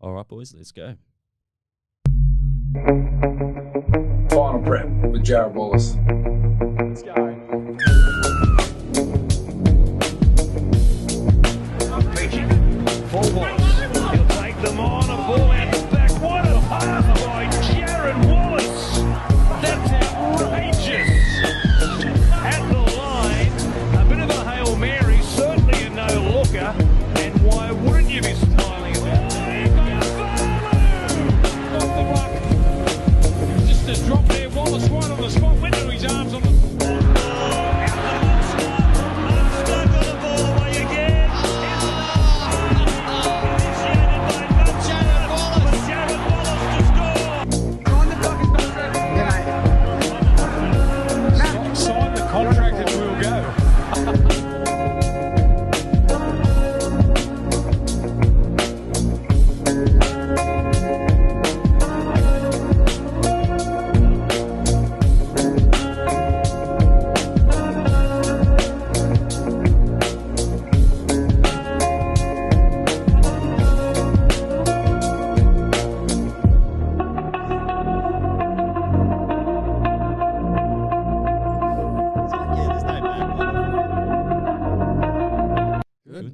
All right, boys, let's go. Final prep with Jarrod Wallace. Let's go. Full Wallace. He'll take them on. A ball out the back. What a pass by Jarrod Wallace. That's outrageous. At the line, a bit of a Hail Mary, certainly a no-looker. And why wouldn't you be smiling at that? Off the ruck. Just a drop there. Wallace right on the spot. Went to his arms on the...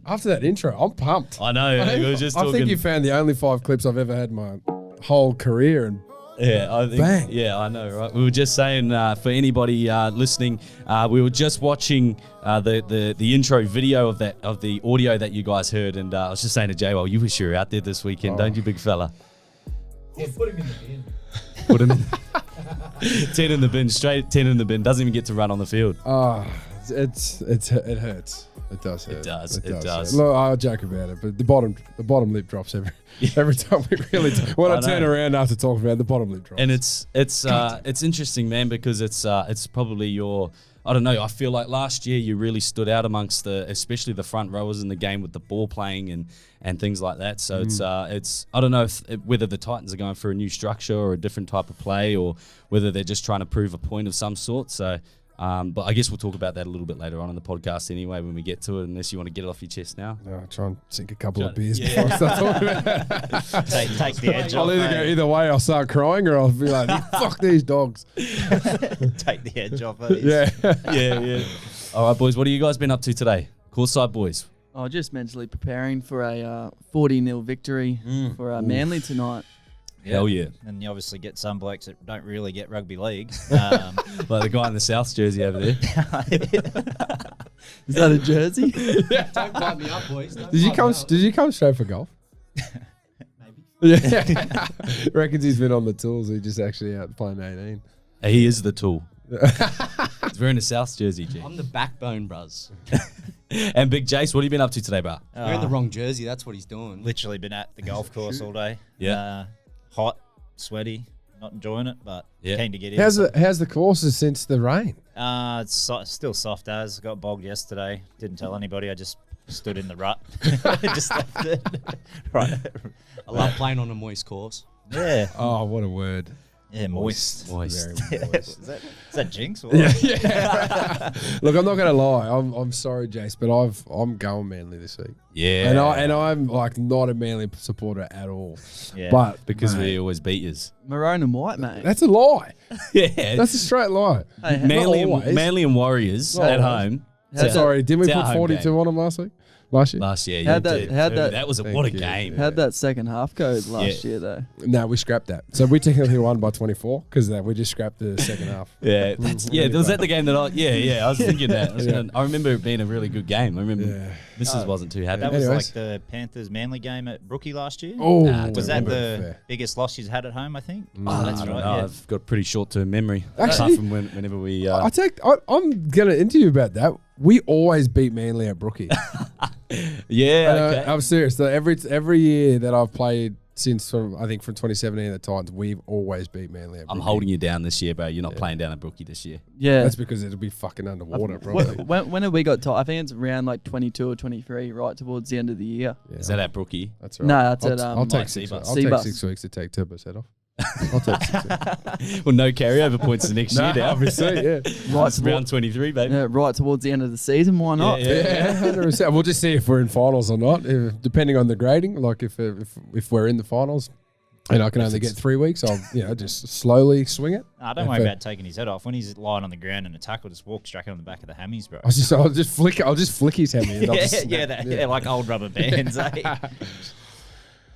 After that intro, I'm pumped. I know. We were just I talking. think you found the only 5 clips I've ever had in my whole career. And Yeah, I think. Bang. Yeah, I know, right? We were just saying for anybody listening, we were just watching the intro video of the audio that you guys heard, and I was just saying to J-WAL, you wish you were out there this weekend, don't you, big fella? Yeah, put him in the bin. Put him in. 10 in the bin, straight 10 in the bin. Doesn't even get to run on the field. it hurts. It does hurt. It does. Hurt. Look, I'll joke about it, but the bottom lip drops every time we really do. When I turn around after talking about it, the bottom lip drops. And it's interesting, man, because it's probably your, I don't know, I feel like last year you really stood out amongst especially the front rowers in the game with the ball playing and things like that. So it's I don't know whether the Titans are going for a new structure or a different type of play, or whether they're just trying to prove a point of some sort. So but I guess we'll talk about that a little bit later on in the podcast anyway when we get to it, unless you want to get it off your chest now. No, I'll try and sink a couple of beers before I start talking about it. Take the edge I'll off. either go either way. I'll start crying or I'll be like, fuck these dogs. Take the edge off. Yeah. Yeah. All right, boys, what have you guys been up to today? Courtside boys. Oh, just mentally preparing for a 40-0 victory for Manly tonight. Hell yeah. And you obviously get some blokes that don't really get rugby league. Like the guy in the South jersey over there. Is that a jersey? Don't bite me up, boys. Did you come straight for golf? Maybe. Yeah. Reckons he's been on the tools. He just actually out playing 18. He is the tool. He's wearing a South jersey, G. I'm the backbone, bruz. And Big Jace, what have you been up to today, bro? Wearing the wrong jersey, that's what he's doing. Literally been at the golf course all day. Yeah. Hot, sweaty, not enjoying it, but keen to get in. How's the courses since the rain? It's still soft as. Got bogged yesterday. Didn't tell anybody. I just stood in the rut. Just left it. Right. I love playing on a moist course. Yeah. Oh, what a word. Yeah, moist. Very moist. Is that jinx? Or Yeah. Look, I'm not going to lie. I'm sorry, Jace, but I'm going Manly this week. Yeah. And I'm like not a Manly supporter at all. Yeah. But because we always beat yous. Maroon and white, mate. that's a lie. Yeah. That's a straight lie. Hey, Manly and Warriors Not at always. home. Sorry, didn't we it's our put home 42 game. on them last week? Last year? Last year, How'd you that- did. how'd Dude, that- was Thank what a you. game. How'd that second half go last year, though? No, we scrapped that. So we technically won by 24 because we just scrapped the second half. Yeah, was that the game that I was thinking that. Yeah. I remember it being a really good game. I remember Yeah. Mrs. wasn't too happy. That was Anyways. like the Panthers Manly game at Brookie last year. Oh, Nah, Was that remember. the Fair. biggest loss you've had at home, I think? Oh, that's I don't right. know. Yeah. I've got pretty short-term memory. Actually- apart from whenever we. I'm going to interview about that. We always beat Manly at Brookie. Yeah, okay. I'm serious. So every year that I've played since from 2017 at the Titans, we've always beat Manly at Brookie. I'm holding you down this year, bro. You're not playing down at Brookie this year. Yeah. That's because it'll be fucking underwater, probably. When have we got top? I think it's around like 22 or 23, right towards the end of the year. Yeah. Is that at Brookie? That's right. No, that's I'll, at I'll take like 6 Seabus. I'll take Seabus. 6 weeks to take turbo set off. I'll take 16. Well, no carryover points the next year now. Obviously, yeah. Right, round 23, baby. Yeah, right towards the end of the season. Why not? Yeah, 100%. We'll just see if we're in finals or not, depending on the grading. Like if we're in the finals, and I can only get 3 weeks, I'll just slowly swing it. Nah, don't worry about taking his head off. When he's lying on the ground in a tackle, just walk straight on the back of the hammies, bro. I'll just flick his hammy. And I'll just snap. Yeah, like old rubber bands. Eh?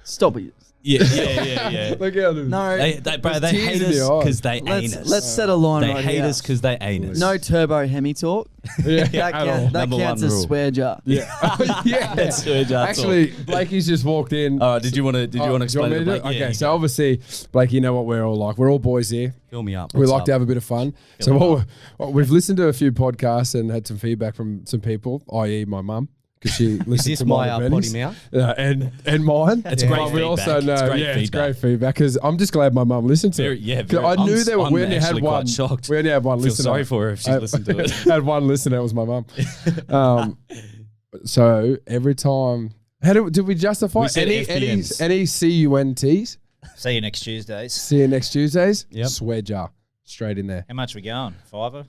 Stop it. Yeah. Look how the- No. They hate us because they ain't us. Let's set a line They right hate here. us because they ain't us. No turbo hemi talk. Yeah, That Number counts one as rule. swear jar. yeah. That's good, Actually, Blakey's just walked in. did you want to explain it? Blake? Okay, so obviously, Blake, you know what we're all like. We're all boys here. Fill me up. We What's like up? to have a bit of fun. So we've listened to a few podcasts and had some feedback from some people, i.e. my mum, because she listens Is this to my mine and potty Benny's. mouth? And mine. It's great But we also feedback. know, It's great it's feedback. great feedback because I'm just glad my mum listened to it. Yeah, 'Cause very. I knew there were. I'm We only had actually one. quite shocked. We only had one I feel listener. sorry for her if she's listened to it. Had one listener. It was my mum. So every time, did we justify We said any FPMs. CUNTs? See you next Tuesdays. See you next Tuesdays. Yep. Swear jar straight in there. How much we going? $5?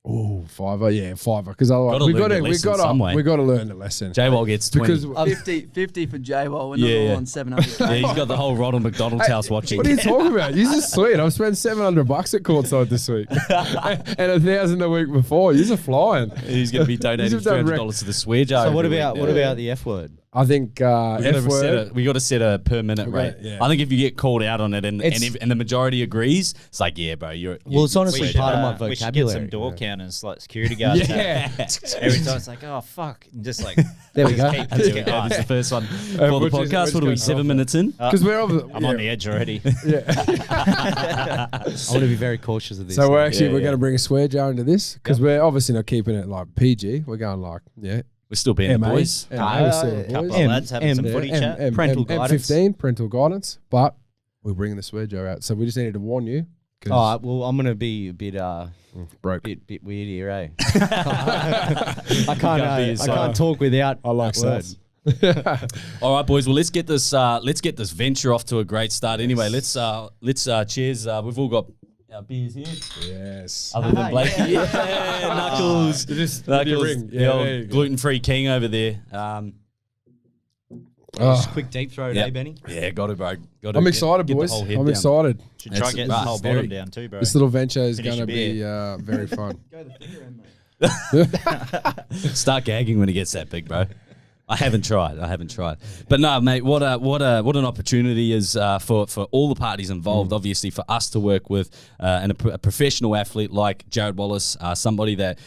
Oh, $5, yeah, $5. Because otherwise Gotta learn the lesson some way. we got to learn the lesson. J-WAL gets 20. Because 50 for J-WAL. We're not Yeah. all on 700. yeah, he's got the whole Ronald McDonald's house watching. what are you talking about? You're just sweet. I've spent $700 at Courtside this week, and $1,000 the week before. You're flying. He's going to be donating You've done $300 to the swear jar. So what every about week. what about the F word? I think F word. We got to set a per minute Okay, rate. yeah. I think if you get called out on it and the majority agrees, it's like, yeah, bro, Well, it's honestly We should, part of my we should get vocabulary. some door counters, like security guards. Yeah. Every time it's like, oh, fuck. And just like, There we go. keep That's doing good. it. That's the first one for the which is- podcast. which What are we, goes 7 off minutes in? Because we're I'm on the edge already. I want to be very cautious of this. So we're Yeah. going to bring a swear jar into this because we're obviously not keeping it like PG. We're going like We're still being the MA. boys. We're still the Couple boys. of lads having some footy chat. Parental guidance. M15 parental guidance, but we're bringing the swear jar out. So we just needed to warn you. All right, well, I'm going to be a bit Broke. bit weird here, eh? I can't be I yourself. can't talk without I like that word. sauce. All right, boys. Well, let's get this venture off to a great start. Anyway, let's cheers. We've all got our beers here. Yes. Other than Blakey, yeah, Knuckles, Just Knuckles, ring. the Yeah, there you old go. gluten-free king over there. Just quick deep throat, Yeah. eh, Benny? Yeah, got it, bro. Got I'm excited, get the boys. whole head I'm down. excited. Should try It's- getting the it's whole very- bottom down too, bro. This little venture is Finish going to your be very fun. Go the finger end, mate. Start gagging when it gets that big, bro. I haven't tried. But no, mate. What an opportunity is for all the parties involved. Obviously, for us to work with a professional athlete like Jarrod Wallace, somebody that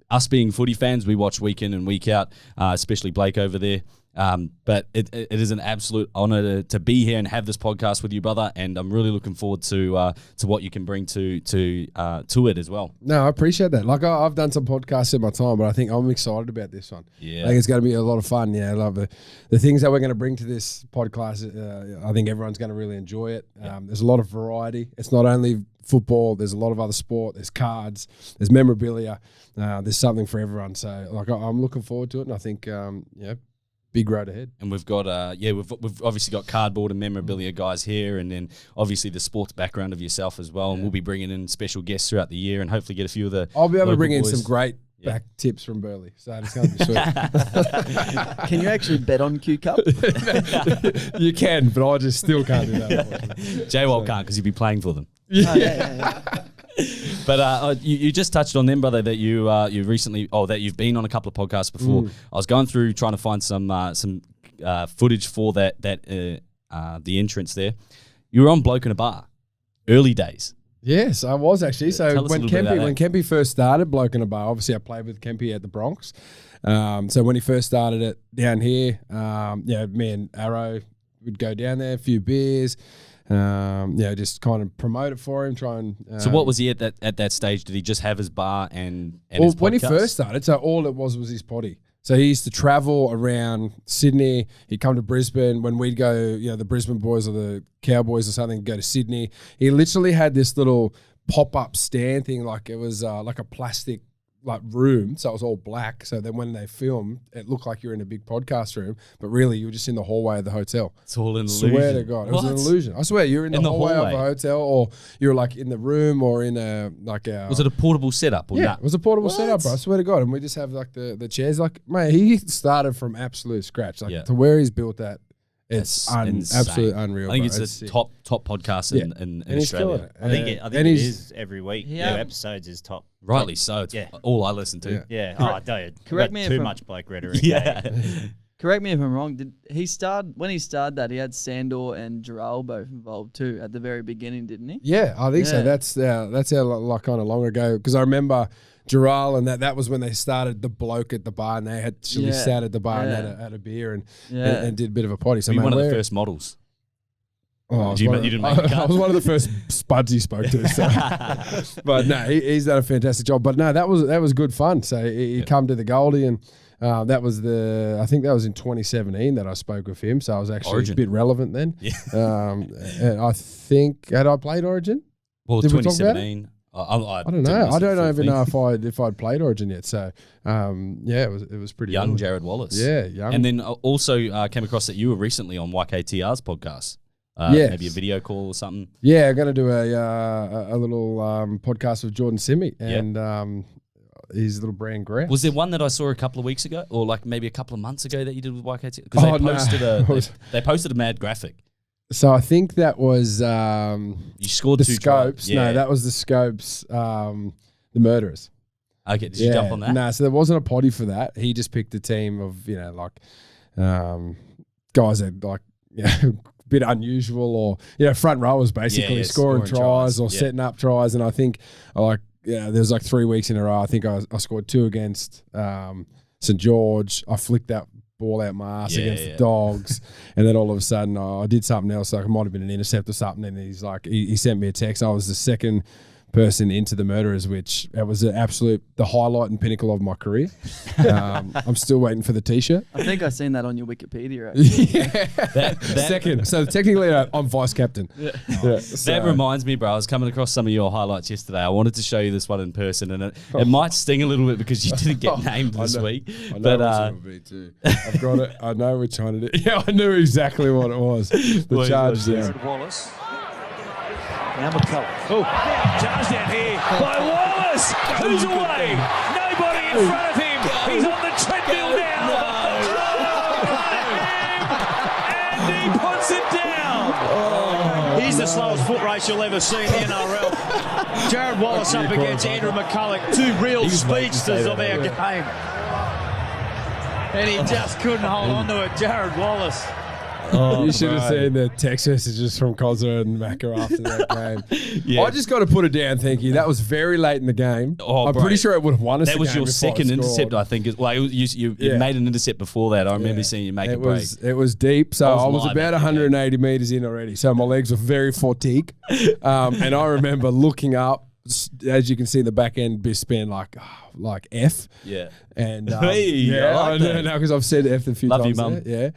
us being footy fans, we watch week in and week out. Especially Blake over there. But it is an absolute honor to be here and have this podcast with you, brother. And I'm really looking forward to what you can bring to it as well. No, I appreciate that. Like I've done some podcasts in my time, but I think I'm excited about this one. Yeah. I think it's going to be a lot of fun. Yeah, I love the things that we're going to bring to this podcast. I think everyone's going to really enjoy it. There's a lot of variety. It's not only football. There's a lot of other sport. There's cards. There's memorabilia. There's something for everyone. So like I'm looking forward to it, and I think big road ahead. And we've got we've obviously got cardboard and memorabilia guys here, and then obviously the sports background of yourself as well. And we'll be bringing in special guests throughout the year, and hopefully get a few of the. I'll be able to local bring in boys. some great back tips from Burley. So it's going to be sweet. Can you actually bet on Q Cup? You can, but I just still can't do that. Unfortunately. J-WAL can't because he'd be playing for them. Oh, yeah. But you just touched on them, brother, that you recently, that you've been on a couple of podcasts before. I was going through trying to find some footage for the entrance there. You were on Bloke in a Bar, early days. Yes, I was actually. So Tell us a when little bit about Kempy first started Bloke in a Bar, obviously I played with Kempy at the Bronx. So when he first started it down here, me and Arrow would go down there, a few beers, just kind of promote it for him, try and. So what was he at that stage? Did he just have his bar and Well, his when he podcast? first started, so all it was his potty. So he used to travel around Sydney. He'd come to Brisbane. When we'd go, the Brisbane boys or the Cowboys or something, go to Sydney. He literally had this little pop-up stand thing, like it was like a plastic like room, so it was all black. So then when they filmed, it looked like you're in a big podcast room, but really you were just in the hallway of the hotel. It's all an illusion. Swear to God, it was an illusion. I swear, you're in the hallway of a hotel, or you're like in the room, or in a like a. Was it a portable setup? Or yeah, not? it was a portable setup, bro. I swear to God, and we just have like the chairs. Like, mate, he started from absolute scratch. Like to where he's built that. It's absolutely unreal. I think bro. it's the top podcast in Australia. I think it is every week. New episodes is top. Rightly so. It's all I listen to. Yeah. Oh, don't. Correct me if too I'm- much Blake rhetoric. Yeah. Correct me if I'm wrong. Did he start when he started that? He had Sandor and Jarrod both involved too at the very beginning, didn't he? Yeah, I think so. Yeah. That's how like kind of long ago, because I remember Jarrod, and that was when they started the bloke at the bar, and they had actually sat at the bar and had a beer and did a bit of a potty. So Were you man, one of the first models? Oh, you didn't make the cut? I was one of the first spuds he spoke to. So. But no, he's done a fantastic job. But no, that was good fun. So he come to the Goldie, and that was I think that was in 2017 that I spoke with him. So I was actually a bit relevant then. Yeah. And I think, had I played Origin? Well, Did we talk about 2017. I don't know. I don't even know if I'd played Origin yet. So it was pretty young early. Jarrod Wallace. Yeah, young. And then also came across that you were recently on YKTR's podcast. Maybe a video call or something. Yeah, I'm going to do a little podcast with Jordan Simi and his little brand Grouse. Was there one that I saw a couple of weeks ago, or like maybe a couple of months ago that you did with YKT? Because they posted a mad graphic. So I think that was you scored the two Scopes. tries. No, that was the Scopes. The Murderers. Okay, did you jump on that? No, so there wasn't a potty for that. He just picked a team of guys that like bit unusual, or front rowers basically scoring tries or setting up tries. And I think there was like 3 weeks in a row. I think I scored 2 against St George. I flicked that ball out my ass against the Dogs, and then all of a sudden I did something else. Like it might have been an intercept or something. And he's like, he sent me a text. I was the second person into the Murderers, which it was the highlight and pinnacle of my career. I'm still waiting for the t-shirt. I think I've seen that on your Wikipedia. Actually. Second. So technically I'm vice captain. That reminds me, bro, I was coming across some of your highlights yesterday. I wanted to show you this one in person, and it might sting a little bit because you didn't get named this week. I know which it will be too. I've got it. I know which one it is. Yeah, I knew exactly what it was. The charge there. Jarrod Wallace. Now McCullough. Oh, charge down here by Wallace. Who's away? Nobody in front of him. He's on the treadmill now. And he puts it down. He's the slowest foot race you'll ever see in the NRL. Jarrod Wallace up against Andrew McCullough, 2 real speedsters of our game. And he just couldn't hold on to it, Jarrod Wallace. You should have seen the text messages from Cozza and Macca after that game. I just got to put it down, thank you. That was very late in the game. I'm pretty sure it would have won us. That was your second intercept, I think. You made an intercept before that. I remember seeing you make a break. It was deep, so I was about 180 metres in already. So my legs were very fatigued. And I remember looking up, as you can see in the back end, Biss being like F. Yeah. And I like that. no, because I've said F a few Love times. you, Mum. Yeah.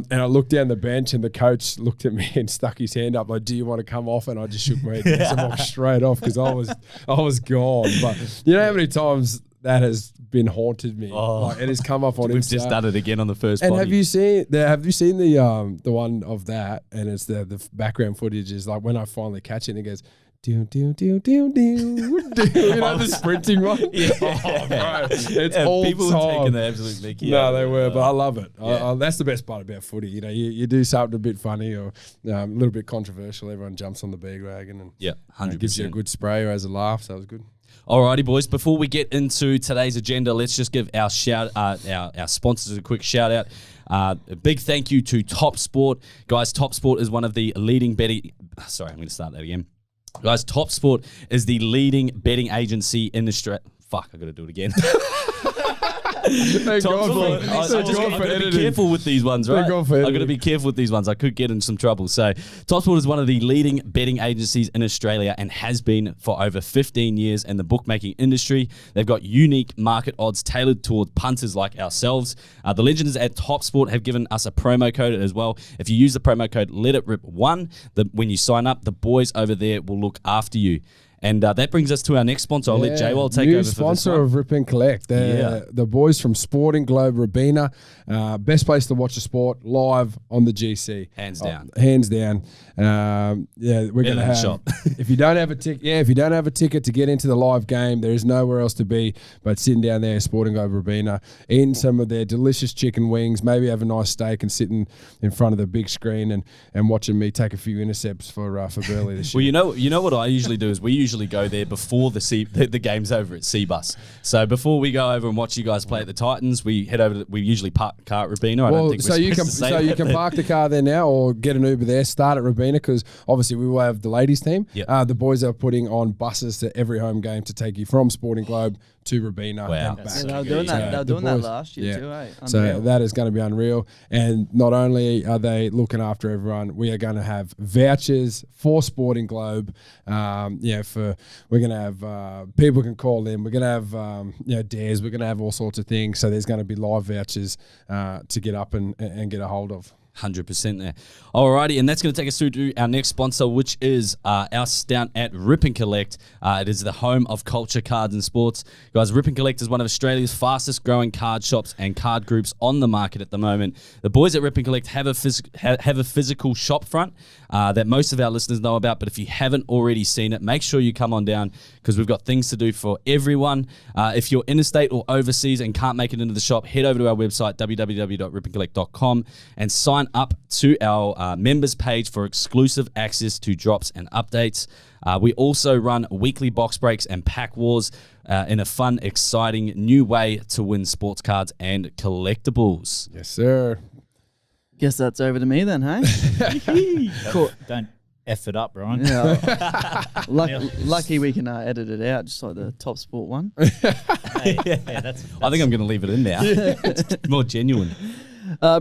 And I looked down the bench, and the coach looked at me and stuck his hand up like, "Do you want to come off?" And I just shook my head and I walked straight off because I was gone. But you know how many times that has been haunted me. It has come up on Insta. We've just done it again on the first. And body. have you seen the one of that? And it's the background footage is like when I finally catch it, and it goes. Do. You know the sprinting one? Yeah. Oh, bro. It's all people time. were taking the absolute mickey. No, they were, but I love it. That's the best part about footy. You know, you do something a bit funny or a little bit controversial. Everyone jumps on the bandwagon and 100%. Gives you a good spray or has a laugh. So it was good. Alrighty, boys. Before we get into today's agenda, let's just give our our sponsors a quick shout out. A big thank you to Top Sport, guys. Top Sport is one of the leading betting. Sorry, I'm going to start that again. Guys, Top Sport is the leading betting agency in Australia. Fuck, I got to do it again. Thank God for I've got to be careful with these ones, right? I've got to be careful with these ones. I could get in some trouble. So, Top Sport is one of the leading betting agencies in Australia and has been for over 15 years in the bookmaking industry. They've got unique market odds tailored towards punters like ourselves. The legends at Top Sport have given us a promo code as well. If you use the promo code LetItRip1, when you sign up, the boys over there will look after you. And that brings us to our next sponsor. I'll let J-WAL take New over for this sponsor one. of Rip and Collect. The boys from Sporting Globe Robina. Best place to watch a sport live on the GC. Hands down. Hands down. We're going to have. Shop. If you don't have a ticket, if you don't have a ticket to get into the live game, there is nowhere else to be but sitting down there, Sporting Globe Robina, eating some of their delicious chicken wings, maybe have a nice steak and sitting in front of the big screen and watching me take a few intercepts for Burley this year. Well, you know what I usually do is we usually go there before the game's over at Seabus. So before we go over and watch you guys play at the Titans, we head over. We usually park the car at Robina. I don't think you can park the car there now, or get an Uber there. Start at Robina because obviously we will have the ladies team. Yep. The boys are putting on buses to every home game to take you from Sporting Globe to Robina Wow. and back. Yeah, they were doing that. They were doing that boys- last year too, eh? So Unreal. that is going to be unreal. And not only are they looking after everyone, we are going to have vouchers for Sporting Globe. We're going to have people can call in. We're going to have dares. We're going to have all sorts of things. So there's going to be live vouchers to get up and get a hold of. 100% there. Alrighty, and that's going to take us through to our next sponsor, which is our down at Rip and Collect. It is the home of culture, cards, and sports. Guys, Rip and Collect is one of Australia's fastest growing card shops and card groups on the market at the moment. The boys at Rip and Collect have a physical shop front that most of our listeners know about, but if you haven't already seen it, make sure you come on down because we've got things to do for everyone. If you're interstate or overseas and can't make it into the shop, head over to our website, www.ripandcollect.com, and sign up to our members page for exclusive access to drops and updates. We also run weekly box breaks and pack wars in a fun, exciting new way to win sports cards and collectibles. Yes, sir. Guess that's over to me then, hey? Cool. Don't F it up, Ryan. Yeah. Lucky we can edit it out, just like the Top Sport one. That's I think I'm going to leave it in now. It's more genuine.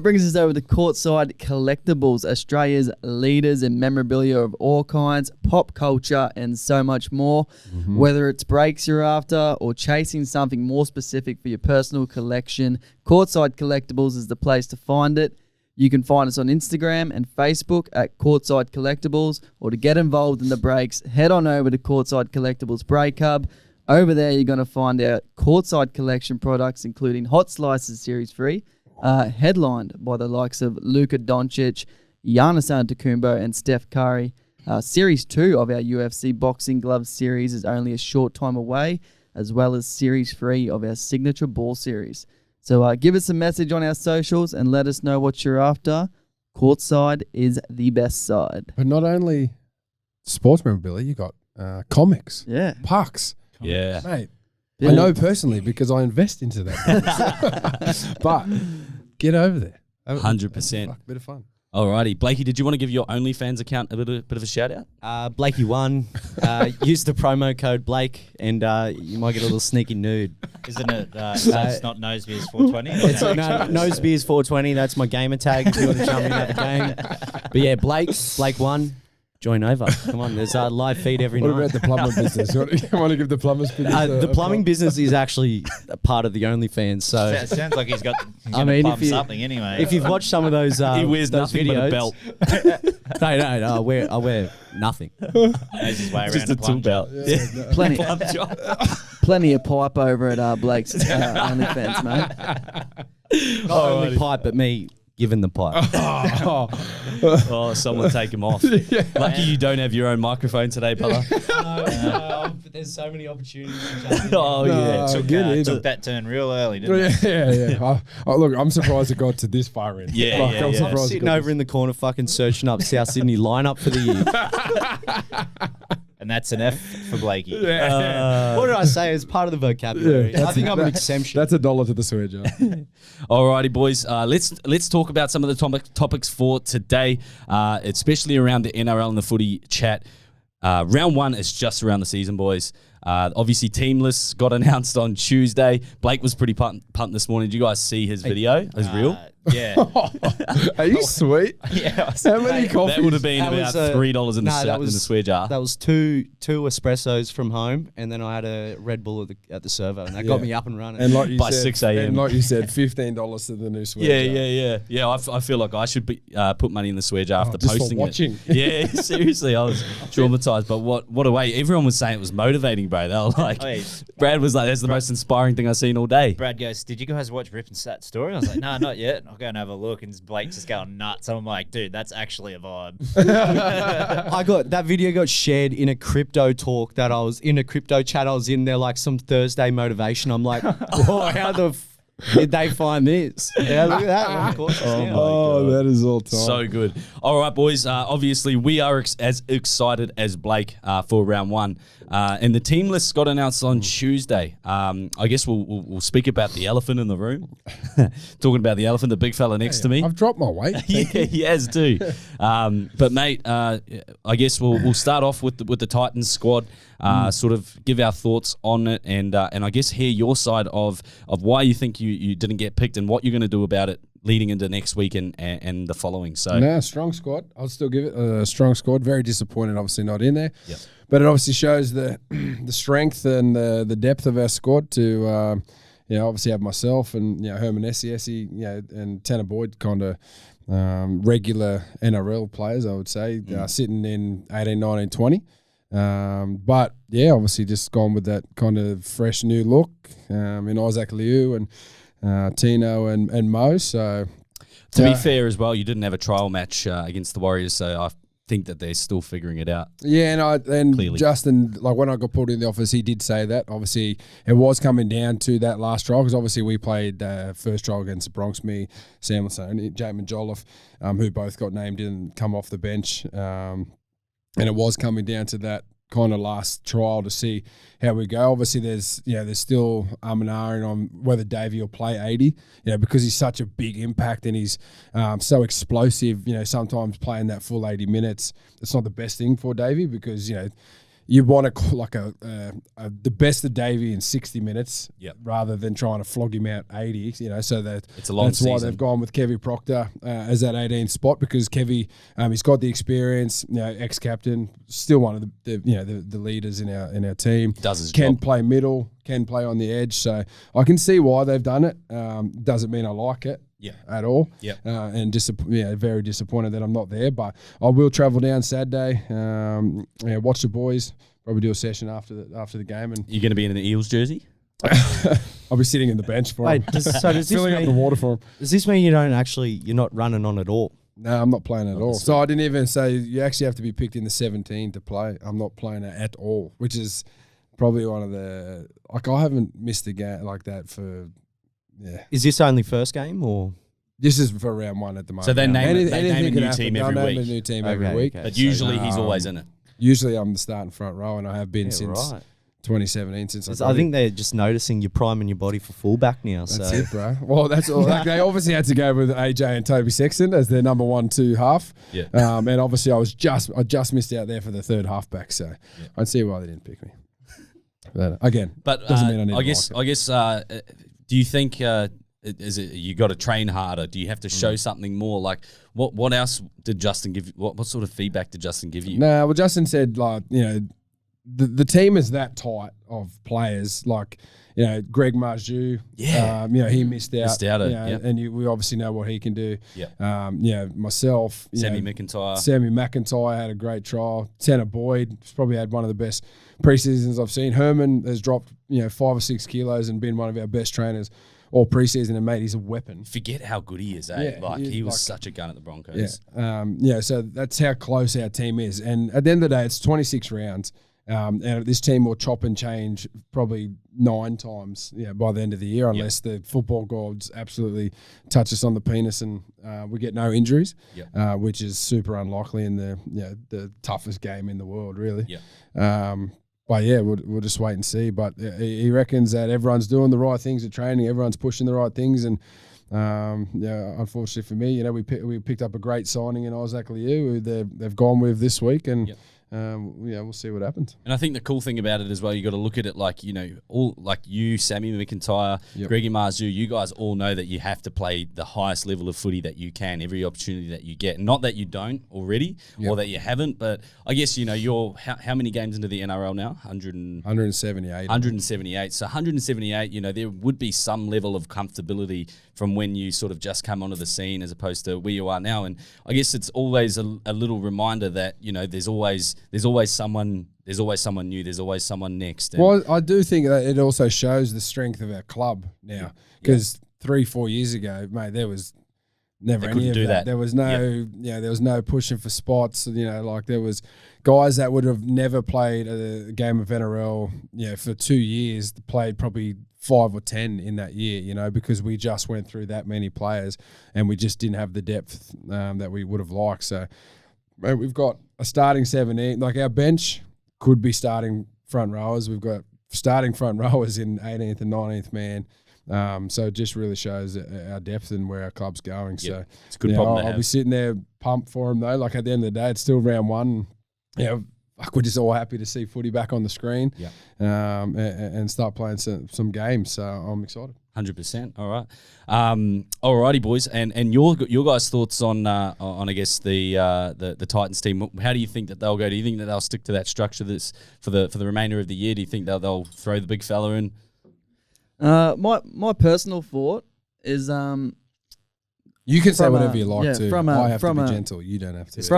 Brings us over to Courtside Collectables, Australia's leaders in memorabilia of all kinds, pop culture, and so much more. Whether it's breaks you're after or chasing something more specific for your personal collection, Courtside Collectables is the place to find it. You can find us on Instagram and Facebook at Courtside Collectables, or to get involved in the breaks, head on over to Courtside Collectables Break Hub. Over there, you're going to find our Courtside collection products, including Hot Slices Series 3, headlined by the likes of Luka Doncic, Giannis Antetokounmpo, and Steph Curry. Series 2 of our UFC Boxing Gloves series is only a short time away, as well as Series 3 of our Signature Ball series. So give us a message on our socials and let us know what you're after. Courtside is the best side. But not only sports memorabilia, you got comics, Yeah. pucks. Yeah. Mate, Yeah. I know personally because I invest into that. But get over there. 100%. Bit of fun. Alrighty. Blakey, did you want to give your OnlyFans account a bit of a shout out? Blakey won. Use the promo code Blake, and you might get a little sneaky nude. Isn't it? It's not Nosebeers 420. It's Nosebeers 420. That's my gamer tag. If you want to jump in at the game. But yeah, Blake won. Join over. Come on, there's a live feed every What night. about the plumber business? You want to give the plumbers business The plumbing business is actually a part of the OnlyFans. So Sounds like he's got. I mean, plumb if you- something anyway. if you've watched some of those, He wears those nothing videos, but a belt. No, I wear nothing. knows his way around Just a tool plum belt. job. Plenty of pipe over at Blake's OnlyFans, mate. Not only pipe, but me giving the pipe. Oh, someone take him off. Lucky you don't have your own microphone today, brother. But there's so many opportunities. Oh, yeah. Took that turn real early, didn't it? Yeah. Look, I'm surprised it got to this far in. Yeah, Like, yeah, I'm yeah. surprised it Sitting got over in the corner, fucking searching up South Sydney lineup for the year. And that's an F for Blakey. What did I say? It's part of the vocabulary. I think I'm an exemption. That's $1 to the swear jar. Alrighty, boys. Let's talk about some of the topics for today, especially around the NRL and the footy chat. Round 1 is just around the season, boys. Obviously, team lists got announced on Tuesday. Blake was pretty pumped this morning. Did you guys see his video? It was real. Yeah. Are you sweet? Yeah. How many coffees? That would have been That about was, $3 in that the swear jar. That was two espressos from home, and then I had a Red Bull at the servo, and that got me up and running. And like you By said, 6 a.m. And like you said, $15 to the new swear jar. Yeah. I feel like I should put money in the swear jar after just for posting watching. it. Yeah, seriously, I was traumatized. But what a way! Everyone was saying it was motivating, bro. They were like, Hey, Brad was like, "That's the most inspiring thing I've seen all day." Brad goes, "Did you guys watch Rip and Sat story?" I was like, "No, not yet. I'll go and have a look." And Blake's just going nuts. I'm like, "Dude, that's actually a vibe." That video got shared in a crypto talk that I was in a crypto chat. I was in there like some Thursday motivation. I'm like, whoa, how the did they find this? Yeah, look at that. Of course, Oh, that is all time. So good. All right, boys. Obviously, we are as excited as Blake for round one. And the team list got announced on Tuesday. I guess we'll speak about the elephant in the room. Talking about the elephant, the big fella next to me. I've dropped my weight. Yeah, he has too. But mate, I guess we'll start off with the Titans squad. Sort of give our thoughts on it, and I guess hear your side of why you think you didn't get picked and what you're going to do about it leading into next week and the following. So No, strong squad. I'll still give it a strong squad. Very disappointed, obviously not in there. Yep. But it obviously shows the strength and the depth of our squad to obviously have myself and Herman Essie, and Tanner Boyd kind of regular NRL players, I would say, sitting in 18, 19, 20. But yeah, obviously just gone with that kind of fresh new look in Isaac Liu and Tino and Mo. So to be fair as well, you didn't have a trial match against the Warriors, so I think that they're still figuring it out. Yeah, and Clearly. Justin, like when I got pulled in the office, he did say that. Obviously, it was coming down to that last trial because obviously we played first trial against the Bronx, me, Sam Lasone, Jamin Jolliffe, who both got named in and come off the bench. And it was coming down to that kind of last trial to see how we go. Obviously, there's still and ahhing on whether Davey will play 80, because he's such a big impact and he's so explosive. Sometimes playing that full 80 minutes, it's not the best thing for Davey because you want to like the best of Davey in 60 minutes, rather than trying to flog him out 80. So that It's a long that's season. why they've gone with Kevy Proctor as that 18 spot because Kevy, he's got the experience. Ex-captain, still one of the leaders in our team. Does his Can job. play middle, can play on the edge. So I can see why they've done it. Doesn't mean I like it. Yeah. At all. Yeah. And very disappointed that I'm not there. But I will travel down Saturday. Watch the boys. Probably do a session after the game, and You're going to be in an Eels jersey? I'll be sitting in the bench for Wait, him, does this filling up the mean, water for him. does this mean you're not running on at all? No, I'm not playing at all. So I didn't even say you actually have to be picked in the 17 to play. I'm not playing it at all, which is probably one of the I haven't missed a game like that for. Yeah. Is this only first game or? This is for round one at the moment. So they name a Anything new can team happen. every They'll name week. a new team Okay, every week. okay. But usually he's always in it. Usually I'm the starting front row, and I have been since right. 2017. Since I think they're just noticing you're priming your body for fullback now. that's so it, bro. Well, that's all. Like, they obviously had to go with AJ and Toby Sexton as their number 1-2 half. Yeah. And obviously I just missed out there for the third halfback, so I'd see why they didn't pick me. But again, But doesn't mean I need I to guess like do you think is it you got to train harder? Do you have to show something more? Like what else did Justin give you? What sort of feedback did Justin give you? No, well, Justin said, like, the team is that tight of players. Like, Greg Marju, he missed out. And we obviously know what he can do. Yeah. Myself, Sammy McIntyre. Sammy McIntyre had a great trial. Tanner Boyd probably had one of the best preseasons I've seen. Herman has dropped 5 or 6 kilos and been one of our best trainers all preseason, and mate, he's a weapon. Forget how good he is, eh? Yeah, like he was like- such a gun at the Broncos. So that's how close our team is. And at the end of the day, it's 26 rounds. And this team will chop and change probably 9 times by the end of the year, unless the football gods absolutely touch us on the penis and we get no injuries, which is super unlikely in the toughest game in the world, really. But yeah, we'll just wait and see. But he reckons that everyone's doing the right things at training, everyone's pushing the right things, and unfortunately for me, we picked up a great signing in Isaac Liu, who they've gone with this week, and we'll see what happens. And I think the cool thing about it as well, you got to look at it like, all like you, Sammy McIntyre, Greggy Marzu, you guys all know that you have to play the highest level of footy that you can, every opportunity that you get. Not that you don't already or that you haven't, but I guess, you're how many games into the NRL now? 178. 178. So 178, there would be some level of comfortability from when you sort of just come onto the scene as opposed to where you are now. And I guess it's always a little reminder that, there's always someone new, there's always someone next. And well, I do think that it also shows the strength of our club now, because 3-4 years ago, mate, there was never any of that. There was no, there was no pushing for spots. Like there was guys that would have never played a game of NRL, for 2 years, played probably 5 or 10 in that year, because we just went through that many players and we just didn't have the depth that we would have liked. So, mate, we've got a starting 17, like our bench could be starting front rowers. We've got starting front rowers in 18th and 19th man. So it just really shows our depth and where our club's going. So it's a good problem to have. I'll be sitting there pumped for them though. Like at the end of the day, it's still round one. We're just all happy to see footy back on the screen, and start playing some games. So I'm excited. 100%. All right. Alrighty, boys. And your guys' thoughts on I guess the Titans team. How do you think that they'll go? Do you think that they'll stick to that structure for the remainder of the year? Do you think they'll throw the big fella in? My personal thought is you can say whatever you like to. I have to be a gentle. You don't have to. This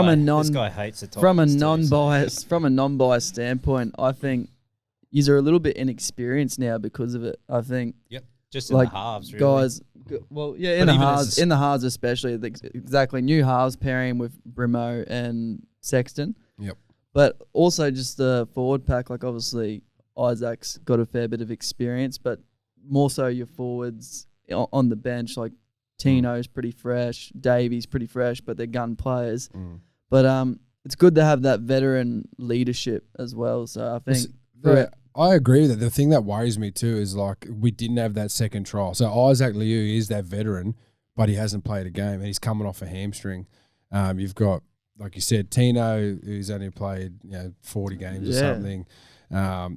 guy hates the Titans from a non-biased standpoint, I think yous are a little bit inexperienced now because of it. I think. Yep. Just in the halves, really. Guys. Well, yeah, in the halves especially. Exactly. New halves pairing with Brimo and Sexton. Yep. But also just the forward pack. Like obviously Isaac's got a fair bit of experience, but more so your forwards on the bench, like Tino's pretty fresh, Davey's pretty fresh, but they're gun players. But it's good to have that veteran leadership as well. So I think I agree with that. The thing that worries me too is like we didn't have that second trial. So Isaac Liu is that veteran, but he hasn't played a game and he's coming off a hamstring. You've got, like you said, Tino, who's only played 40 games or something.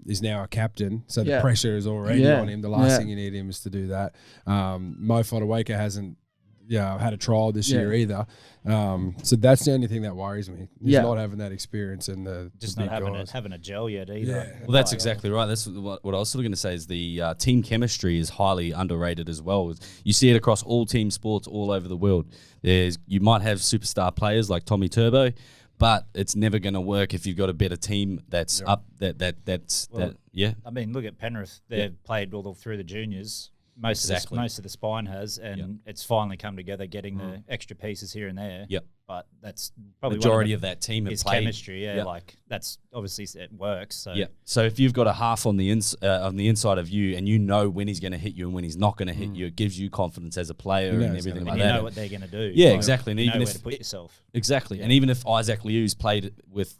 Is now a captain, so the pressure is already on him. The last thing you need him is to do that. Mo Fodawaker hasn't had a trial this year either. So that's the only thing that worries me. He's not having that experience and just not having a gel yet either. Yeah. Well, that's exactly right. That's what I was sort of going to say is the team chemistry is highly underrated as well. You see it across all team sports all over the world. You might have superstar players like Tommy Turbo, but it's never going to work if you've got a better team that's up. I mean, look at Penrith. They've played all through the juniors. Most of the spine has, and it's finally come together, getting the extra pieces here and there. Yep. But that's probably majority of that team is played. Chemistry. Like that's obviously it works. So So if you've got a half on the inside of you, and you know when he's going to hit you and when he's not going to hit you, it gives you confidence as a player and everything like that. You know what they're going to do. Yeah, exactly. And you even know where to put yourself. Exactly. And even if Isaac Liu's played with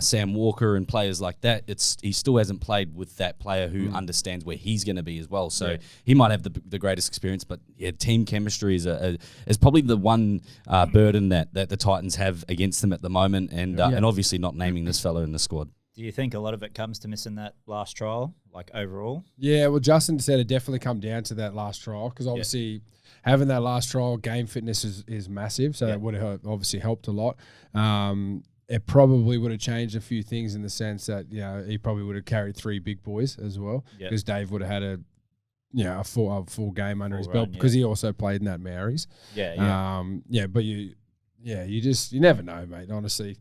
Sam Walker and players like that, he still hasn't played with that player who understands where he's going to be as well. So he might have the greatest experience, but team chemistry is probably the one burden that the Titans have against them at the moment, and obviously not naming this fella in the squad. Do you think a lot of it comes to missing that last trial, like overall? Yeah, well, Justin said it definitely come down to that last trial because obviously having that last trial, game fitness is massive, so that would have obviously helped a lot. It probably would have changed a few things in the sense that he probably would have carried 3 big boys as well because Dave would have had a full game under his belt because he also played in that Maoris. But you never know, mate. Honestly,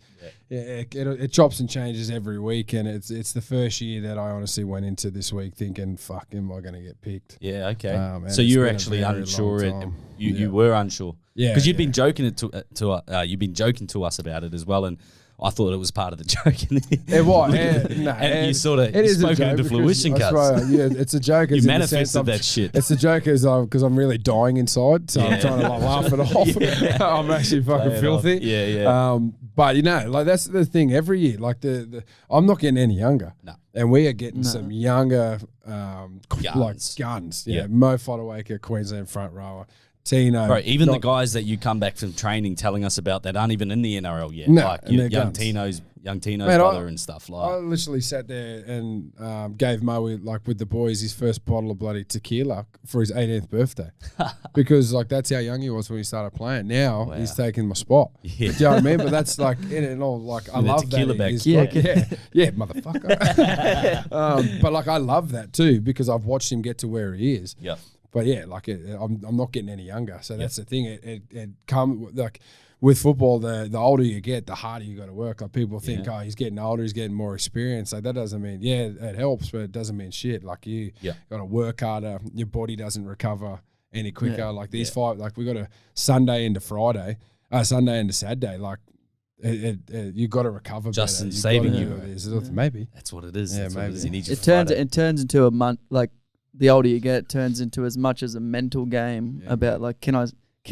it chops and changes every week, and it's the first year that I honestly went into this week thinking, "Fuck, am I going to get picked?" Yeah, okay. So you were actually unsure. You were unsure, because you'd been joking you've been joking to us about it as well, and I thought it was part of the joke. It was, and you sort of spoke into fruition, cuz. It's a joke. You manifested that shit. It's a joke because I'm really dying inside, so I'm trying to laugh it off. I'm actually fucking filthy. But that's the thing. Every year, like I'm not getting any younger. No. And we are getting some younger guns. Mo Fodawaker, Queensland front rower. Tino. Bro, even the guys that you come back from training telling us about that aren't even in the NRL yet. No, like and they're young guns. Tino's Man, brother and stuff. I Like, literally sat there and gave Mo, with the boys, his first bottle of bloody tequila for his 18th birthday. Because, that's how young he was when he started playing. Now, he's taking my spot. Yeah. Do you know what I mean? But that's, I love tequila that. bag. Yeah, motherfucker. But, I love that too because I've watched him get to where he is. yeah. But yeah, I'm not getting any younger, so that's the thing. It come with football. The older you get, the harder you got to work. Like people think, oh, he's getting older, he's getting more experience. Like that doesn't mean it helps, but it doesn't mean shit. Like you got to work harder. Your body doesn't recover any quicker. Yeah. Like these five, we got a Sunday into Friday, Sunday into Saturday. Like you got to recover. Justin's better. saving you. Maybe That's what it is. Yeah, That's what it maybe. is. He needs you It for turns Friday. it turns into a month. Like the older you get, it turns into as much as a mental game about can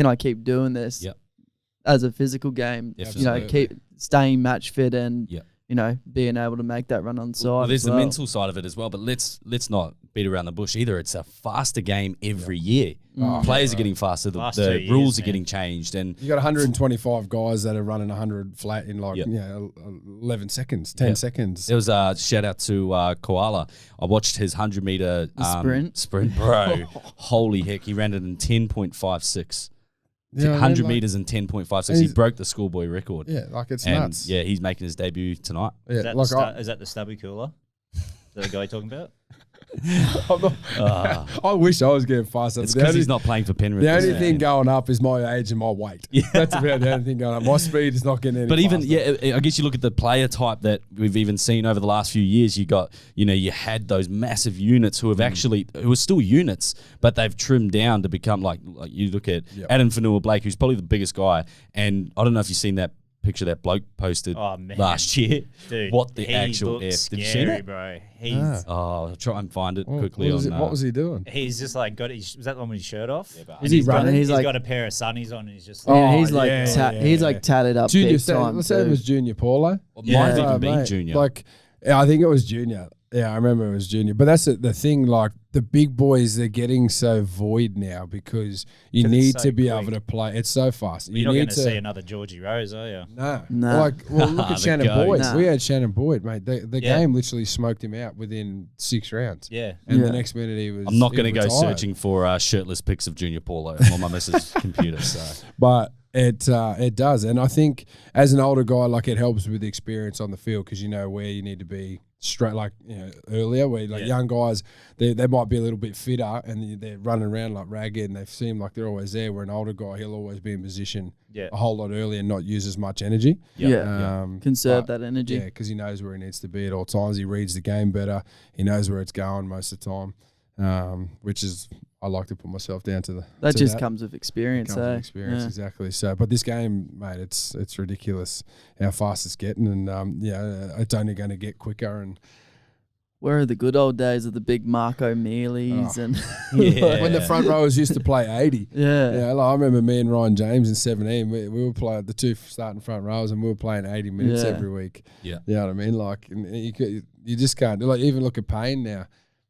I keep doing this Yep. as a physical game. Definitely. Keep staying match fit and Yep. being able to make that run on the side. Well, there's as the well. mental side of it as well, but let's not beat around the bush either. It's a faster game every year. Players are getting faster. The Last 2 years, rules are man. getting changed, and You got 125 guys that are running 100 flat in 11 seconds, 10 seconds. there was a shout out to Koala. I watched his 100-meter Sprint, bro. Holy heck, he ran it in 10.56. Yeah, 100 meters in 10.56. He he's- broke the schoolboy record. Yeah, it's and nuts. yeah, he's making his debut tonight. Yeah, Is that, is that the stubby cooler? Is that the guy you're talking about? I wish I was getting faster. It's The because only- he's not playing for Penrith. The only this thing weekend. going up is my age and my weight. That's about the only thing going up. My speed is not getting any But even faster. I guess you look at the player type that we've even seen over the last few years. You got, you had those massive units who have who are still units, but they've trimmed down to become like you look at Adam Fanua-Blake, who's probably the biggest guy. And I don't know if you've seen that picture that bloke posted last year. Dude, What the he actual looks F? Did you see scary, that? bro. He's Oh, I'll try and find it What quickly. what was he doing? he's just like got his, was that the one with his shirt off? Is he running? He's He's like got a pair of sunnies on and he's just yeah, he's like yeah, like tatted up Junior, big time. let's say it too. was Junior Paulo. Well, might have even been mate, Junior. I think it was Junior. Yeah, I remember it was Junior. But that's the thing, the big boys, they're getting so void now because you 'Cause it's need so to be quick. able to play. It's so fast. You're not going to see another Georgie Rose, are you? No. No. Well, look at The Shannon goat. Boyd. Nah. We had Shannon Boyd, mate. The Yeah. game literally smoked him out within 6 rounds. Yeah. And Yeah. the next minute he was. I'm not he going to go retired. searching for shirtless pics of Junior Paulo. I'm on my missus' computer. So But it does, and I think as an older guy, it helps with the experience on the field because you know where you need to be straight, earlier. Where young guys, they might be a little bit fitter and they're running around like ragged and they seem like they're always there. Where an older guy, he'll always be in position a whole lot earlier and not use as much energy. Conserve but- that energy. Yeah, because he knows where he needs to be at all times. He reads the game better. He knows where it's going most of the time, which is. I like to put myself down to That to just comes with experience, comes with eh? experience, Yeah. exactly. So, but this game, mate, it's ridiculous how fast it's getting, and it's only going to get quicker. And Where are the good old days of the big Marco Mealy's and when the front rowers used to play 80, yeah. I remember me and Ryan James in 17. We were playing the two starting front rows, and we were playing 80 minutes Yeah. every week. Yeah. You know what I mean? And you just can't even look at Payne now.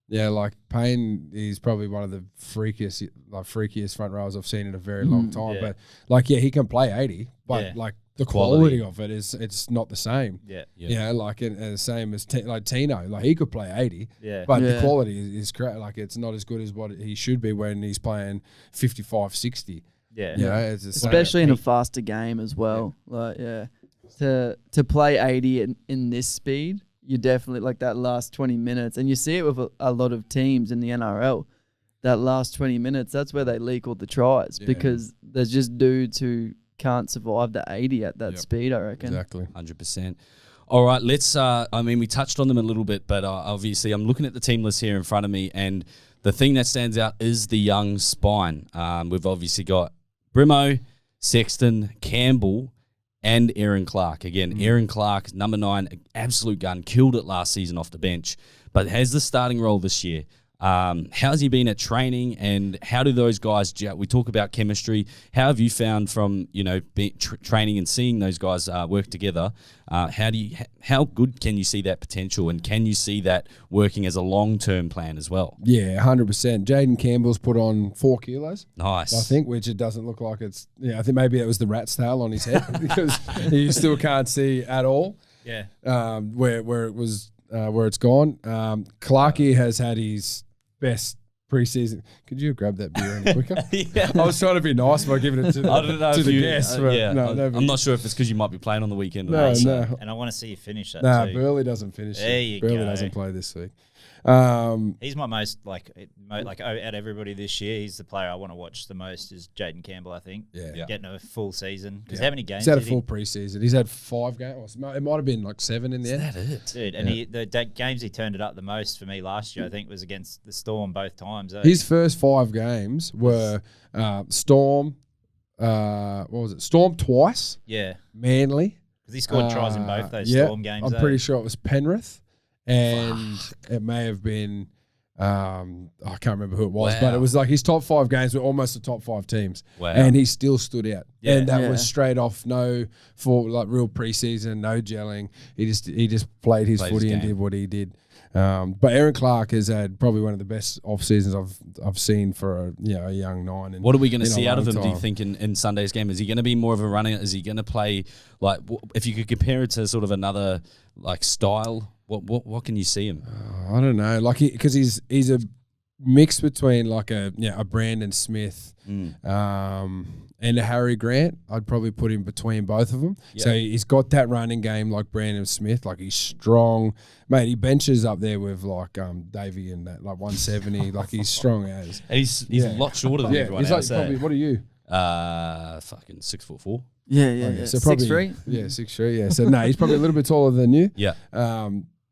Yeah, Payne is probably one of the freakiest front rows I've seen in a very long time. Yeah. But he can play 80, but Yeah. the quality of it it's not the same. Yeah. Yeah, and the same as Tino. He could play 80, Yeah. but the Yeah. quality is great. It's not as good as what he should be when he's playing 55, 60. Yeah. You know, it's the same. Especially in a faster game as well. To play 80 in this speed, you definitely that last 20 minutes, and you see it with a lot of teams in the NRL. That last 20 minutes, that's where they leak all the tries because there's just dudes who can't survive the 80 at that speed, I reckon. Exactly. 100%. All right, let's. We touched on them a little bit, but obviously, I'm looking at the team list here in front of me, and the thing that stands out is the young spine. We've obviously got Brimo, Sexton, Campbell, and Aaron Clark. Again, Aaron Clark, number 9, absolute gun, killed it last season off the bench, but has the starting role this year. How's he been at training, and how do those guys gel? We talk about chemistry. How have you found from training and seeing those guys work together? How good can you see that potential, and can you see that working as a long-term plan as well? Yeah, 100%. Jaden Campbell's put on 4 kilos. Nice. I think, which it doesn't look like it's. Yeah, I think maybe it was the rat's tail on his head because you still can't see at all. Yeah. Where it was where it's gone. Clarkey has had his best preseason. Could you grab that beer any quicker? Yeah. I was trying to be nice by giving it to the guests. But I'm not sure if it's because you might be playing on the weekend. No. And I want to see you finish that Nah, too. Burley doesn't finish. There Burley you go. doesn't play this week. He's my most out of everybody this year. He's the player I want to watch the most. Is Jaden Campbell? I think. Yeah. Getting a full season. Because how many games? He's had a full preseason. He's had 5 games. It might have been like 7 in the end. Is that it? Dude, and the games he turned it up the most for me last year, I think, was against the Storm both times. His first 5 games were Storm. What was it? Storm twice. Yeah. Manly. Because he scored tries in both those Storm games. I'm pretty sure it was Penrith, and it may have been. I can't remember who it was, but it was like his top 5 games were almost the top 5 teams. Wow. And he still stood out. Yeah. And that was straight off, no for like real preseason, no gelling. He just played his footy and did what he did. But Aaron Clark has had probably one of the best off seasons I've seen for a young 9. And what are we going to see out of him? Do you think in Sunday's game? Is he going to be more of a runner? Is he going to play like if you could compare it to sort of another like style? What can you see him? I don't know, like because he's a mix between like a Brandon Smith and a Harry Grant. I'd probably put him between both of them. Yeah. So he's got that running game like Brandon Smith. Like he's strong, mate. He benches up there with like Davey and that like 170. Like he's strong as. And he's a lot shorter than everyone he's else. like probably. What are you? Fucking 6'4". Yeah. So probably 6'3". Yeah, 6'3". Yeah. So no, he's probably a little bit taller than you. Yeah.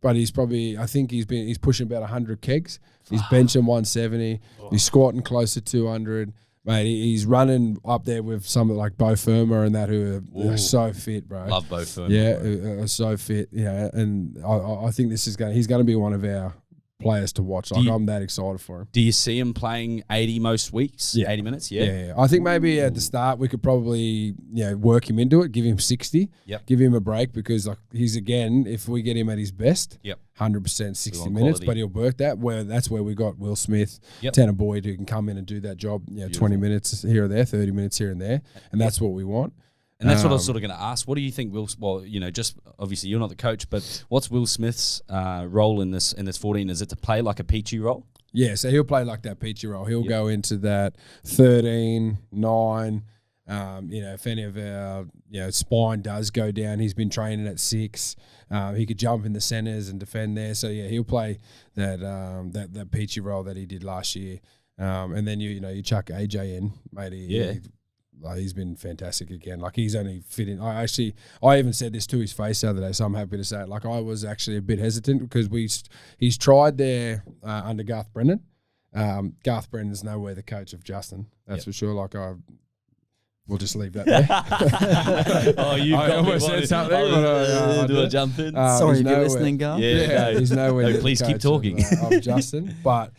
But he's probably, I think he's pushing about 100 kegs. He's benching 170. He's squatting close to 200. Mate, he's running up there with some like Bo Firma and that who are so fit, bro. Love Bo Firma. Yeah, are so fit. Yeah, and I think he's going to be one of our players to watch. Like I'm that excited for him. Do you see him playing 80 most weeks? Yeah. 80 minutes? Yeah. I think maybe at the start we could probably work him into it, give him 60, give him a break because like he's again, if we get him at his best, 100% 60 minutes, quality. but he'll work that. That's where we got Will Smith, Tanner Boyd, who can come in and do that job. 20 minutes here or there, 30 minutes here and there, and that's what we want. And that's what I was sort of going to ask. What do you think just obviously you're not the coach, but what's Will Smith's role in this 14? Is it to play like a Peachy role? Yeah, so he'll play like that Peachy role. He'll go into that 13, 9. If any of our spine does go down, he's been training at 6. He could jump in the centres and defend there. So he'll play that Peachy role that he did last year. And then you chuck AJ in, mate. He's been fantastic again. Like he's only fit in. I even said this to his face the other day, so I'm happy to say it. Like I was actually a bit hesitant because he's tried there under Garth Brennan. Garth Brennan's nowhere the coach of Justin. That's for sure. Like we'll just leave that there. You almost said something. Do I jump in? Sorry if you're listening, Garth. He's nowhere. No, please keep talking. Of Justin, but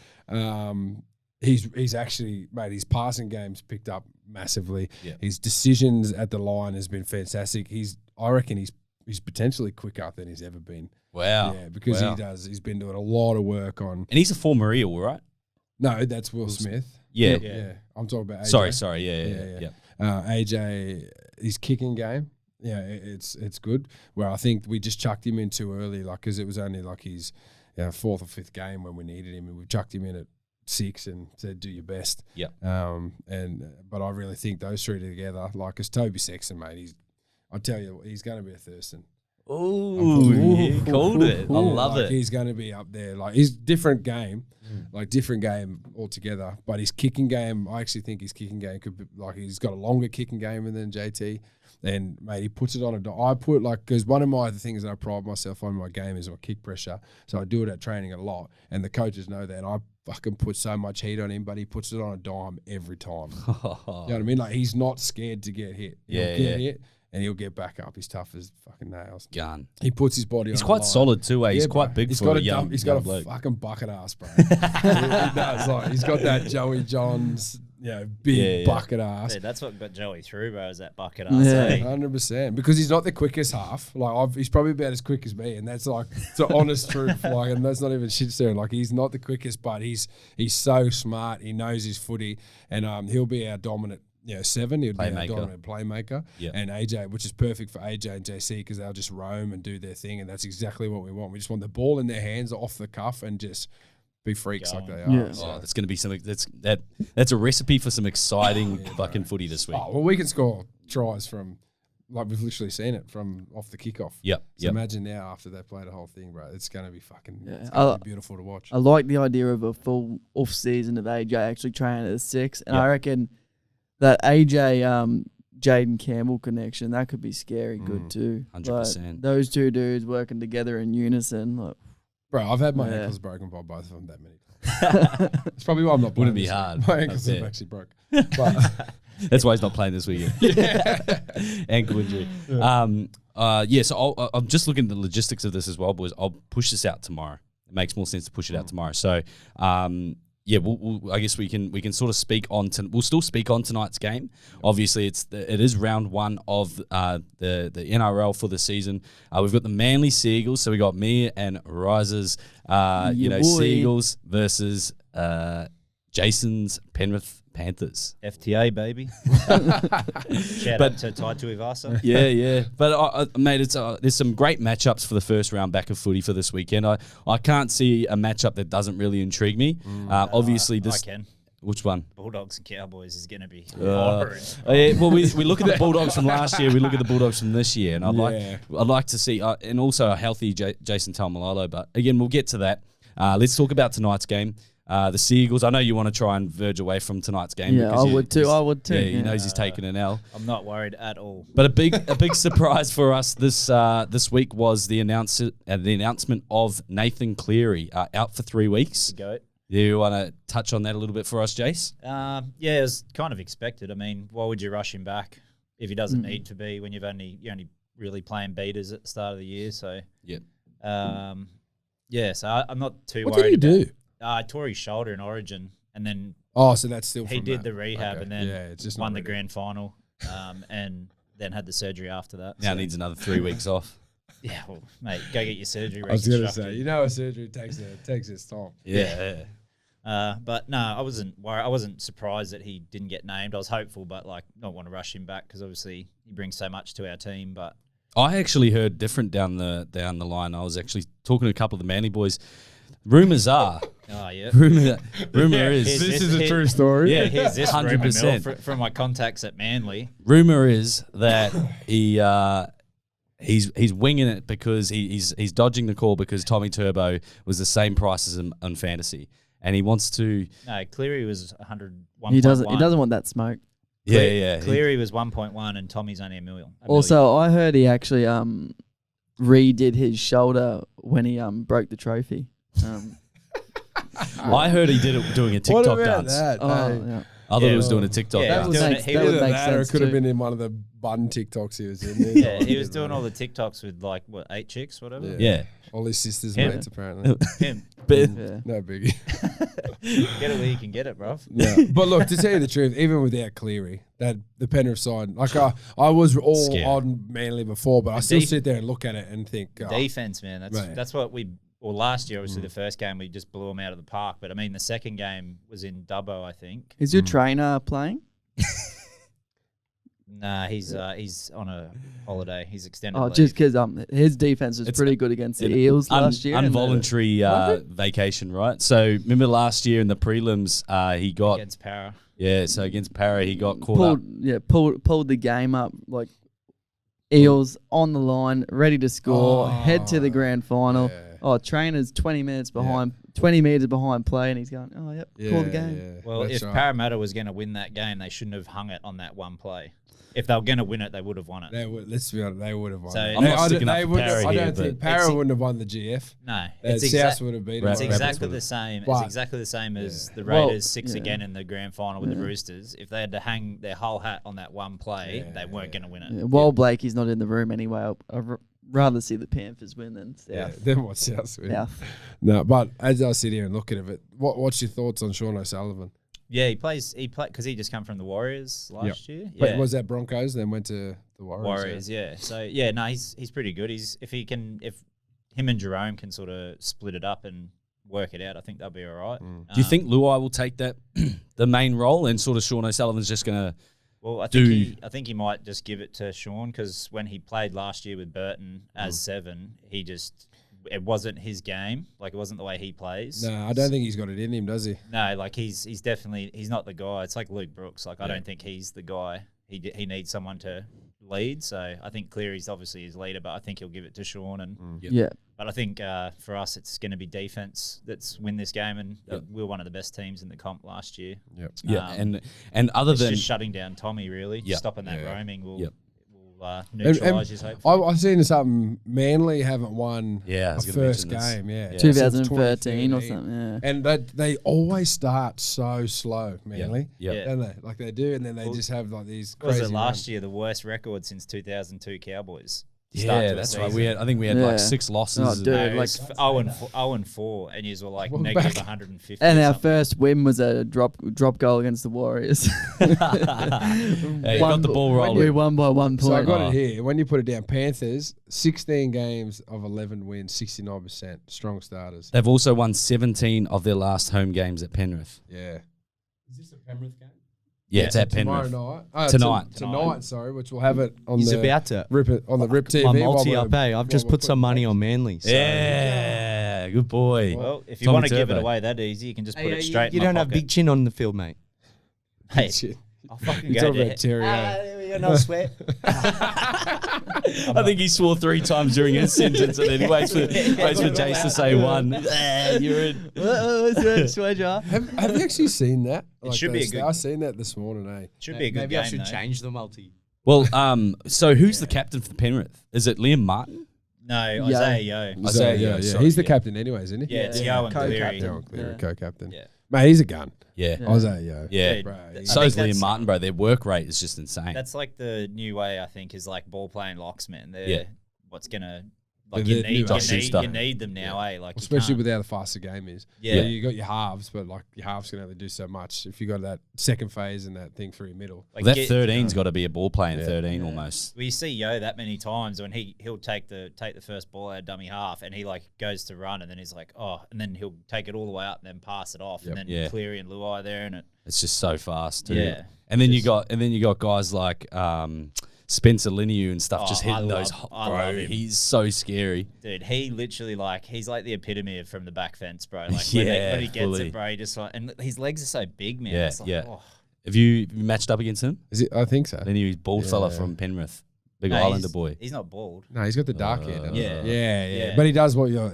he's actually, mate. His passing game's picked up massively. Yeah. His decisions at the line has been fantastic. I reckon he's potentially quicker than he's ever been. Wow. Yeah, because he's been doing a lot of work on. And he's a former Eel, right? No, that's Will Smith. Yeah. I'm talking about AJ. Sorry. Yeah. AJ, his kicking game. Yeah, it's good. Where I think we just chucked him in too early, like because it was only like his 4th or 5th game when we needed him, and we chucked him in at 6 and said, do your best. Yeah. But I really think those 3 together, like, because Toby Sexton, mate, I tell you, he's going to be a Thurston. Ooh, he called it. I love it. He's going to be up there. Like, he's different game, different game altogether. But his kicking game, I actually think his kicking game could be, like, he's got a longer kicking game than JT. And, mate, he puts it on because one of the things that I pride myself on in my game is my kick pressure. So I do it at training a lot. And the coaches know that. And I fucking put so much heat on him, but he puts it on a dime every time. You know what I mean? Like, he's not scared to get hit. He'll get hit, and he'll get back up. He's tough as fucking nails. Gun. He puts his body He's on quite the line. solid too, eh? He's Yeah, quite bro. big He's for got a young He's got young a bloke. fucking bucket ass, bro. he does. Like, he's got that Joey Johns, big bucket ass. Yeah, that's what got Joey through, bro, is that bucket Yeah. ass. eh? 100%, because he's not the quickest half. Like he's probably about as quick as me, and that's like it's an honest truth. Like, and that's not even shit staring. Like he's not the quickest, but he's so smart. He knows his footy, and he'll be our dominant. 7. He'll be our Playmaker. dominant playmaker, and AJ, which is perfect for AJ and JC because they'll just roam and do their thing, and that's exactly what we want. We just want the ball in their hands, off the cuff, and just be freaks like they are. Yeah. So. Oh, that's going to be something. That's a recipe for some exciting fucking footy this week. Oh, well, we can score tries from, like we've literally seen it from off the kickoff. Yep. So imagine now after they play the whole thing, bro, it's going to be fucking it's Yeah. gonna be beautiful to watch. I like the idea of a full off season of AJ actually training at the 6, and I reckon that AJ Jaden Campbell connection that could be scary good too. 100%. Those two dudes working together in unison, like Bro, I've had my Yeah. ankles broken by both of them that many times. It's probably why I'm not playing Wouldn't be this week. hard. My ankles I have bet. actually broke. But That's why he's not playing this weekend. Ankle injury. So I'm just looking at the logistics of this as well, boys. I'll push this out tomorrow. It makes more sense to push it out tomorrow. So, I guess we can sort of speak on. We'll still speak on tonight's game. Obviously, it is round 1 of the NRL for the season. We've got the Manly Seagulls. So we got me and Riser's, boy. Seagulls versus Jason's Penrith Panthers. FTA, baby. Shout out to Tai Tuivasa. Yeah. But mate, there's some great matchups for the first round back of footy for this weekend. I can't see a matchup that doesn't really intrigue me. Obviously, I can. Which one? Bulldogs and Cowboys is going to be Uh, horrid. well, we look at the Bulldogs from last year. We look at the Bulldogs from this year, and I'd like to see, and also a healthy Jason Taumalolo. But again, we'll get to that. Let's talk about tonight's game. The Seagulls. I know you want to try and verge away from tonight's game. yeah, I would too. Yeah, he knows he's taking an L. I'm not worried at all. But a big surprise for us this week was the announcement of Nathan Cleary out for 3 weeks. Go. You want to touch on that a little bit for us, Jace? Yeah, it was kind of expected. I mean, why would you rush him back if he doesn't need to be when you're only really playing beaters at the start of the year? So so I'm not too what worried. did he do? Tore his shoulder in Origin, and then So that's still he from did that. the rehab, Okay. and then it's just won not the ready. grand final, and then had the surgery after that. Now So, needs another 3 weeks off. yeah, well, mate, go get your surgery. I was going to reconstructed. say, a surgery takes its time. Yeah. But no, I wasn't worried. I wasn't surprised that he didn't get named. I was hopeful, but not want to rush him back because obviously he brings so much to our team. But I actually heard different down the line. I was actually talking to a couple of the Manly boys. Rumors are. oh yeah, Rumor is. Here's This this- is a here- true story. yeah, here's this 100%. 100% from my contacts at Manly. Rumor is that he's winging it because he's dodging the call because Tommy Turbo was the same price as him on fantasy, and he wants to. No, Cleary was 100. He doesn't want that smoke. Yeah. Cleary was 1.1 and Tommy's only a million. Also, I heard he actually redid his shoulder when he broke the trophy. I heard he did it doing a TikTok What about dance. that? Oh, yeah. I thought he was doing a TikTok Yeah, dance. he was doing it- he that was would Either make that or it sense could have too. been in one of the bun TikToks he was in. Yeah, he was doing all the TikToks with 8 chicks, whatever. Yeah. All his sisters' Him. mates, apparently. Him. But Yeah. No biggie. Get it where you can get it, bruv. Yeah. But look, to tell you the truth, even without Cleary, that the Penrith side, I was all Scared. on Manly before, but I still Def- sit there and look at it and think, Defense, man. Right. That's what we. Well, last year, obviously, the first game we just blew them out of the park. But I mean, the second game was in Dubbo, I think. Is your trainer playing? Nah, he's on a holiday. He's extended. Oh, leave. just because his defense was It's pretty good against the an Eels last year. and the- Involuntary vacation, right? So remember last year in the prelims, he got against Para. so against Para, he got caught up. pulled the game up like Eels on the line, ready to score, head to the grand final. Yeah. Oh, trainer's 20 minutes behind, 20 metres behind play, and he's going, oh, yep, call the game. Yeah, Well, that's if right. Parramatta was going to win that game, they shouldn't have hung it on that one play. If they were going to win it, they would have won it. They would, let's be honest, they would have won. So- it. I'm not I sticking up they for would- Parra I here, don't think but- Parra wouldn't have won the GF. No, South would have beaten. It's Rebels exactly would the have. same. But- It's exactly the same as the Well, Raiders 6 yeah. again in the grand final with the Roosters. If they had to hang their whole hat on that one play, they weren't going to win it. Yeah, while Blakey's not in the room anyway, I'd rather see the Panthers win than South. Yeah, then what South win? South. No, but as I sit here and look at it, what's your thoughts on Sean O'Sullivan? Yeah, he played because he just come from the Warriors last year. But Yeah, was that Broncos? Then went to the Warriors. Warriors. Yeah. So yeah, no, he's pretty good. If him and Jerome can sort of split it up and work it out, I think they'll be all right. Mm. Do you think Luai will take that the main role, and sort of Sean O'Sullivan's just going to? Well, I think he might just give it to Sean because when he played last year with Burton as 7, it wasn't his game. Like it wasn't the way he plays. No, I don't think he's got it in him, does he? No, like he's definitely not the guy. It's like Luke Brooks. Like I don't think he's the guy. He needs someone to lead. So I think Cleary's obviously his leader, but I think he'll give it to Sean. And Yeah. but I think for us, it's going to be defense that's win this game, and we're one of the best teams in the comp last year. Yep. Yeah, and other It's than just shutting down Tommy, really, stopping that roaming will neutralise his hope. I've seen something. Manly haven't won Yeah, I a was gonna first mention game. this. Yeah, 2013 or since 2013. something, yeah. And they always start so slow, Manly. Yeah. Don't they? Like they do, and then they just have like these Was crazy. it last year the worst record since 2002 Cowboys? Yeah, that's right. I think we had like 6 losses. Oh, dude, No, like- it was 0-4, and you were like Well, negative back- 150. And or our something. first win was a drop goal against the Warriors. Hey, you got the ball We rolling. won by 1 So I point. got it here. When you put it down, Panthers 16 games of 11 wins, 69%, strong starters. They've also won 17 of their last home games at Penrith. Yeah. Is this a Penrith game? Yeah, it's at Tomorrow Penrith. night. Tonight. Tonight, sorry, which we'll have it on He's the about to. Rip TV. My while multi we're- up, eh? I've just while we're put some putting- money on Manly. So. Yeah, good boy. Well, if you Tommy want to give it Turbo. away that easy, you can just put Hey, it straight. you in my don't have pocket. big chin on the field, mate. Hey, Shit. I'll fucking You go talk to about Terry. No sweat. I think he swore 3 times during his sentence, and then he waits for Jace to say one. You're in. Have you actually seen that? should be a good- I've seen that this morning, eh? should be a good Maybe game. I should though. change the multi. Well, so who's the captain for the Penrith? Is it Liam Martin? No, Isaiah Yo. Isaiah yeah, Yo, yeah. sorry, He's the yeah. captain anyways, isn't he? Yeah, it's Yo and Cleary. Co-captain. Darryl Cleary, Yeah. co-captain. Yeah. Mate, he's a gun. Yeah. Isaiah, Yo. Yeah. Dude, Bro, I So think is Liam that's- Martin, bro. Their work rate is just insane. That's like the new way, I think, is like ball playing locksmen. They're Yeah. what's gonna They're like you the need new Schuster. you need them now, eh? Like you Especially can't- with how the faster game is. Yeah. You got your halves, but like your halves can only do so much. If you got that second phase and that thing through your middle. like that get- 13's got to be a ball playing Yeah. 13 almost. We see Yo that many times when he'll take the first ball out of dummy half and he like goes to run and then he's like, oh, and then he'll take it all the way up and then pass it off and then Yeah. Cleary and Luai there and it. It's just so fast. Too. Yeah. And then you got guys like Spencer Linneau and stuff just Oh, I hitting those. love- I Bro, love him. he's so scary. Dude, he literally he's like the epitome of from the back fence, bro. Like Yeah, when he gets fully. it, bro, he just like, and his legs are so big, man. Yeah, It's like, yeah. oh. Have you matched up against him? Is it? I think so. Linneau, bald fella Yeah. from Penrith, big No, Islander he's- boy. He's not bald. No, he's got the dark hair. doesn't he? Yeah. Yeah. But he does what you're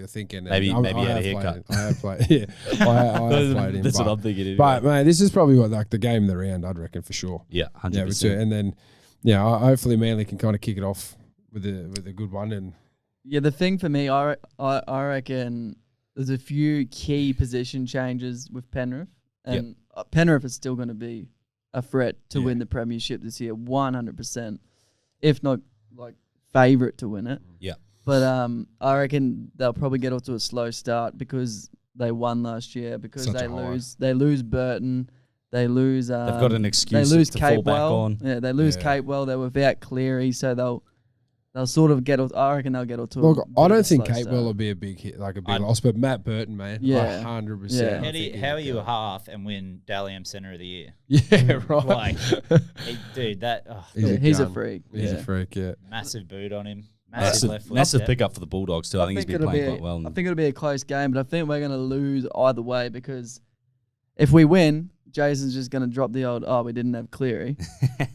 thinking. and Maybe- maybe he had a have haircut. played him. I have played. Yeah, I have played him. That's but, what I'm thinking. Anyway. But man, this is probably what like the game of the round. I'd reckon for sure. yeah, Yeah, 100%. and then hopefully Manly can kind of kick it off with a good one. And Yeah, the thing for me, I reckon there's a few key position changes with Penrith, and Penrith is still going to be a threat to win the premiership this year, 100%, if not like favourite to win it. Yeah. But I reckon they'll probably get off to a slow start because they won last year. Because Such a high. they lose Burton, they lose. They've got an excuse They lose to fall back Capewell. on. Yeah, they lose Yeah. Capewell. They're without Cleary, so they'll sort of get. I reckon they'll get off to. look, a I bit don't of a think slow Capewell start. will be a big hit, like a big I'd- loss, but Matt Burton, man, Yeah. 100%. Yeah. How are you a half and win Dally M Centre of the Year? Yeah, right. Like, dude, that He's a gun. freak. He's Yeah. a freak. Yeah. massive boot on him. Massive left foot. Massive step. pickup for the Bulldogs too. I think he's been it'll playing be quite well. I think it'll be a close game, but I think we're going to lose either way because if we win, Jason's just going to drop the old, we didn't have Cleary.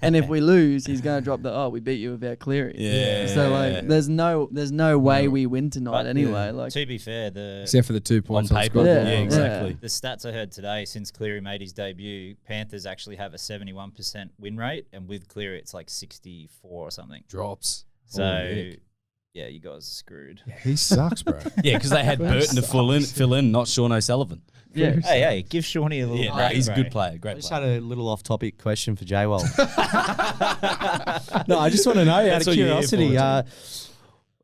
And if we lose, he's going to drop the, we beat you without Cleary. Yeah. So, like, there's no way we win tonight But, anyway. Like, to be fair, Except for the 2 points On on paper, score. yeah, Yeah. exactly. the stats I heard today, since Cleary made his debut, Panthers actually have a 71% win rate, and with Cleary, it's like 64 or something. Drops. So, Nick. yeah, you guys are screwed. He sucks, bro. Yeah, because they had Burton to fill in, not Sean O'Sullivan. yeah. Hey, give Shawnee a little Yeah, break, he's a bro. good player, I great just player. had a little off-topic question for J-WAL. No, I just want to know, out That's of what you're here curiosity,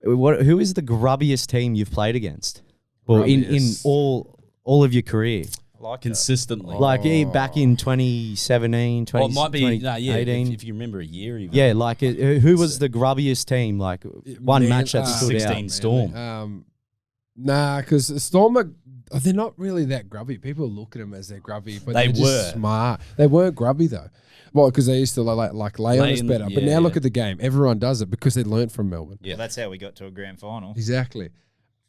who is the grubbiest team you've played against? Well, in Grubbiest. all of your career? I like Consistently. Like back in 2017, Well, it might be, 2018. if you remember a year even. Yeah, like who was the grubbiest team? Like one Man, match that stood 16 out. Storm. Nah, because Storm they're not really that grubby. People look at them as they're grubby, but They they're just were. smart. They weren't grubby though. Well, because they used to like lay on us in- better. But yeah, now look yeah. at the game. Everyone does it because they learnt from Melbourne. Yeah. Well, that's how we got to a grand final. Exactly.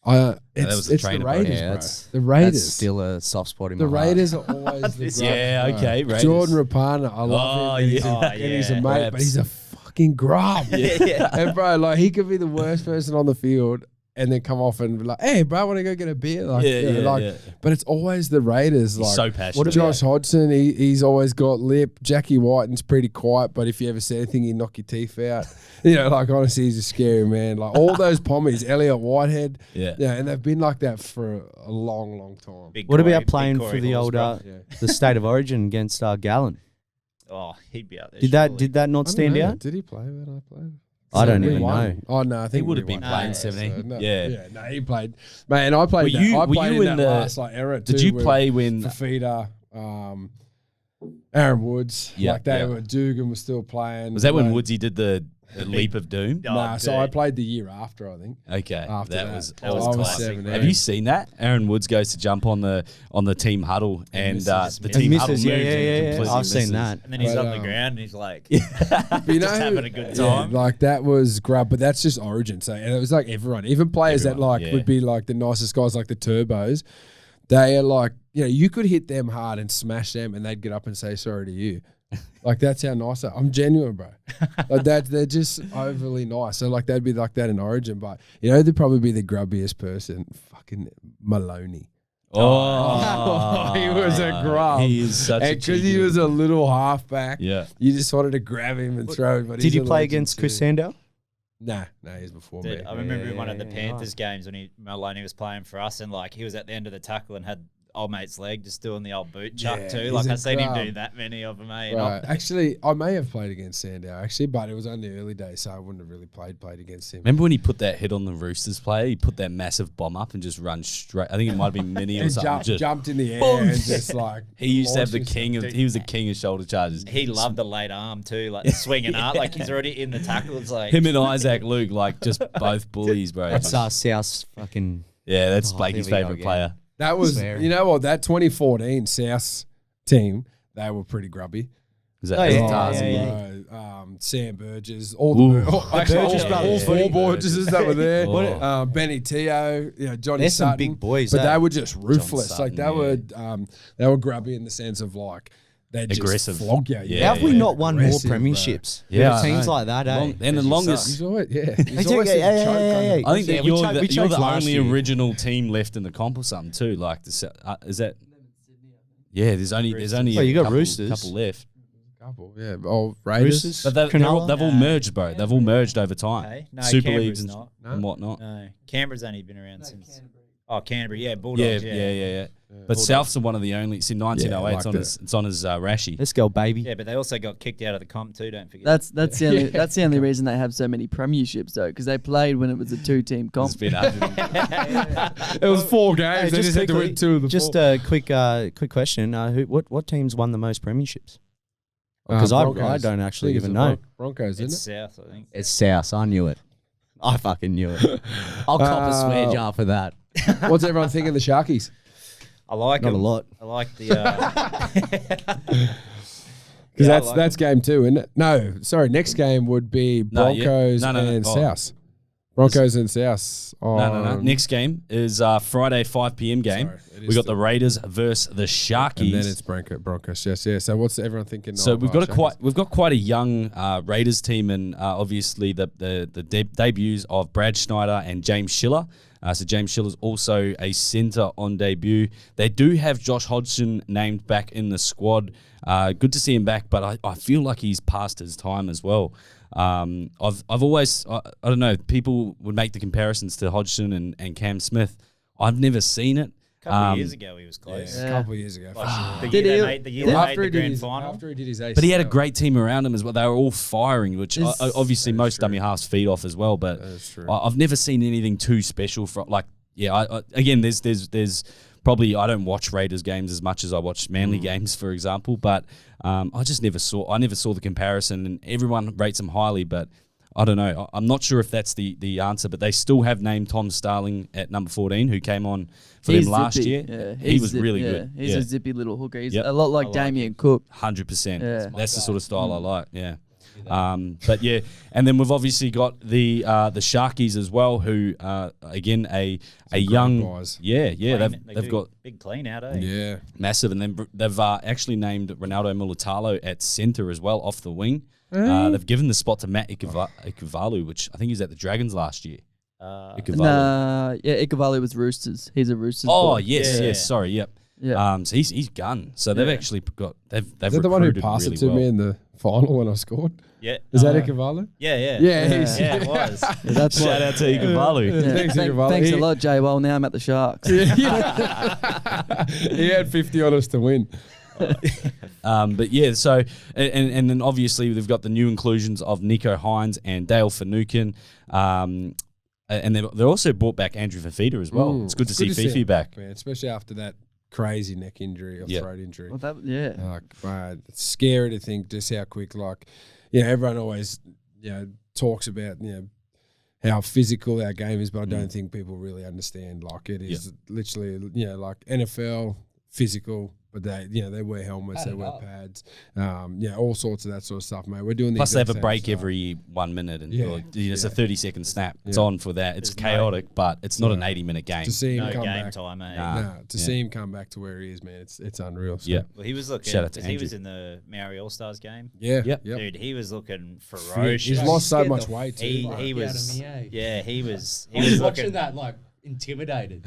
was It's a the trainer Raiders, Yeah, bro. that's- The Raiders. That's still a soft spot in The my heart. Raiders are always the grub, Yeah, bro. okay, Raiders. Jordan Rapana, I love him. And he's, yeah. a, and he's a yeah. mate, but he's a fucking grub. Yeah. And bro, like he could be the worst person on the field and then come off and be like, hey, bro, I want to go get a beer. Like, Yeah. But it's always the Raiders. He's Like, so passionate. Josh Hodgson, he's always got lip. Jackie Whiten's pretty quiet, but if you ever say anything, he'd knock your teeth out. Like honestly, he's a scary man. Like all those pommies, Elliot Whitehead. Yeah. And they've been like that for a long, long time. Big What Corey- about big playing Corey for the Halls, old bro. the State of Origin against Gallen? Oh, he'd be out there. Did that not I don't stand know. out? Did he play when I played? I don't We even won. know. Oh no, I think would we have been won. playing Yeah, 17. no, Yeah. no, he played. Man, I played. Were you- I were played you in in that the- last era too. Did you with play when? Fafita, Aaron Woods? Yeah, like they yeah. were. Dugan was still playing. Was that when Like, Woodsy did the leap of doom? Oh, Nah, so dude. I played the year after. I think. Okay, After that that. was That was awesome. classic, 17. Have you seen that? Aaron Woods goes to jump on the team huddle, and misses. the And team misses, huddle moves yeah, and yeah, yeah. completely I've seen misses. that. And then he's But, on the ground and he's like, But you just know, having a good yeah, time. like that was grub, but that's just Origin. So and it was like everyone, even players Everyone, that like yeah. would be like the nicest guys, like the Turbos. They are like, you could hit them hard and smash them, and they'd get up and say sorry to you. Like that's how nice they are. I'm genuine, bro. Like that, they're just overly nice. So like they'd be like that in Origin, but they'd probably be the grubbiest person. Fucking Maloney. Oh, He was a grub. He is such a Because cheeky he was a little halfback. Yeah. You just wanted to grab him and throw him. But Did he's you a play legend against Chris too. Sandow? Nah, he's before me. Dude, I remember in one of the yeah, Panthers games when Maloney was playing for us, and like he was at the end of the tackle and had old mate's leg just doing the old boot chuck Yeah, too. he's Like a I've seen him grub. do that many of them, eh? Right. Actually, I may have played against Sandow, actually, but it was only early days, so I wouldn't have really played against him. Remember when he put that hit on the Roosters player? He put that massive bomb up and just run straight. I think it might have been mini or And something. Just, jumped in the air boom. and just like. he used to have the launched king of. himself. He was the king of shoulder charges. He loved the late arm too, like swinging up, like he's already in the tackle. It's like Him and Isaac Luke, like just both bullies, bro. That's South's fucking. Yeah, that's Oh, Blakey's there we go favorite again. player. That was, Swearing. you know what, that 2014 South team, they were pretty grubby. Is that Oh, yeah, Tarzan? yeah, yeah. Sam Burgess, all Ooh. actually Burgess all, brothers. all four Burgesses that were there. Oh. Benny Teo, Johnny There's some Sutton. big boys, but eh? they were just ruthless. Sutton, Like they were grubby in the sense of like they just Aggressive. flog you. Yeah, How have we yeah. not won more Aggressive, bro. premierships? Yeah, With I teams know. like that, eh? And the longest. He's always, They he's do, always yeah, a yeah, choke yeah, on yeah, the- yeah. I think Yeah, that we you're cho- we the choked last only year. original team left in the comp or something too. Like, is that? Yeah, there's only Well, you a got couple, Roosters. couple left. Couple, yeah. Oh, Raiders. Roosters. But they've Cronulla? all merged, bro. They've all merged over time. Okay. No, Super Canberra's leagues not. and whatnot. No, Canberra's only been around since. Oh, Canterbury, yeah, Yeah, Bulldogs, yeah. But Souths are one of the only. It's in 1908. Yeah, it's on like his. It's on his Rashi. Let's go, baby. Yeah, but they also got kicked out of the comp too. Don't forget. That's the only reason they have so many premierships though, because they played when it was a 2-team comp. It's been 100. It was 4 games. Hey, they just had to quickly, win 2 of the just 4. a quick question. What teams won the most premierships? Because I Broncos. don't actually think it's even the know. Broncos, it's isn't it? South, I think. It's South. I knew it. I fucking knew it. I'll cop a swear jar for that. What's everyone thinking of the Sharkies? I like Not a them. lot. I like the. Because Yeah, that's game 2, isn't it? No, sorry. Next game would be No, yeah. Broncos No, and oh. South. Broncos and South. No. Next game is Friday 5 p.m. game. Sorry, We got the Raiders versus the Sharkies. And then it's Broncos. Yes, yeah. So what's everyone thinking? So of, we've got Sharkies? quite a young Raiders team, and obviously the debuts of Brad Schneider and James Schiller. So James Schiller's also a centre on debut. They do have Josh Hodgson named back in the squad. Good to see him back, but I feel like he's past his time as well. I've always I don't know, people would make the comparisons to Hodgson and Cam Smith. I've never seen it. A couple of years ago, he was close. A couple of years ago. for sure. The Did year he- they made the grand final. After he did his ACL. But he had a great team around him as well. They were all firing, which obviously that is most true. dummy halves feed off as well. But That is true. I've never seen anything too special from again. There's probably I don't watch Raiders games as much as I watch Manly games, for example. But I never saw the comparison, and everyone rates them highly, but. I don't know. I'm not sure if that's the answer, but they still have named Tom Starling at number 14, who came on for them last zippy. year. Yeah, He was really good. He's a zippy little hooker. He's Yep. a lot like Damien Cook. 100%. Yeah. That's the sort of style I like. Yeah. But yeah, and then we've obviously got the Sharkies as well, who again a young boys. they've got big clean out, eh? Yeah. massive, and then they've actually named Ronaldo Mulitalo at centre as well, off the wing. They've given the spot to Matt Ikuvalu, which I think he was at the Dragons last year. Ikuvalu. Nah, Ikuvalu was Roosters. He's a Roosters. Oh boy. yes, sorry, yep. Yeah. So he's gun. So they've actually got they've Is that the one who recruited passed really it to well. me in the final when I scored? Yeah. Is that Ikuvalu? Yeah. Yeah, he's- Yeah, it was. Yeah, that's Shout out to Ikuvalu. Yeah. Thanks, Ikuvalu. Thanks a He- lot, J-WAL. Now I'm at the Sharks. He had 50 on us to win. But yeah, so and then obviously they've got the new inclusions of Nico Hines and Dale Finucane, and they also brought back Andrew Fafita as well. It's good to see Fifi him back. man, especially after that crazy neck injury or throat injury. Well, It's scary to think just how quick. Everyone always talks about how physical our game is, but I don't think people really understand. It is literally like NFL physical. But they wear helmets, they wear pads, all sorts of that sort of stuff, mate. We're doing the Plus they have a exact same break stuff. every 1 minute, and Yeah. it's a 30-second snap. It's Yeah. on for that. It's There's chaotic, but it's not an 80-minute game. To see him No come game back, time, eh? to see him come back to where he is, man, it's unreal. So. Yeah. Well, he was looking. Shout out to Because he was Andrew. in the Maori All Stars game. Yeah, Yep. yep. Dude, he was looking ferocious. He's lost so Scared much the weight too. He like. was. out of me, eh? Yeah, he was. He I was was watching looking. that like intimidated.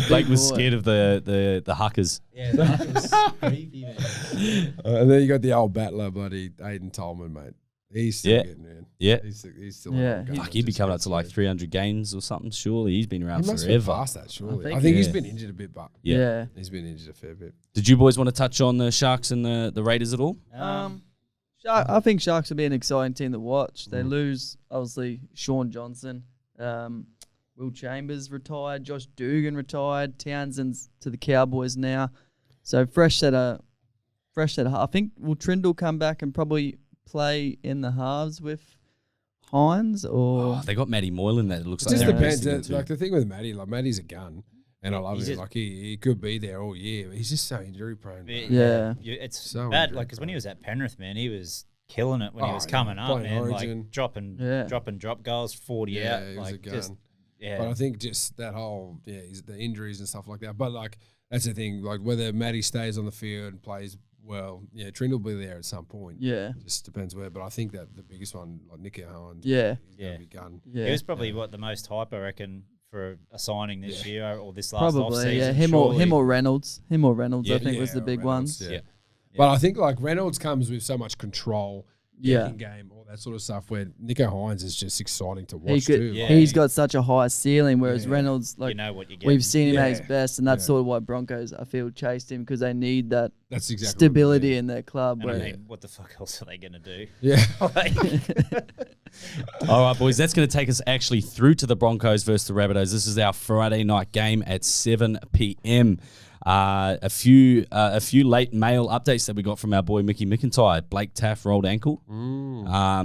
Blake was boy. scared of the huckers. Yeah, that was creepy, man. And then you got the old battler, buddy, Aiden Tolman, mate. He's still getting in. Yeah. He's still Yeah. on the Fuck, he'd be coming up to like 300 games or something. Surely he's been around He must be forever. past that, surely. think I think he's yeah. been injured a bit, but Yeah. he's been injured a fair bit. Did you boys want to touch on the Sharks and the Raiders at all? I think Sharks will be an exciting team to watch. They lose, obviously, Sean Johnson. Will Chambers retired. Josh Dugan retired. Townsend's to the Cowboys now. So fresh set of. I think will Trindle come back and probably play in the halves with Hines or Oh, they got Matty Moylan that it looks It like just they're depends. investing into. Like the thing with Matty, Matty's a gun, and I love He's him. just- He could be there all year, but he's just so injury prone. bro. Yeah. It's So bad. injury Like, because when he prone. was at Penrith, man, he was killing it when he Oh, was yeah. coming up, Playing man. Origin. Like dropping drop goals, 40 Yeah, out. he was a Like gun. just But I think just that whole the injuries and stuff like that. But like that's the thing. Like whether Matty stays on the field and plays well, Trent will be there at some point. yeah. Just depends where. But I think that the biggest one, like Nicky Hines, Yeah. he's gonna be gun. Yeah. he was probably what the most hype, I reckon, for a signing this year or this last Probably, offseason. yeah. surely. Him or Reynolds. I Yeah, think was the big Reynolds, ones. Yeah. But I think like Reynolds comes with so much control, Yeah. kicking game, all that sort of stuff. Where Nico Hines is just exciting to He watch could, too. Yeah. he's got such a high ceiling, whereas Yeah. Reynolds, like You know what you get. we've seen him at his Yeah. best, and that's Yeah. sort of why Broncos, I feel, chased him because they need that That's exactly stability What in their club. And I Where, mean, what the fuck else are they going to do? yeah. All right, boys, that's going to take us actually through to the Broncos versus the Rabbitohs. This is our Friday night game at 7 p.m. A few late mail updates that we got from our boy Mick McIntyre. Blake Taff rolled ankle.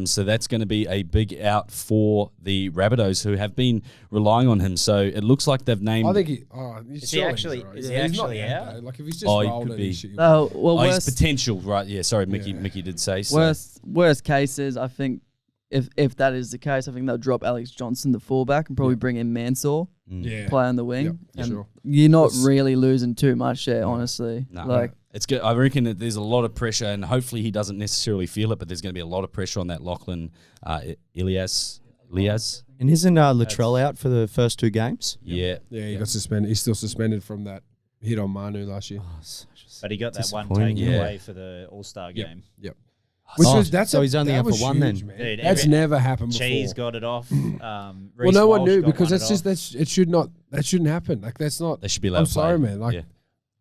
So that's going to be a big out for the Rabbitohs, who have been relying on him. So it looks like they've named. I think he's Is he surely actually- right. is he he's not actually out? though. Like if he's just Oh, he rolled could it, he be. should- well, his worst, potential, right? Yeah, sorry, Mickey did say so. worst case is I think if that is the case, I think they'll drop Alex Johnson, the fullback, and probably bring in Mansour, play on the wing. Yep, for and sure. you're not really losing too much there, honestly. No, like, it's good. I reckon that there's a lot of pressure, and hopefully he doesn't necessarily feel it, but there's going to be a lot of pressure on that Lachlan Elias. And isn't Latrell out for the first 2 games? Yeah. Yeah, he got suspended. He's still suspended from that hit on Manu last year. But he got that one Disappointing. taken Yeah. away for the All-Star game. Yep. So he's only out for one then. Man. Dude, That's never happened before. Cheese got it off. Well, no one knew because it shouldn't happen. Like that's not. They should be allowed I'm to play. sorry, man. Like Yeah.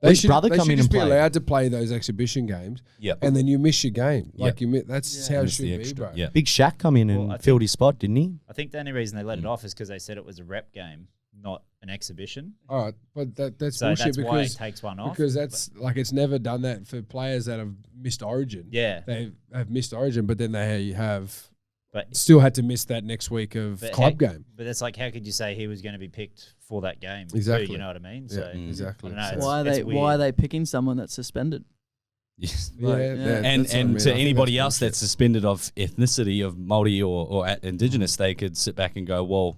they His should, brother they come should in just and be play. allowed to play those exhibition games. Yep. And then you miss your game. Like Yep. that's how it Miss should the be, extra. bro. Yeah. Big Shaq come in and Well, I filled his spot, didn't he? I think the only reason they let it off is because they said it was a rep game, not an exhibition. All right, but that's So bullshit that's why it because takes one off. because that's like it's never done that for players that have missed Origin. Yeah. They have missed Origin, but then they have But still had to miss that next week of But club game. But it's like, how could you say he was going to be picked for that game? too, Exactly. you know what I mean? Yeah, So exactly. I don't know, So- it's- why are it's they weird. picking someone that's suspended? Yes. Yeah, Like, yeah, yeah. that's what I And mean. I to think anybody that's else bullshit. that's suspended of ethnicity, of Māori or Indigenous, they could sit back and go, well,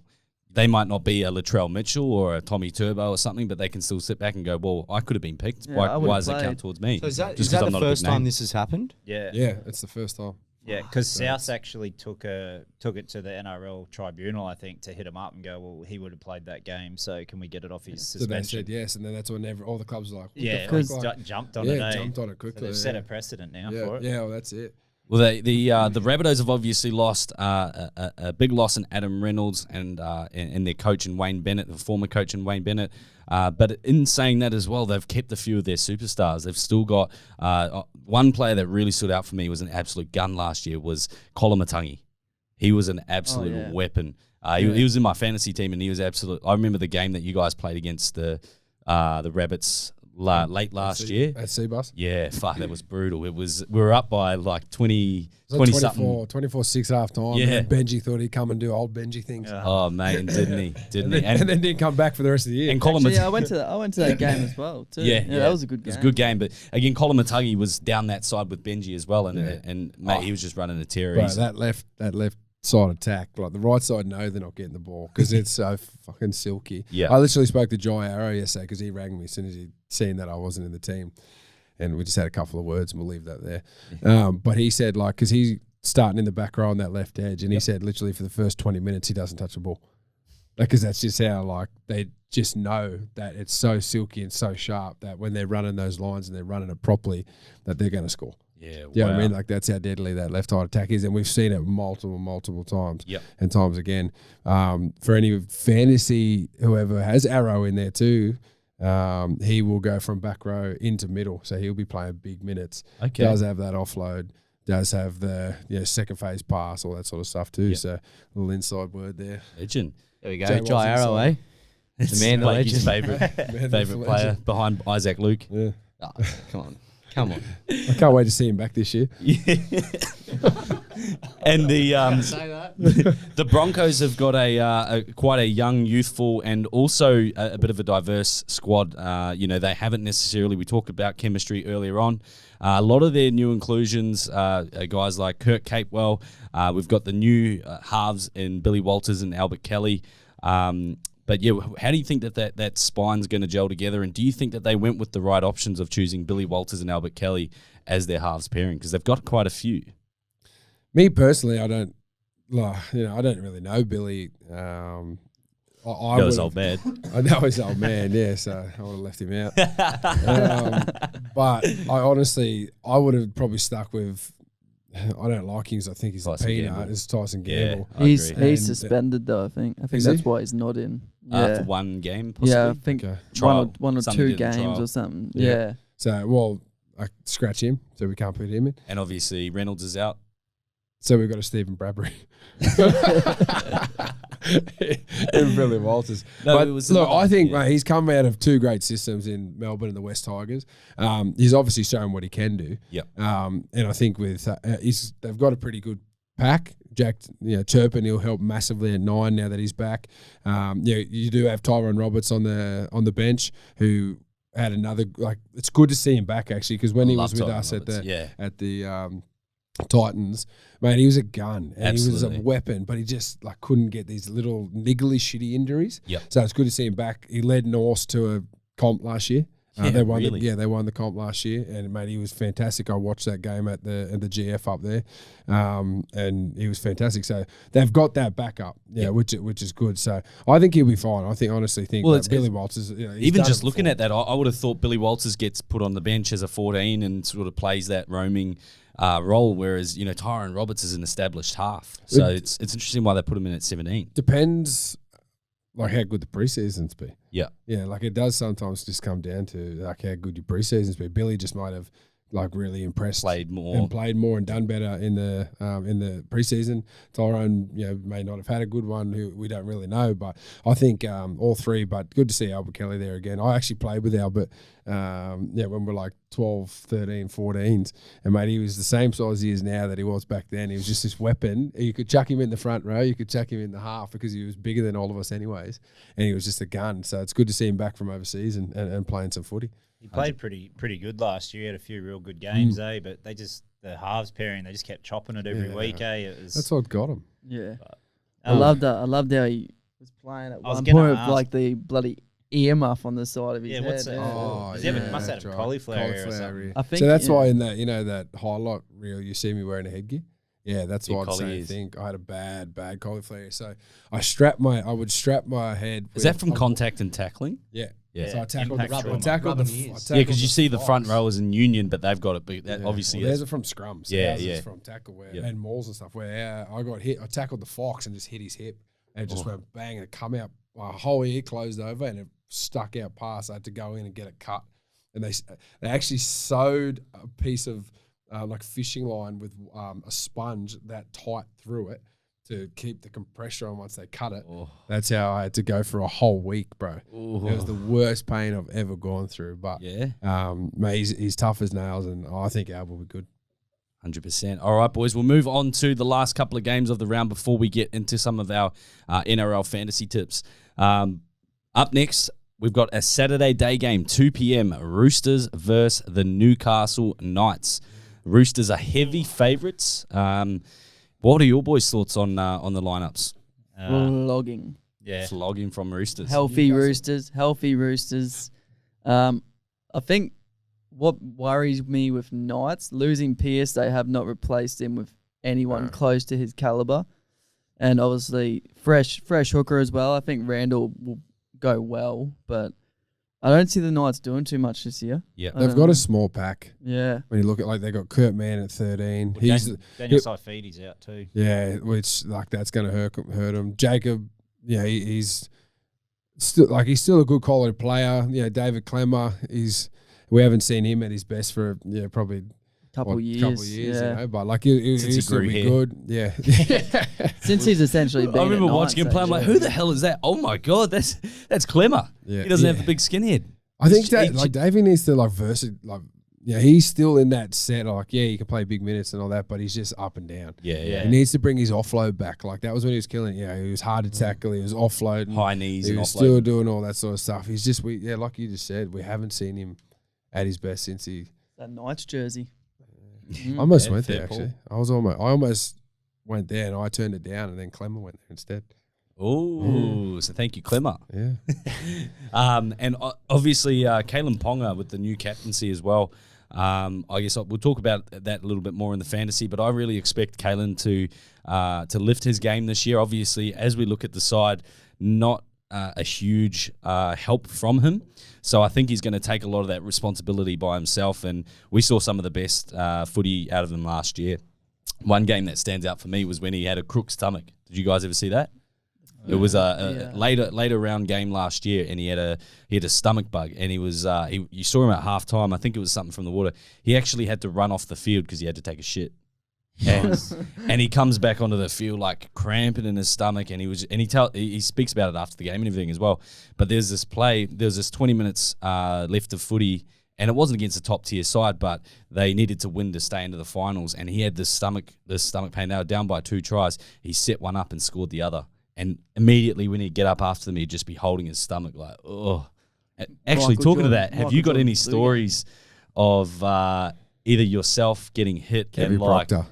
they might not be a Latrell Mitchell or a Tommy Turbo or something, but they can still sit back and go, well, I could have been picked. Yeah, I Why would've does it count played. towards me? So is that, Just is that 'cause I'm the not a big first time name. this has happened? Yeah. Yeah, it's the first time. Yeah, because South actually took it to the NRL tribunal, I think, to hit him up and go, well, he would have played that game, so can we get it off his So suspension? they said yes, and then that's when all the clubs were like, what Yeah, the fuck? because Like, jumped on yeah, it. eh? jumped on it So quickly. they've set yeah. a precedent now yeah, for it. yeah, well, that's it. Well, the Rabbitohs have obviously lost a big loss in Adam Reynolds and their coach in Wayne Bennett, the former coach in Wayne Bennett. But in saying that as well, they've kept a few of their superstars. They've still got one player that really stood out for me was an absolute gun last year was Colamatangi. He was an absolute weapon. He was in my fantasy team, and he was absolute. I remember the game that you guys played against the Rabbits late last year. At Seabus. Yeah, fuck, that was brutal. We were up by like 20 something. 24-6 half time. Yeah. And then Benji thought he'd come and do old Benji things. Oh man, didn't he? Didn't And he? then, and then didn't come back for the rest of the year. And Colin Actually, I went to that game as well too. Yeah, that was a good game. It was a good game, but again, Colin Matagi was down that side with Benji as well, and Yeah. and mate, he was just running a terror. Bro, He's- that left side attack, like the right side, no, they're not getting the ball because it's so fucking silky. Yeah. I literally spoke to Jai Arrow yesterday because he rang me as soon as he'd seen that I wasn't in the team, and we just had a couple of words and we'll leave that there. But he said like because he's starting in the back row on that left edge, and he said literally for the first 20 minutes he doesn't touch the ball, because that's just how like they just know that it's so silky and so sharp that when they're running those lines and they're running it properly, that they're going to score. yeah, You know what I wow. mean? Like that's how deadly that left side attack is, and we've seen it multiple times. Yep. And times again. For any fantasy whoever has Arrow in there too, he will go from back row into middle, so he'll be playing big minutes. Okay. Does have that offload. Does have the second phase pass, all that sort of stuff too. Yep. So a little inside word there. Legend. There we go. J-WAL's Jai Arrow, eh? It's man, the Blakey's legend. favorite player behind Isaac Luke. Yeah. Oh, come on. I can't wait to see him back this year. And the Broncos have got a quite a young, youthful, and also a bit of a diverse squad. They haven't necessarily. We talked about chemistry earlier on. A lot of their new inclusions are guys like Kurt Capewell. We've got the new halves in Billy Walters and Albert Kelly. But yeah, how do you think that spine's going to gel together? And do you think that they went with the right options of choosing Billy Walters and Albert Kelly as their halves pairing? Because they've got quite a few. Me personally, I don't really know Billy. I That was would've- old man. I know he's old man, yeah, so I would have left him out. But I would have probably stuck with, I don't like him because I think he's Tyson a peanut. Gamble. It's Tyson Yeah. Gamble. I He's agree. And- suspended though. I think Is that's he? why he's not in. For one game, possibly. Yeah, I think Okay. Trial. one or Something two did in games trial. or something. Yeah. Yeah. So, well, I scratch him, so we can't put him in. And obviously Reynolds is out. So we've got a Stephen Bradbury. And Billy Walters. No, But it was look, another- I think yeah. mate, he's come out of two great systems in Melbourne and the West Tigers. He's obviously shown what he can do. Yep. And I think with they've got a pretty good pack. Jack, Turpin, he'll help massively at 9 now that he's back. You do have Tyrone Roberts on the bench who had another, like, it's good to see him back actually, because when he Love was with Tyrone us Roberts, yeah. at the Titans, mate, he was a gun and he was a Absolutely. weapon, but he just like couldn't get these little niggly shitty injuries. Yep. So it's good to see him back. He led Norse to a comp last year. Yeah, They won really? they won the comp last year, and mate, he was fantastic. I watched that game at the GF up there, and he was fantastic. So they've got that backup, which is good. So I think he'll be fine. I honestly think Well, that Billy Walters, he's Even done just it looking before. at that, I would have thought Billy Walters gets put on the bench as a 14 and sort of plays that roaming role, whereas Tyrone Roberts is an established half. So it's interesting why they put him in at 17. Depends, like how good the preseasons be. Yeah. Yeah, like it does sometimes just come down to like how good your preseasons be. Billy just might have like really impressed, Played more. and done better in the preseason. Tyrone, may not have had a good one. Who we don't really know, but I think all three. But good to see Albert Kelly there again. I actually played with Albert, when we're like 12, 13, 14s, and mate, he was the same size he is now that he was back then. He was just this weapon. You could chuck him in the front row, you could chuck him in the half because he was bigger than all of us anyways, and he was just a gun. So it's good to see him back from overseas and playing some footy. He played pretty good last year. He had a few real good games, but the halves pairing, they just kept chopping it every week, It was, That's what got him. Yeah. I loved that. I loved how he was playing at I was one gonna point with ask- like the bloody earmuff on the side of his Yeah, head. what's that? Does he have must have a cauliflower ear or something? I think So that's why in that that highlight reel you see me wearing a headgear. Yeah, that's Big why I'd say I collie ears. think I had a bad cauliflower ear. So I would strap my head. Is that from contact and tackling? Yeah. Yeah. So I tackled Impact trauma. Yeah, because you see the front rowers in Union, but they've got it. But that obviously Well, is. theirs are from scrums. Yeah, Ours is yeah. from tackle Yeah. and mauls and stuff. Where I got hit, I tackled the fox and just hit his hip, and it just went bang and it come out. My whole ear closed over and it stuck out past. I had to go in and get it cut, and they actually sewed a piece of like fishing line with a sponge that tight through it to keep the compressor on once they cut it. That's how I had to go for a whole week, bro. It was the worst pain I've ever gone through. But mate, he's tough as nails, and I think Al will be good. 100%. All right, boys, we'll move on to the last couple of games of the round before we get into some of our NRL fantasy tips. Up next, we've got a Saturday day game, 2 p.m, Roosters versus the Newcastle Knights. Roosters are heavy favourites. What are your boys' thoughts on the lineups? Flogging. Yeah. Flogging from Roosters. Healthy Roosters. I think what worries me with Knights, losing Pierce, they have not replaced him with anyone close to his caliber. And obviously, fresh hooker as well. I think Randall will go well, but I don't see the Knights doing too much this year. Yeah. They've got a small pack. Yeah. When you look at they got Kurt Mann at 13. Daniel Saifidi's out too. Yeah, which like that's going to hurt him. Jacob, he's still a good quality player. Yeah, David Clemmer, we haven't seen him at his best for probably Couple years, yeah. but like he'll Since he still grew be hair. good. Yeah. Since he's essentially been I remember at watching him Knights, play. I'm like, actually. who the hell is that? Oh my god, that's Clemmer. Yeah, He doesn't have yeah. the big skinhead. I think that Davey needs to he's still in that set. Like, he can play big minutes and all that, but he's just up and down. Yeah. He needs to bring his offload back. Like that was when he was killing. He was hard to tackle. He was offloading. High knees He and was offload. still doing all that sort of stuff. He's just like you just said, we haven't seen him at his best since he. That Knights jersey. I almost Yeah, went fair there call. actually. I almost went there and I turned it down, and then Clemmer went there instead. Oh, so thank you, Clemmer. Yeah. And obviously, Kalen Ponga with the new captaincy as well. I guess we'll talk about that a little bit more in the fantasy, but I really expect Kalen to lift his game this year. Obviously, as we look at the side, not a huge help from him. So I think he's going to take a lot of that responsibility by himself, and we saw some of the best footy out of him last year. One game that stands out for me was when he had a crook stomach. Did you guys ever see that? It was a later round game last year, and he had a stomach bug, and he was you saw him at halftime. I think it was something from the water. He actually had to run off the field because he had to take a shit. And he comes back onto the field like cramping in his stomach, and he speaks about it after the game and everything as well. But there's this 20 minutes left of footy, and it wasn't against a top tier side, but they needed to win to stay into the finals. And he had this stomach pain. They were down by 2 tries. He set one up and scored the other. And immediately when he'd get up after them, he'd just be holding his stomach like, oh. Actually, Michael talking to Jordan- that, have Michael you got any Jordan, stories of either yourself getting hit Kevin and like Proctor.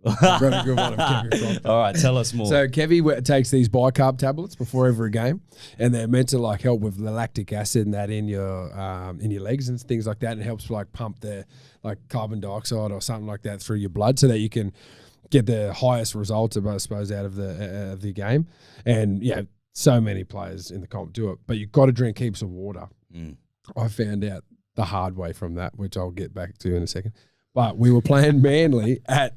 I've got a good one of Kevy Proctor. All right, tell us more. So Kevy takes these bicarb tablets before every game, and they're meant to like help with the lactic acid and that in your legs and things like that. And it helps like pump the like carbon dioxide or something like that through your blood, so that you can get the highest results, I suppose, out of the game. And yeah, so many players in the comp do it, but you've got to drink heaps of water. I found out the hard way from that, which I'll get back to in a second. But we were playing Manly at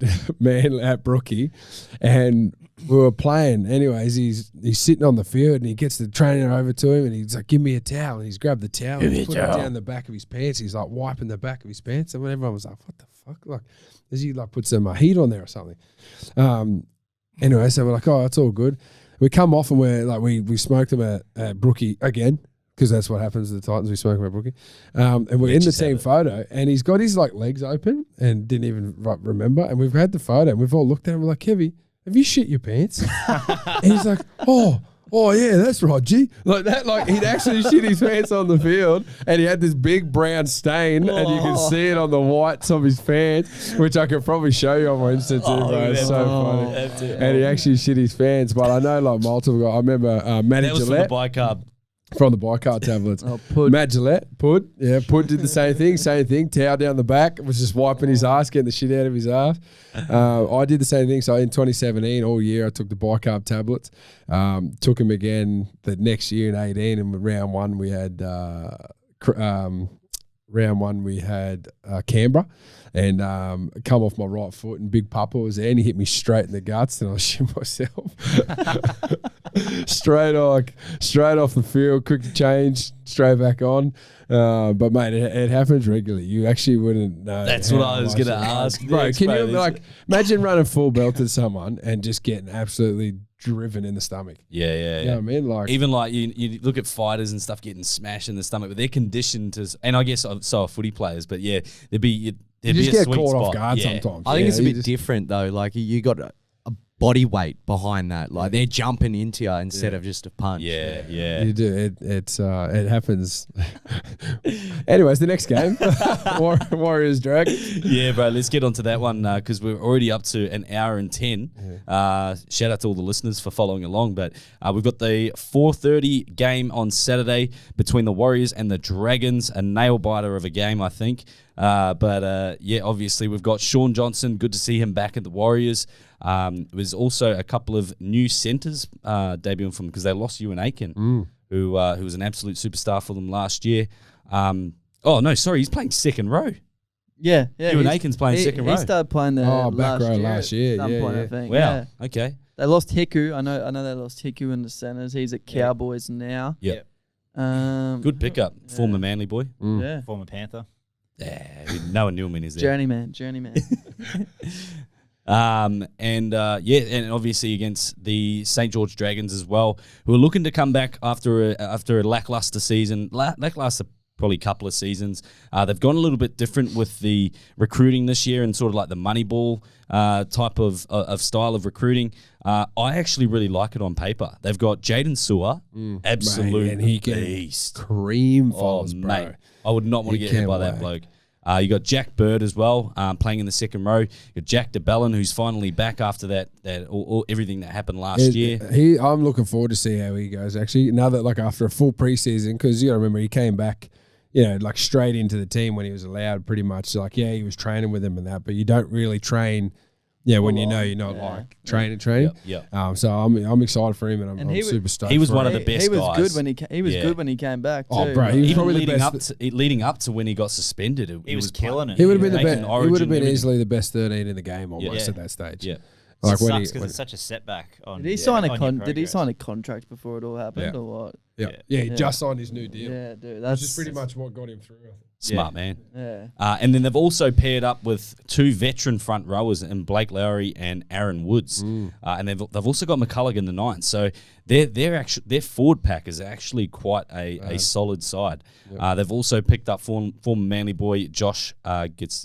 Brookie, and we were playing. Anyways, he's sitting on the field, and he gets the trainer over to him, and he's like, "Give me a towel." And he's grabbed the towel and put it down the back of his pants. He's like wiping the back of his pants, and everyone was like, "What the fuck?" Like, does he like put some heat on there or something? Anyway, so we're like, "Oh, it's all good." We come off, and we're like, we smoked him at Brookie again. Because that's what happens to the Titans. We smoke about Brookie. And we're in the team photo, and he's got his like legs open and didn't even remember. And we've had the photo, and we've all looked at him. We're like, Kevy, have you shit your pants? And he's like, oh yeah, that's right, G. Like that, like he'd actually shit his pants on the field, and he had this big brown stain, and you can see it on the whites of his pants, which I could probably show you on my Insta too, bro. It's so funny. And he actually shit his pants. But I know like multiple guys. I remember Matty Gillette. That was from the bicarb. From the bicarb tablets. Matt Gillette, Pud did the same thing, towel down the back, was just wiping his ass, getting the shit out of his ass. I did the same thing. So in 2017, all year, I took the bicarb tablets. Took him again the next year in 18, and round one we had Canberra, and come off my right foot, and Big Papa was there, and he hit me straight in the guts, and I shit myself. straight off the field, quick change, straight back on. But mate, it happens regularly. You actually wouldn't know. That's what I was going to ask. Bro, can you like imagine running full belt at someone and just getting absolutely driven in the stomach? Yeah. You know what I mean? Like, even like you look at fighters and stuff getting smashed in the stomach, but they're conditioned to, and I guess so are footy players, but yeah, there'd be you just a get sweet caught spot. off guard sometimes. I think it's a bit different though. Like you got a body weight behind that. Like they're jumping into you instead of just a punch. Yeah. You do. It happens. Anyways, the next game, Warriors Dragons. Yeah, bro. Let's get on to that one because we're already up to an hour and 10. Shout out to all the listeners for following along. But we've got the 4:30 game on Saturday between the Warriors and the Dragons. A nail biter of a game, I think. But obviously we've got Sean Johnson. Good to see him back at the Warriors. There's also a couple of new centres debuting from because they lost Ewan Aiken, who was an absolute superstar for them last year. He's playing second row. Yeah. Ewan Aiken's playing second row. He started playing there back row last year. At some point, I think. Wow. Yeah. Okay. They lost Hiku. I know they lost Hiku in the centres. He's at Cowboys now. Yep. Good pickup. Former Manly boy. Yeah. Former Panther. Yeah. No one knew him in his Journeyman. And obviously against the St. George Dragons as well, who are looking to come back after a lackluster season, lackluster probably couple of seasons. They've gone a little bit different with the recruiting this year and sort of like the Moneyball type of style of recruiting. I actually really like it on paper. They've got Jaden Sewer, absolute beast. Cream falls, bro. Mate, I would not want to get hit by that bloke. You got Jack Bird as well, playing in the second row. You got Jack DeBellin, who's finally back after that everything that happened last year. I'm looking forward to see how he goes. Actually, now that like after a full preseason, because you got to remember he came back, like straight into the team when he was allowed. Pretty much, like he was training with him and that, but you don't really train. Yeah, when you're not like training. Yeah. So I'm excited for him, and I'm super stoked. He was one of the best guys. He was good when he came back. Too. Oh, bro, he was even probably leading up to when he got suspended. He was killing it. He would have been He would have been easily the best 13 in the game almost at that stage. Yeah. Like it sucks because it's such a setback. Did he sign a contract before it all happened or what? Yeah, he just signed his new deal. Yeah, dude, that's just pretty much what got him through. Smart man. Yeah. And then they've also paired up with two veteran front rowers in Blake Lowry and Aaron Woods. And they've also got McCullough in the 9. So their forward pack is actually quite a solid side. Yep. They've also picked up former Manly boy Josh Gosieski.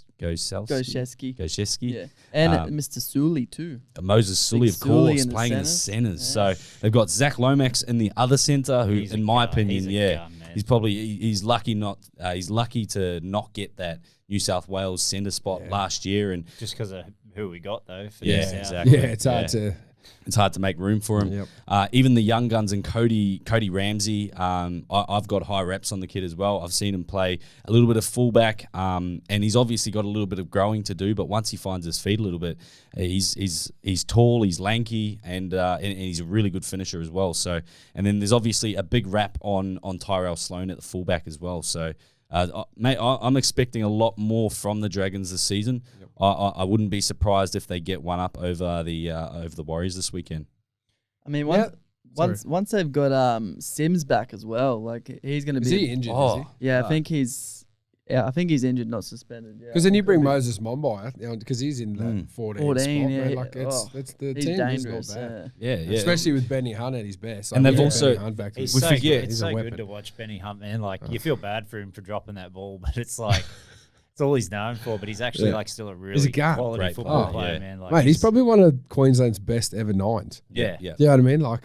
Yeah. And Mr. Sully too. Moses Sully, of course, playing in the centres. Yeah. So they've got Zach Lomax in the other centre, who, in my opinion, he's lucky to not get that New South Wales centre spot last year, and just because of who we got though. For Yeah, this out. exactly. Yeah, it's hard to. It's hard to make room for him. Yep. Even the young guns and Cody Ramsey, I've got high reps on the kid as well. I've seen him play a little bit of fullback, and he's obviously got a little bit of growing to do. But once he finds his feet a little bit, he's tall, he's lanky, and he's a really good finisher as well. So, and then there's obviously a big rap on Tyrell Sloan at the fullback as well. So, mate, I'm expecting a lot more from the Dragons this season. Yep. I wouldn't be surprised if they get one up over the Warriors this weekend. I mean, once they've got Sims back as well, like he's going to be. Is he injured? Is he? Yeah, I think he's injured, not suspended. Yeah, Because then you bring Moses Mombai because he's in that 14 spot. yeah. Man. Like that's the he's team dangerous. is not bad. Yeah. Especially with Benny Hunt at his best. And they've also- Benny Hunt back He's to so, his good. best. It's He's so a good weapon. to watch Benny Hunt, man. Like you feel bad for him for dropping that ball, but it's like it's all he's known for. But he's actually like still a really gun. quality Great football player. player, Yeah. man. Like Mate, he's probably one of Queensland's best ever nines. yeah. Yeah. Do you know what I mean? Like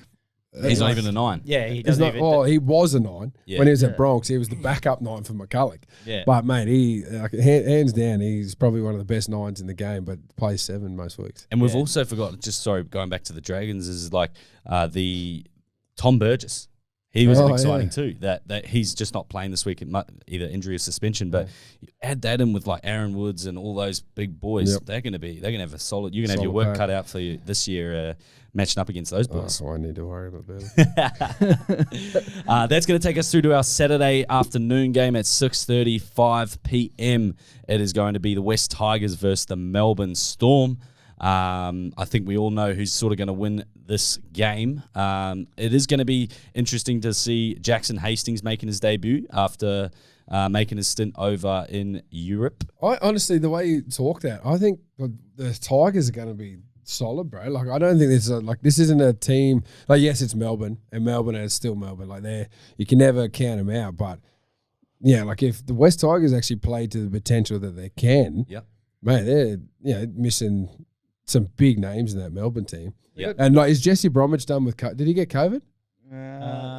He's not even a 9. Yeah, he He's doesn't not. even. Oh, he was a 9 Yeah. when he was at Bronx. He was the backup 9 for McCulloch. Yeah. But mate, he hands down, he's probably one of the best 9s in the game. But plays 7 most weeks. And we've also forgotten, going back to the Dragons, is like the Tom Burgess. He was exciting too. That he's just not playing this week, either injury or suspension. But you add that in with like Aaron Woods and all those big boys. Yep. They're gonna have a solid. You're gonna have your Solid work pack. cut out for you this year, matching up against those boys. Oh, I need to worry about that. That's going to take us through to our Saturday afternoon game at 6:35 p.m. It is going to be the West Tigers versus the Melbourne Storm. I think we all know who's sort of going to win this game. It is going to be interesting to see Jackson Hastings making his debut after making his stint over in Europe. I honestly, the way you talk that, I think the Tigers are going to be solid, bro. Like, I don't think this isn't a team. Like, yes, it's Melbourne, and Melbourne is still Melbourne. Like, you can never count them out. But yeah, like if the West Tigers actually play to the potential that they can, mate, they're missing some big names in that Melbourne team. Yep. And like, is Jesse Bromwich done with? Did he get COVID?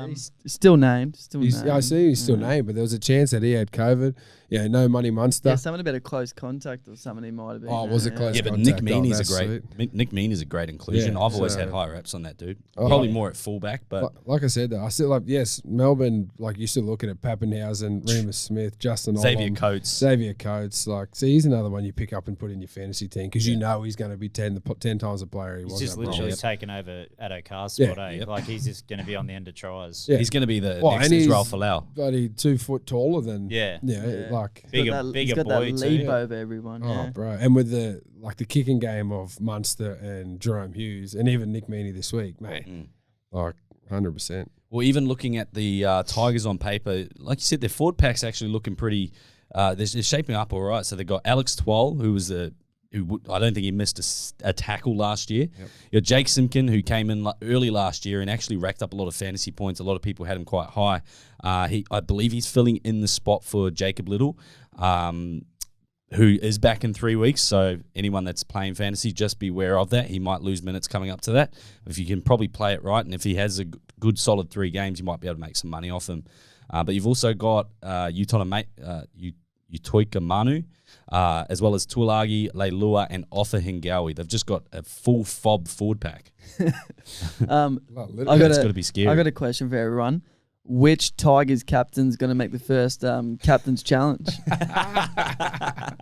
He's still named. I see he's still named, but there was a chance that he had COVID. Yeah, no money Munster. Yeah, something about a close contact or something he might have been. Oh, was it close? Yeah, but contact? Nick Oh, Meaney's that's a great sweet. Nick Meaney's a great inclusion. Yeah, I've always so- had high reps on that dude. Oh, Probably yeah. more at fullback, but Like I said, though, I still like Melbourne. Like you still looking at Pappenhausen, Remus Smith, Justin Xavier Olam, Coates. Like, see, he's another one you pick up and put in your fantasy team because you know he's going to be 10 times the player he He's was. just at literally Bronx. taken over at O'Carr's Yeah. spot, eh? Like he's just going to be on the end of tries. Yeah. he's going to be the Well, next and he's Israel Folau. bloody 2 foot taller than Yeah. like Bigger He's got boy that too. leap over everyone. oh Yeah. bro, and with the kicking game of Munster and Jerome Hughes and even Nick Meaney this week, mate, like 100%. Well, even looking at the Tigers on paper, like you said, their forward pack's actually looking pretty. They're shaping up all right. So they've got Alex Twal, I don't think he missed a tackle last year. Yep. You got Jake Simpkin, who came in early last year and actually racked up a lot of fantasy points. A lot of people had him quite high. I believe he's filling in the spot for Jacob Little, who is back in 3 weeks. So anyone that's playing fantasy, just be aware of that. He might lose minutes coming up to that. If you can probably play it right, and if he has a good solid 3 games, you might be able to make some money off him. But you've also got Utoika Manu, as well as Tuilagi, Leilua, and Offa Hingawi. They've just got a full fob forward pack. It's That's got to be scary. I got a question for everyone. Which Tigers captain's going to make the first captain's challenge?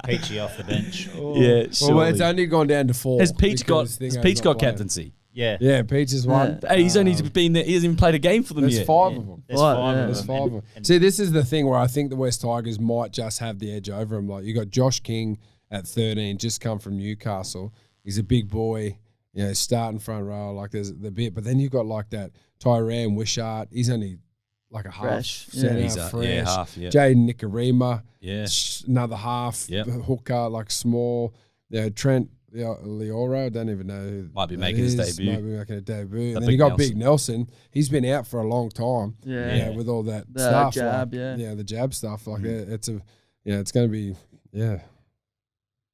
Peachy off the bench. Yeah, Well, it's only gone down to 4. Has Peach got because Thingo's not playing. captaincy? Yeah. Yeah, Peach has won. Hey, he's only been there. He hasn't even played a game for them There's yet. 5 of them. There's Right, five yeah. of There's them. 5 of them. See, this is the thing where I think the West Tigers might just have the edge over them. Like, you got Josh King at 13, just come from Newcastle. He's a big boy, starting front row. Like, there's the bit. But then you've got, like, that Tyrone Wishart. He's only, like, a Fresh. half centre, He's fresh. half, yeah. Jaden Nikarima, Yeah. another half. Yep. Hooker, like, small. Trent Leora, I don't even know who Might be that making his is. debut. Might be making a debut. The And then big you got Nelson. Big Nelson. He's been out for a long time. Yeah. With all that The stuff. jab, like, yeah. the jab stuff. Like it's going to be,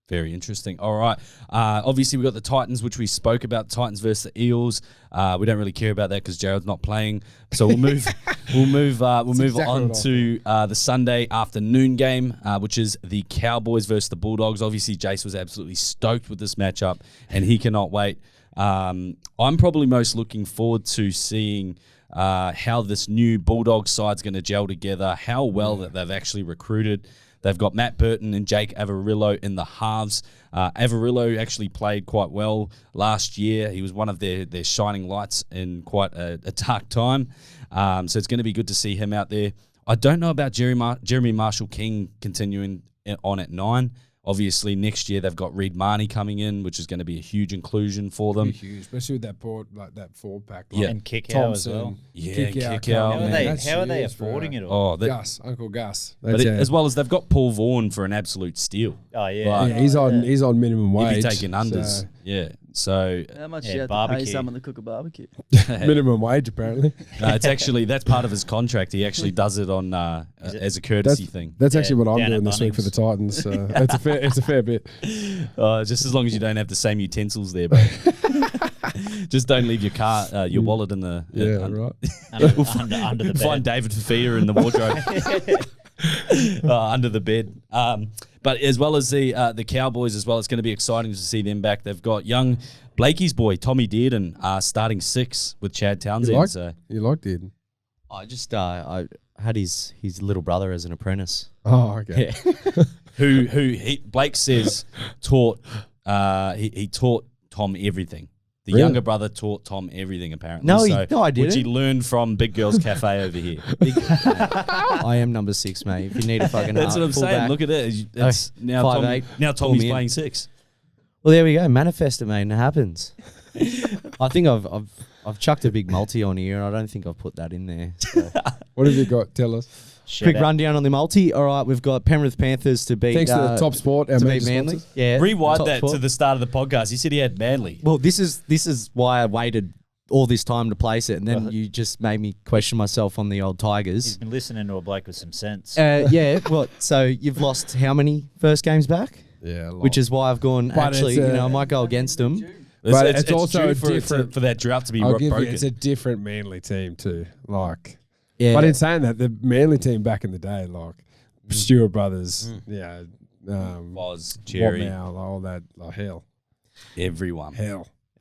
Very interesting. All right. Obviously, we got the Titans, which we spoke about. Titans versus the Eels. We don't really care about that because Jarrod's not playing. So we'll move. we'll move exactly on what I to the Sunday afternoon game, which is the Cowboys versus the Bulldogs. Obviously, Jace was absolutely stoked with this matchup, and he cannot wait. I'm probably most looking forward to seeing how this new Bulldogs side's going to gel together. How well that they've actually recruited. They've got Matt Burton and Jake Averillo in the halves. Averillo actually played quite well last year. He was one of their shining lights in quite a dark time. So it's going to be good to see him out there. I don't know about Jeremy Marshall-King continuing on at 9. Obviously, next year they've got Reed Marnie coming in, which is going to be a huge inclusion for them. Huge, especially with that forward pack. Yeah. And Kickoff as well. Yeah, Kick kick out, out. How are they affording it all? Oh, Uncle Gus. as well as they've got Paul Vaughan for an absolute steal. Oh, yeah. Like, Yeah, he's on minimum wage. He'd be taking unders. so- Yeah. So How much Yeah, do you have to pay barbecue. someone to cook a barbecue? minimum wage apparently. it's actually that's part of his contract. He actually does it on as a courtesy thing. That's actually what I'm down doing at this week for the Bunnings. Titans. So it's a fair bit. Just as long as you don't have the same utensils there, bro. Just don't leave your car, your wallet in the Yeah, right. Under the bed. Find David Fafita in the wardrobe under the bed. But as well as the Cowboys as well, it's going to be exciting to see them back. They've got young Blakey's boy, Tommy Dearden, starting 6 with Chad Townsend. You liked it. I just I had his little brother as an apprentice. Oh, okay. Who Blake says taught he taught Tom everything. The Really? younger brother taught Tom everything, apparently. No, I Which he didn't. learned from Big Girls Cafe over here. I am number 6, mate. If you need a fucking That's what I'm saying. fullback. Look at it. It's now 5'8", now pull Tommy's me in. playing 6. Well, there we go. Manifest it, mate, and it happens. I think I've chucked a big multi on here, and I don't think I've put that in there. So. What have you got? Tell us. Quick rundown on the multi. All right, we've got Penrith Panthers to beat. Thanks to the Top Sport, our to major beat Manly. sponsors. Yeah, Rewind Top that Sport. to the start of the podcast. You said he had Manly. Well, this is why I waited all this time to place it, and then you just made me question myself on the old He's Tigers. been listening to a bloke with some sense. Yeah, well, so you've lost how many first games back? Yeah, a lot. Which is why I've gone, But actually, it's, I might go against them. But it's also due a for it to- different- for that drought to be I'll give broken. you, it's a different Manly team too. Like, Yeah. but in saying that, the Manly team back in the day, like Stewart brothers, Was Jerry, Watmow, all that, like hell. everyone.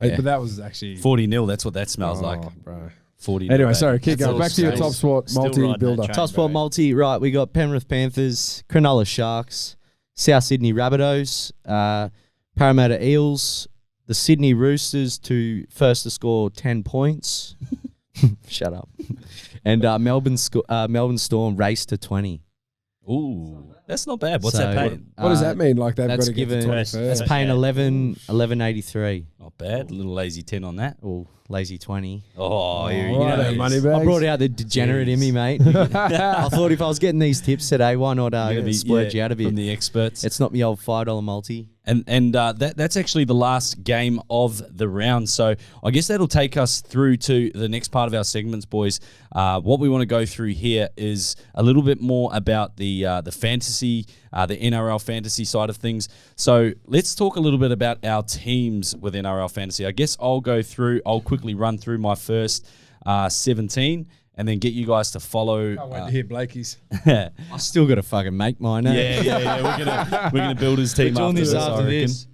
But that was actually 40-0. That's what that smells like. bro. 40. Anyway, sorry, keep That's going. all Back to your straight. Top Sport Still riding that multi-builder. train. Top Sport bro. multi, right, we got Penrith Panthers, Cronulla Sharks, South Sydney Rabbitohs, Parramatta Eels, the Sydney Roosters to first to score 10 points. Shut up. And Melbourne Storm race to 20. Ooh, that's not bad. What's So, that paying? What does that mean? Like they've got that's to get to given- 21st? That's paying 11.83. Not bad. A little lazy 10 on that. Or lazy 20. Oh, here he right, goes. money bags. I brought out the degenerate in me, mate. I thought if I was getting these tips today, why not You're gonna be- splurge yeah, you out a bit? from the experts. It's not me old $5 multi. And that's actually the last game of the round. So I guess that'll take us through to the next part of our segments, boys. What we want to go through here is a little bit more about the fantasy, the NRL fantasy side of things. So let's talk a little bit about our teams with NRL fantasy. I guess I'll quickly run through my first 17 and then get you guys to follow. Can't wait to hear Blakey's. I still got to fucking make mine. Yeah. We're gonna build his team We're doing after this this. after I reckon. this.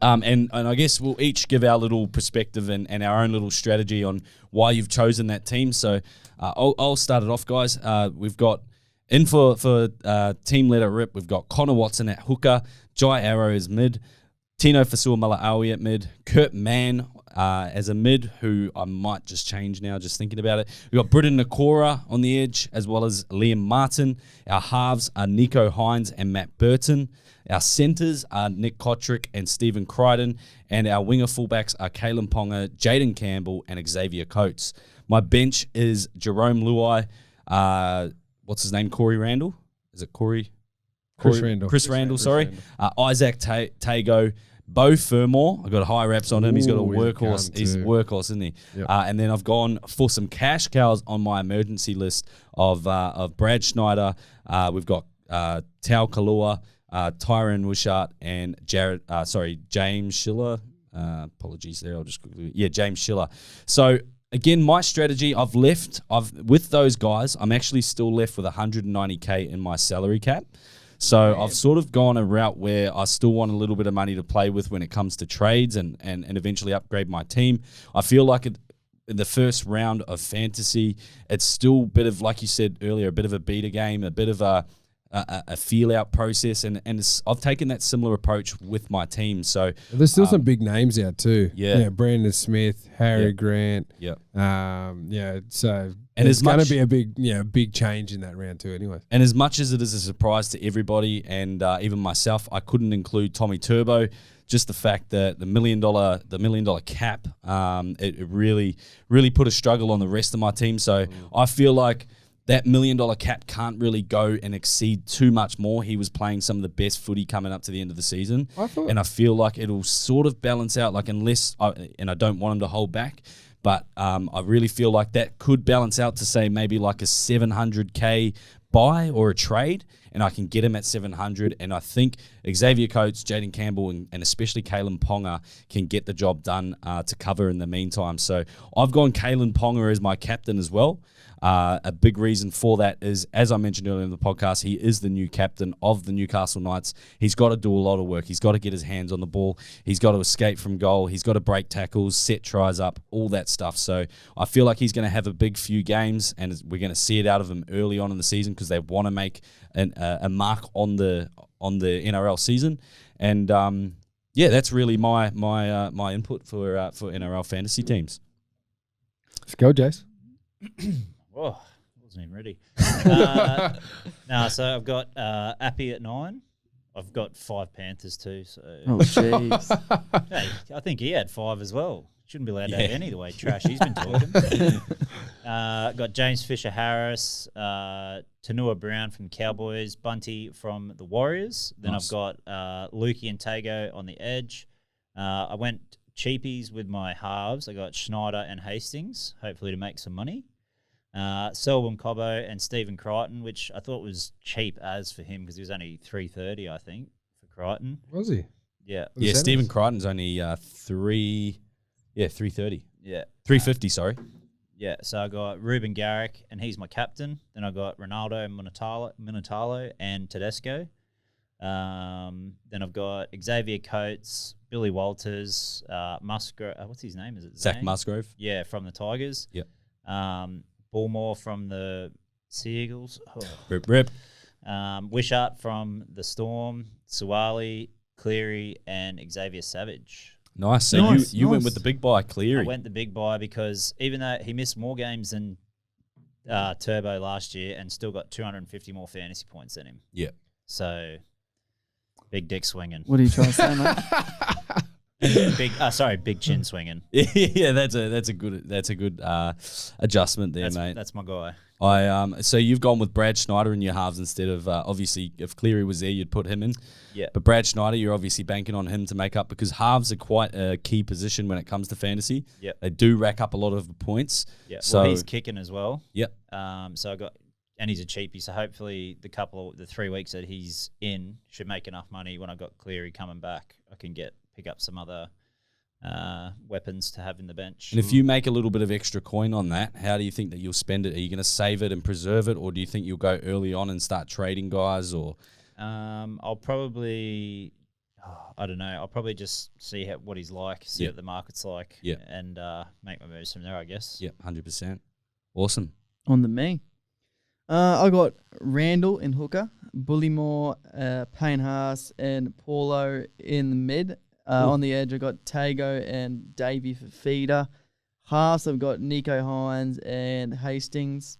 And I guess we'll each give our little perspective and our own little strategy on why you've chosen that team. So I'll start it off, guys. We've got in for team leader rip. We've got Connor Watson at hooker, Jai Arrow as mid, Tino Fasua-Mala'awi at mid, Kurt Mann as a mid, who I might just change now, just thinking about it. We've got Britton Nakora on the edge, as well as Liam Martin. Our halves are Nico Hines and Matt Burton. Our centres are Nick Kotrick and Stephen Crichton. And our winger fullbacks are Kalen Ponga, Jaden Campbell, and Xavier Coates. My bench is Jerome Luai. What's his name? Corey Randall? Is it Corey? Chris Randall. Chris Randall, sorry. Isaac Tago. Bo Fermor, I've got high reps on him. He's got a Ooh, he's a workhorse. gun He's a too. workhorse, isn't he? Yep. And then I've gone for some cash cows on my emergency list of Brad Schneider. We've got Tau Kalua, Tyron Wishart and James Schiller. Apologies there. I'll just quickly. Yeah, James Schiller. So again, my strategy, with those guys, I'm actually still left with 190K in my salary cap. So I've sort of gone a route where I still want a little bit of money to play with when it comes to trades and eventually upgrade my team. I feel like in the first round of fantasy, it's still a bit of, like you said earlier, a bit of a beta game, a bit of a feel out process, and I've taken that similar approach with my team. So there's still some big names out too. Yeah, Brandon Smith, Harry Grant. Yeah, So and it's going to be a big change in that round too. Anyway, and as much as it is a surprise to everybody, and even myself, I couldn't include Tommy Turbo. Just the fact that the $1 million cap, it really put a struggle on the rest of my team. So I feel like that $1 million cap can't really go and exceed too much more. He was playing some of the best footy coming up to the end of the season. And I feel like it'll sort of balance out, like I don't want him to hold back, but I really feel like that could balance out to say maybe like a 700K buy or a trade, and I can get him at 700. And I think Xavier Coates, Jaden Campbell, and especially Kalen Ponga can get the job done to cover in the meantime. So I've gone Kalen Ponga as my captain as well. A big reason for that is, as I mentioned earlier in the podcast, he is the new captain of the Newcastle Knights. He's got to do a lot of work. He's got to get his hands on the ball. He's got to escape from goal. He's got to break tackles, set tries up, all that stuff. So I feel like he's going to have a big few games, and we're going to see it out of him early on in the season because they want to make a mark on the NRL season. And that's really my input for NRL fantasy teams. Let's go, Jace. Oh, wasn't even ready. So I've got Appy at 9. I've got 5 Panthers too. So jeez. Hey, I think he had 5 as well. Shouldn't be allowed to have any the way trash he's been talking. Got James Fisher-Harris, Tanua Brown from Cowboys, Bunty from the Warriors. Then I've got Lukey and Tago on the edge. I went cheapies with my halves. I got Schneider and Hastings, hopefully to make some money. Selwyn Cobbo and Stephen Crichton, which I thought was cheap as for him because he was only $330, I think, for Crichton. Was he? Yeah. Yeah, Stephen Crichton's only $330. Yeah. $350, sorry. Yeah, so I got Ruben Garrick, and he's my captain. Then I got Ronaldo Minutalo and Tedesco. Then I've got Xavier Coates, Billy Walters, Musgrove. What's his name? Is it Zach Zane? Musgrove? Yeah, from the Tigers. Yep. Bullmore from the Sea Eagles. Rip. Wishart from the Storm, Suwali, Cleary, and Xavier Savage. Nice. So you went with the big buy, Cleary. I went the big buy because even though he missed more games than Turbo last year and still got 250 more fantasy points than him. Yeah. So big dick swinging. What are you trying to say, mate? Big chin swinging. Yeah, that's a good adjustment there, mate. That's my guy. So you've gone with Brad Schneider in your halves instead of obviously if Cleary was there, you'd put him in. Yeah. But Brad Schneider, you're obviously banking on him to make up because halves are quite a key position when it comes to fantasy. Yeah. They do rack up a lot of points. Yeah. So he's kicking as well. Yep. So I got. And he's a cheapie, so hopefully the 3 weeks that he's in should make enough money. When I got Cleary coming back, I can pick up some other weapons to have in the bench. And if you make a little bit of extra coin on that, how do you think that you'll spend it? Are you going to save it and preserve it, or do you think you'll go early on and start trading guys? Or I'll probably, I don't know. I'll probably just see what he's like, see what the market's like, and make my moves from there, I guess. Yep, 100%. Awesome. On the me. I got Randall in hooker, Bullymore, Payne Haas, and Paulo in the mid. On the edge, I got Tago and Davey for feeder. Haas, I've got Nico Hines and Hastings.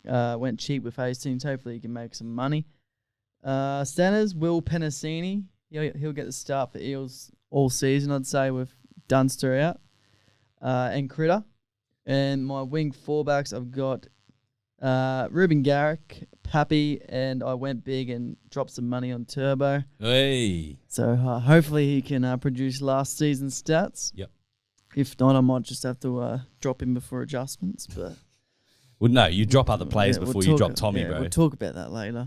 Went cheap with Hastings. Hopefully, he can make some money. Centers, Will Penasini. He'll get the start for Eels all season, I'd say, with Dunster out. And Critter. And my wing fullbacks, I've got Ruben Garrick, Pappy, and I went big and dropped some money on Turbo. Hey. So hopefully he can produce last season's stats. Yep. If not, I might just have to drop him before adjustments. But well, no, you drop other players before you drop Tommy, bro. We'll talk about that later.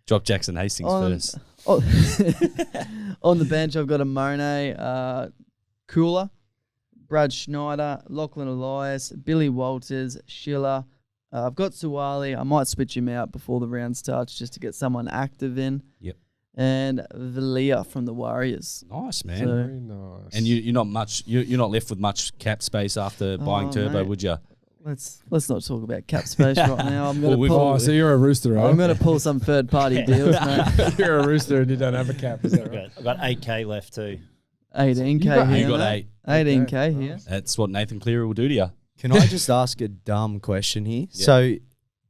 Drop Jackson Hastings first. On the bench, I've got a Monet, Cooler, Brad Schneider, Lachlan Elias, Billy Walters, Schiller. I've got Suwali. I might switch him out before the round starts just to get someone active in. Yep. And Valia from the Warriors. Nice, man. So- Very nice. And you're not much. You're not left with much cap space after buying Turbo, mate. would you? Let's not talk about cap space right now. I'm gonna Well, pull. so you're a rooster, right? I'm gonna pull some third party deals, mate. You're a rooster and you don't have a cap, is that right? I've got 8K left too. 18K got- here. You got mate. 8. 18K here. That's what Nathan Cleary will do to you. Can I just ask a dumb question here? So,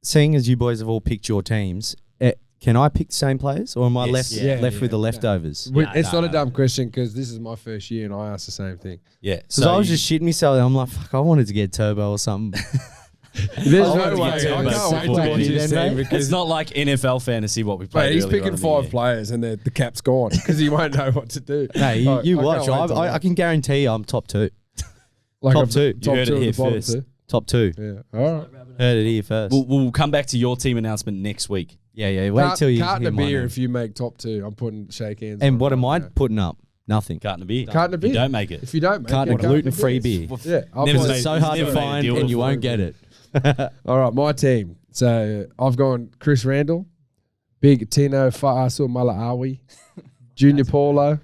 seeing as you boys have all picked your teams, can I pick the same players, or am I Yes. left with the leftovers? It's not a dumb question because this is my first year and I asked the same thing. Yeah. Because I was just shitting myself. I'm like, fuck, I wanted to get Turbo or something. There's I no wanted to way. get I Turbo can't wait to football. watch his Then, team mate. because It's not like NFL fantasy what we played. mate, he's earlier picking on in the 5 year. players and the cap's gone because he won't know what to do. Hey, Oh, you I watch. can't wait till I that. can guarantee I'm top 2. Like top I've- 2. Top You heard 2 it at the here bottom first. too. Top 2. Yeah. All right. Heard it here first. We'll come back to your team announcement next week. yeah. Wait till you Carton hear a my beer name. if you make top 2. I'm putting shake hands. And on what it am I right now. putting up? Nothing. Carton a beer. Carton a beer. You don't make it. If you don't make Carton it, a gluten-free beer. Yeah. I'll Never put- made- It's so hard to never made a find, deal and you before. won't get it. All right, my team. So I've gone Chris Randall, Big Tino Fa'asu Mala'awi, Junior Paulo.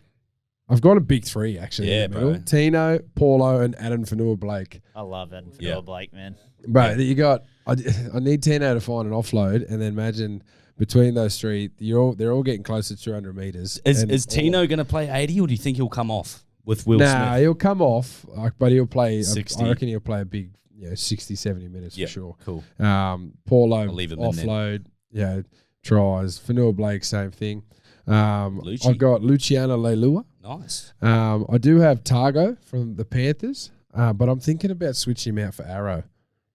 I've got a big 3 actually. Yeah, in the middle. bro. Tino, Paulo, and Adam Fanua Blake. I love Adam Yeah. Blake, man. Bro, you got. I need Tino to find an offload, and then imagine between those 3, they're all getting close to 200 meters. Is And Tino going to play 80, or do you think he'll come off with Will Nah, Smith? he'll come off, but he'll play. 60. I reckon he'll play a big, 60, 70 minutes Yeah, for sure. cool. Paulo I'll leave him in then. offload, tries. Fanua Blake, same thing. Lucci. I've got Luciano Leilua. Nice. I do have Targo from the Panthers, but I'm thinking about switching him out for Arrow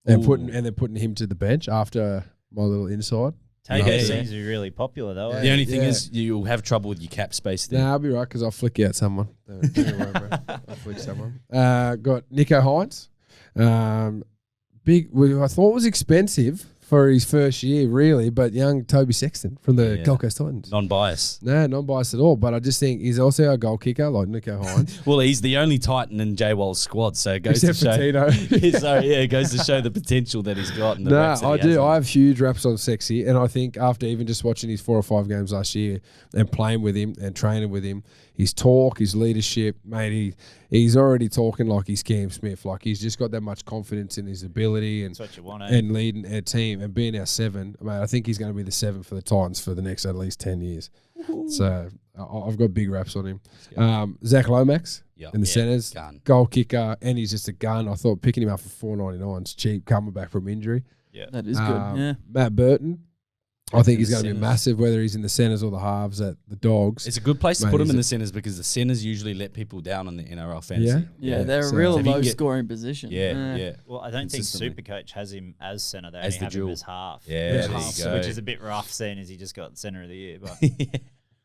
and Ooh. putting him to the bench after my little inside. Tago Yeah. seems to be really popular though. The only thing Yeah. is you'll have trouble with your cap space there. Nah, I'll be right because I'll flick out someone. Don't worry, bro. I'll flick someone. Got Nico Hines. I thought was expensive for his first year, really, but young Toby Sexton from the Yeah. Gold Coast Titans. Non-bias. No, not biased at all. But I just think he's also a goal kicker like Nico Hines. Well, he's the only Titan in J-WAL's squad, so it goes Except to for show. Tino. So yeah, it goes to show the potential that he's got. And the No, raps that I he do. has. I have huge raps on Sexy, and I think after even just watching his 4 or 5 games last year and playing with him and training with him, his talk, his leadership, mate, he's already talking like he's Cam Smith. Like he's just got that much confidence in his ability and That's what you want, eh? and leading our team and being our 7. Mate, I think he's going to be the 7 for the Titans for the next at least 10 years. So I've got big raps on him. Zach Lomax Yeah. in the Yeah, centres, gun. goal kicker, and he's just a gun. I thought picking him up for $4.99 is cheap coming back from injury. That is good. Yeah. Matt Burton, I think he's the going to be centres. massive, whether he's in the centres or the halves at the Dogs. It's a good place to Mate, put him he's in a- the centres because the centres usually let people down on the NRL fantasy. Yeah, they're so a real if he can low get- scoring position. Yeah. Well, I don't think Consistently. Supercoach has him as centre. They As only the have him dual. as half. Yeah, which there is- you go. Which is a bit rough, seeing as he just got centre of the year. But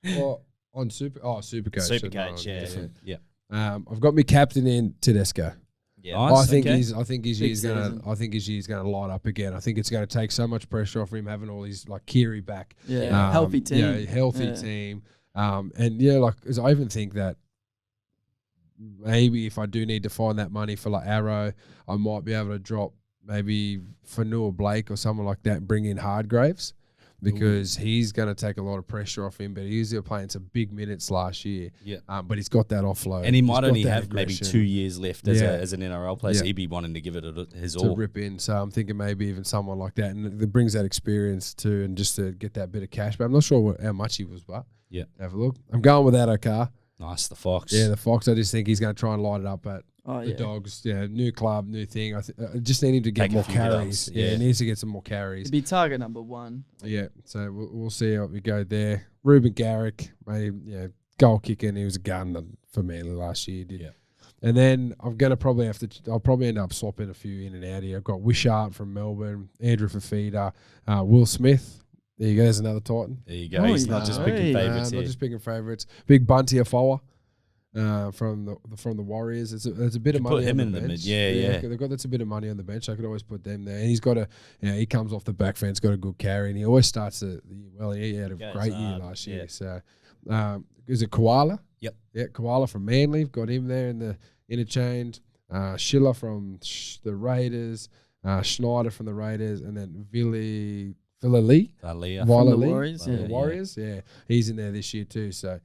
Well, on Supercoach. Supercoach, yeah. I've got me captain in Tedesco. yeah, Nice. I think okay. his Big year's gonna. season. I think his year's gonna light up again. I think it's gonna take so much pressure off him having all his like Kiri back. Yeah. Healthy team. Yeah, healthy Yeah. team. And yeah, like 'cause I even think that maybe if I do need to find that money for like Arrow, I might be able to drop maybe Fanua Blake or someone like that and bring in Hardgraves because he's going to take a lot of pressure off him. But he was playing some big minutes last year. Yeah. But he's got that offload. And he He's might got only that have maybe aggression 2 years left as, Yeah. as an NRL player. So Yeah. he'd be wanting to give it his to all. rip in. So I'm thinking maybe even someone like that. And it brings that experience too and just to get that bit of cash. But I'm not sure how much he was, but Yeah. have a look. I'm going with that car. Nice, the Fox. Yeah, the Fox. I just think he's going to try and light it up at Oh, the yeah. Dogs. Yeah, new club, new thing. I just need him to get Take a more few carries. hit-ups, Yeah, yeah. he needs to get some more carries. It'd be target number 1. Yeah, so we'll see how we go there. Ruben Garrick, maybe goal kicking. He was a gun for Manly last year. Did. Yeah. And then I'm gonna probably have to. I'll probably end up swapping a few in and out here. I've got Wishart from Melbourne, Andrew Fafita, Will Smith. There you go. There's another Titan. There you go. Oh, He's not just picking hey. favourites Not here. just picking favourites. Big Bunty Afoa. From the Warriors, it's a bit of Could money. put him on in the the bench. mid. Yeah. They've got that's a bit of money on the bench. I could always put them there, and he's got he comes off the back fence, got a good carry, and he always starts the well. He had a Goes great year hard, last year, yeah. so Is it Koala? Yep. Yeah, Koala from Manly. Got him there in the interchange. Schiller from the Raiders. Schneider from the Raiders. And then Villa Lee. Leah. Viola the Lee. Warriors, The yeah. Warriors. Yeah. He's in there this year too. So,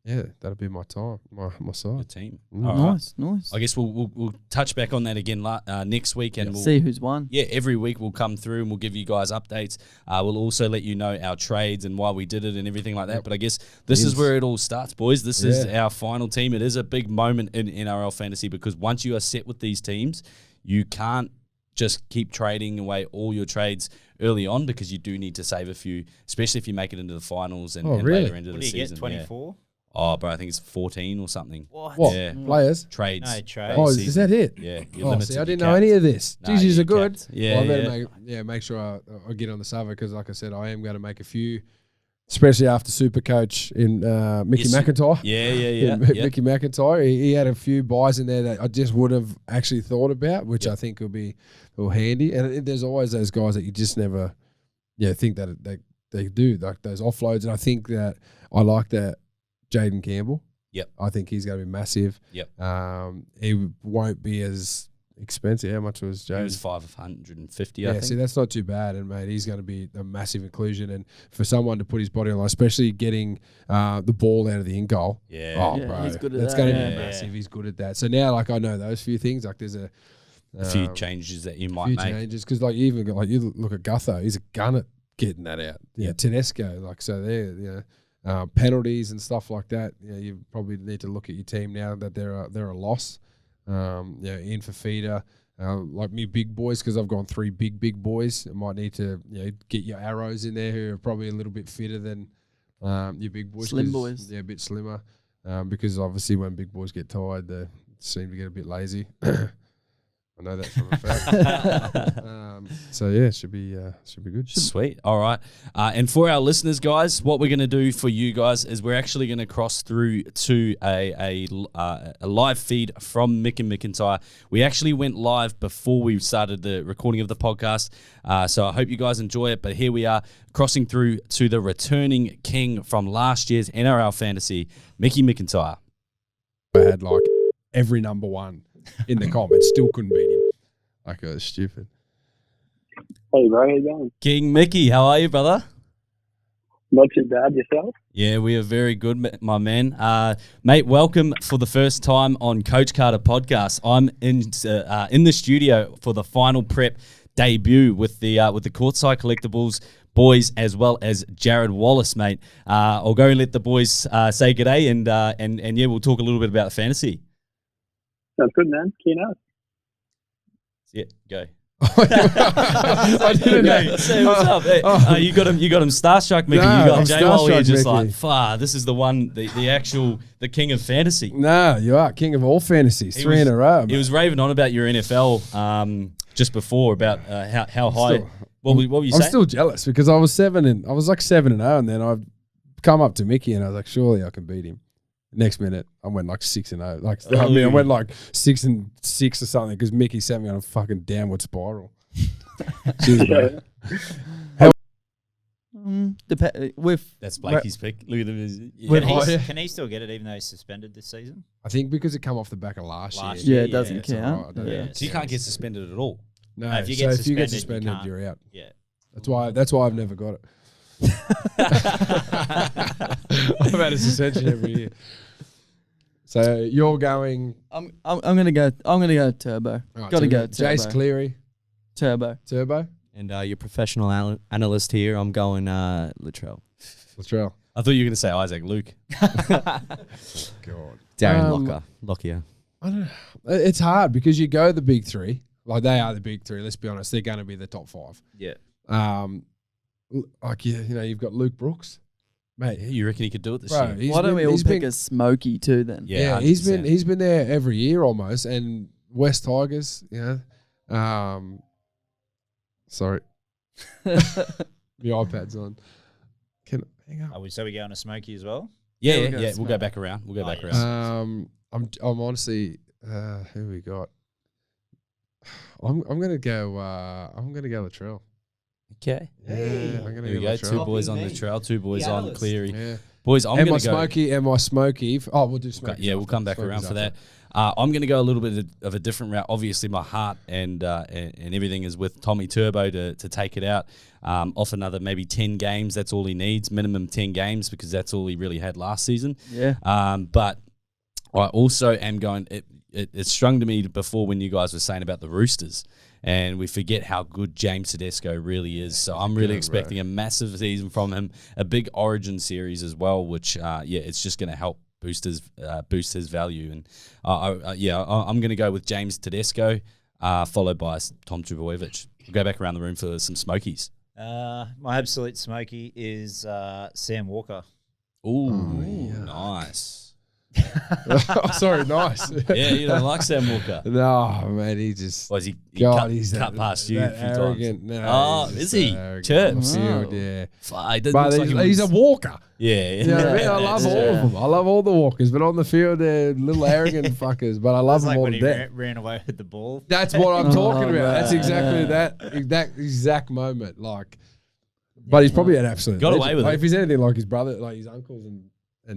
yeah, that'll be my time, my side. Good team. Mm. All right. Nice. I guess we'll touch back on that again next week, and we'll See who's won. Yeah, every week we'll come through and we'll give you guys updates. We'll also let you know our trades and why we did it and everything like that. Yep. But I guess this is where it all starts, boys. This is Yeah. our final team. It is a big moment in NRL Fantasy because once you are set with these teams, you can't just keep trading away all your trades early on because you do need to save a few, especially if you make it into the finals and, and really? later into What the do you season. get? 24? Yeah. Oh, bro, I think it's 14 or something. What? Yeah. Players? Trades. No, trades. Oh, Season. is that it? Yeah. You're Oh, limited, see, I you're didn't know capped. any of this. Nah, Jeez, you're are good. capped. Yeah, Well, I better make sure I get on the server because, like I said, I am going to make a few, especially after Supercoach in Mickey Yes. McIntyre. Yeah. Mickey McIntyre. He had a few buys in there that I just would have actually thought about, which I think will be handy. And there's always those guys that you just never, think that they do, like those offloads. And I think that I like that Jaden Campbell. Yep. I think he's going to be massive. Yep. He won't be as expensive. How much was It Jaden? was 550, I Yeah, think. see, that's not too bad, and mate, he's going to be a massive inclusion. And for someone to put his body on, especially getting the ball out of the in goal, Yeah. oh, Yeah, bro, he's good at that's that. going to Yeah. be massive. He's good at that. So now, like, I know those few things. Like, there's a few changes that you might few make. changes because, like, you even got, like, you look at Gutho, he's a gun at getting that out. Yeah, Yeah. Tedesco, like, so there, penalties and stuff like that. You probably need to look at your team now that they're a loss. In for feeder. Like me big boys, because I've gone 3 big boys. I might need to get your arrows in there who are probably a little bit fitter than your big boys. Slim 'cause boys. they're a bit slimmer. Because obviously when big boys get tired, they seem to get a bit lazy. I know that from a fact. So yeah, should be good. Sweet. All right. And for our listeners, guys, what we're going to do for you guys is we're actually going to cross through to a live feed from Mick and McIntyre. We actually went live before we started the recording of the podcast. So I hope you guys enjoy it. But here we are crossing through to the returning king from last year's NRL Fantasy, Mickey McIntyre. I had like every number one in the comments, still couldn't beat him. Like, it was stupid. Hey, bro, how you going? King Mickey, how are you, brother? Not too bad, yourself? Yeah, we are very good, my man. Mate, welcome for the first time on Coach Carter Podcast. I'm in the studio for the final prep debut with the Courtside Collectables boys as well as Jarrod Wallace, mate. I'll go and let the boys say g'day and yeah, we'll talk a little bit about fantasy. Sounds good, man. Keen out. Yeah, go. I didn't know. Say what's up. Hey, you got him starstruck, Mickey. No, you got I'm J-WAL here starstruck, just Mickey. like, this is the one, the king of fantasy. No, you are king of all fantasies. He 3 was- in a row. He was raving on about your NFL just before about how high. Still- what were you I'm saying? still jealous because I was 7-0, and then I've come up to Mickey and I was like, surely I can beat him. Next minute, I went like 6-0. Like, I mean, I went like 6-6 or something because Mickey sent me on a fucking downward spiral. Cheers, bro. That's Blakey's pick. Look at him. With- Can he still get it even though he's suspended this season? I think because it come off the back of last Last year. Yeah, year, it doesn't it's count. alright, I don't Yeah. know. So you can't get suspended at all. No, if you so get if you get suspended, you suspended, can't. you're out. Yeah. That's why I've never got it. I've had a suspension every year. So you're going. I'm gonna go turbo. Right, Gotta so go Jace turbo. Cleary, Turbo. Turbo, And your professional analyst here, I'm going Latrell. Latrell. I thought you were going to say Isaac Luke. God. Darren Lockyer. I don't know. It's hard because you go the big 3. Like, they are the big 3. Let's be honest. They're going to be the top 5. Yeah. Like, you've got Luke Brooks, mate. You reckon he could do it this Bro, year? he's Why don't we all he's pick been- a Smoky too then? Yeah, he's 100%. been there every year almost, and West Tigers, sorry, your iPad's on. Hang on. Are we going to Smokey as well? Yeah, we'll yeah, go yeah. We'll Smoke. go back around. We'll go back yes. around. I'm honestly, who we got? I'm gonna go Latrell. Okay. Yeah, I'm gonna Here we go go. Latrell. 2 boys on the trail, 2 boys on Cleary. Yeah, Boys, I'm Am going I to go. smoky? Am I smoky? Oh, we'll do smoky. Yeah, we'll come back Smoky's around for after. that. I'm going to go a little bit of a different route. Obviously, my heart and everything is with Tommy Turbo to take it out. Off another maybe 10 games. That's all he needs. Minimum 10 games because that's all he really had last season. Yeah. But I also am going. It strung to me before when you guys were saying about the Roosters, and we forget how good James Tedesco really is. So I'm really expecting a massive season from him, a big Origin series as well, which it's just going to help boost his value. And I'm going to go with James Tedesco, followed by Tom Trbojevic. We'll go back around the room for some smokies. My absolute smoky is Sam Walker. Ooh, nice. Sorry, nice. Yeah, you don't like Sam Walker. No, man, he just. Was he God, he's cut past you a few arrogant. times? No, Oh, he's is just he? so arrogant Chirps. on the field, yeah. It But looks like he's a walker. Yeah. You know what I mean? I love all of them. I love all the walkers, but on the field they're little arrogant fuckers. But I love It's them like all when to he death. ran away with the ball. That's what I'm talking about. That's man. exactly that exact moment. Like, but he's probably an absolute Got legend. away with like, it. If he's anything like his brother, like his uncles and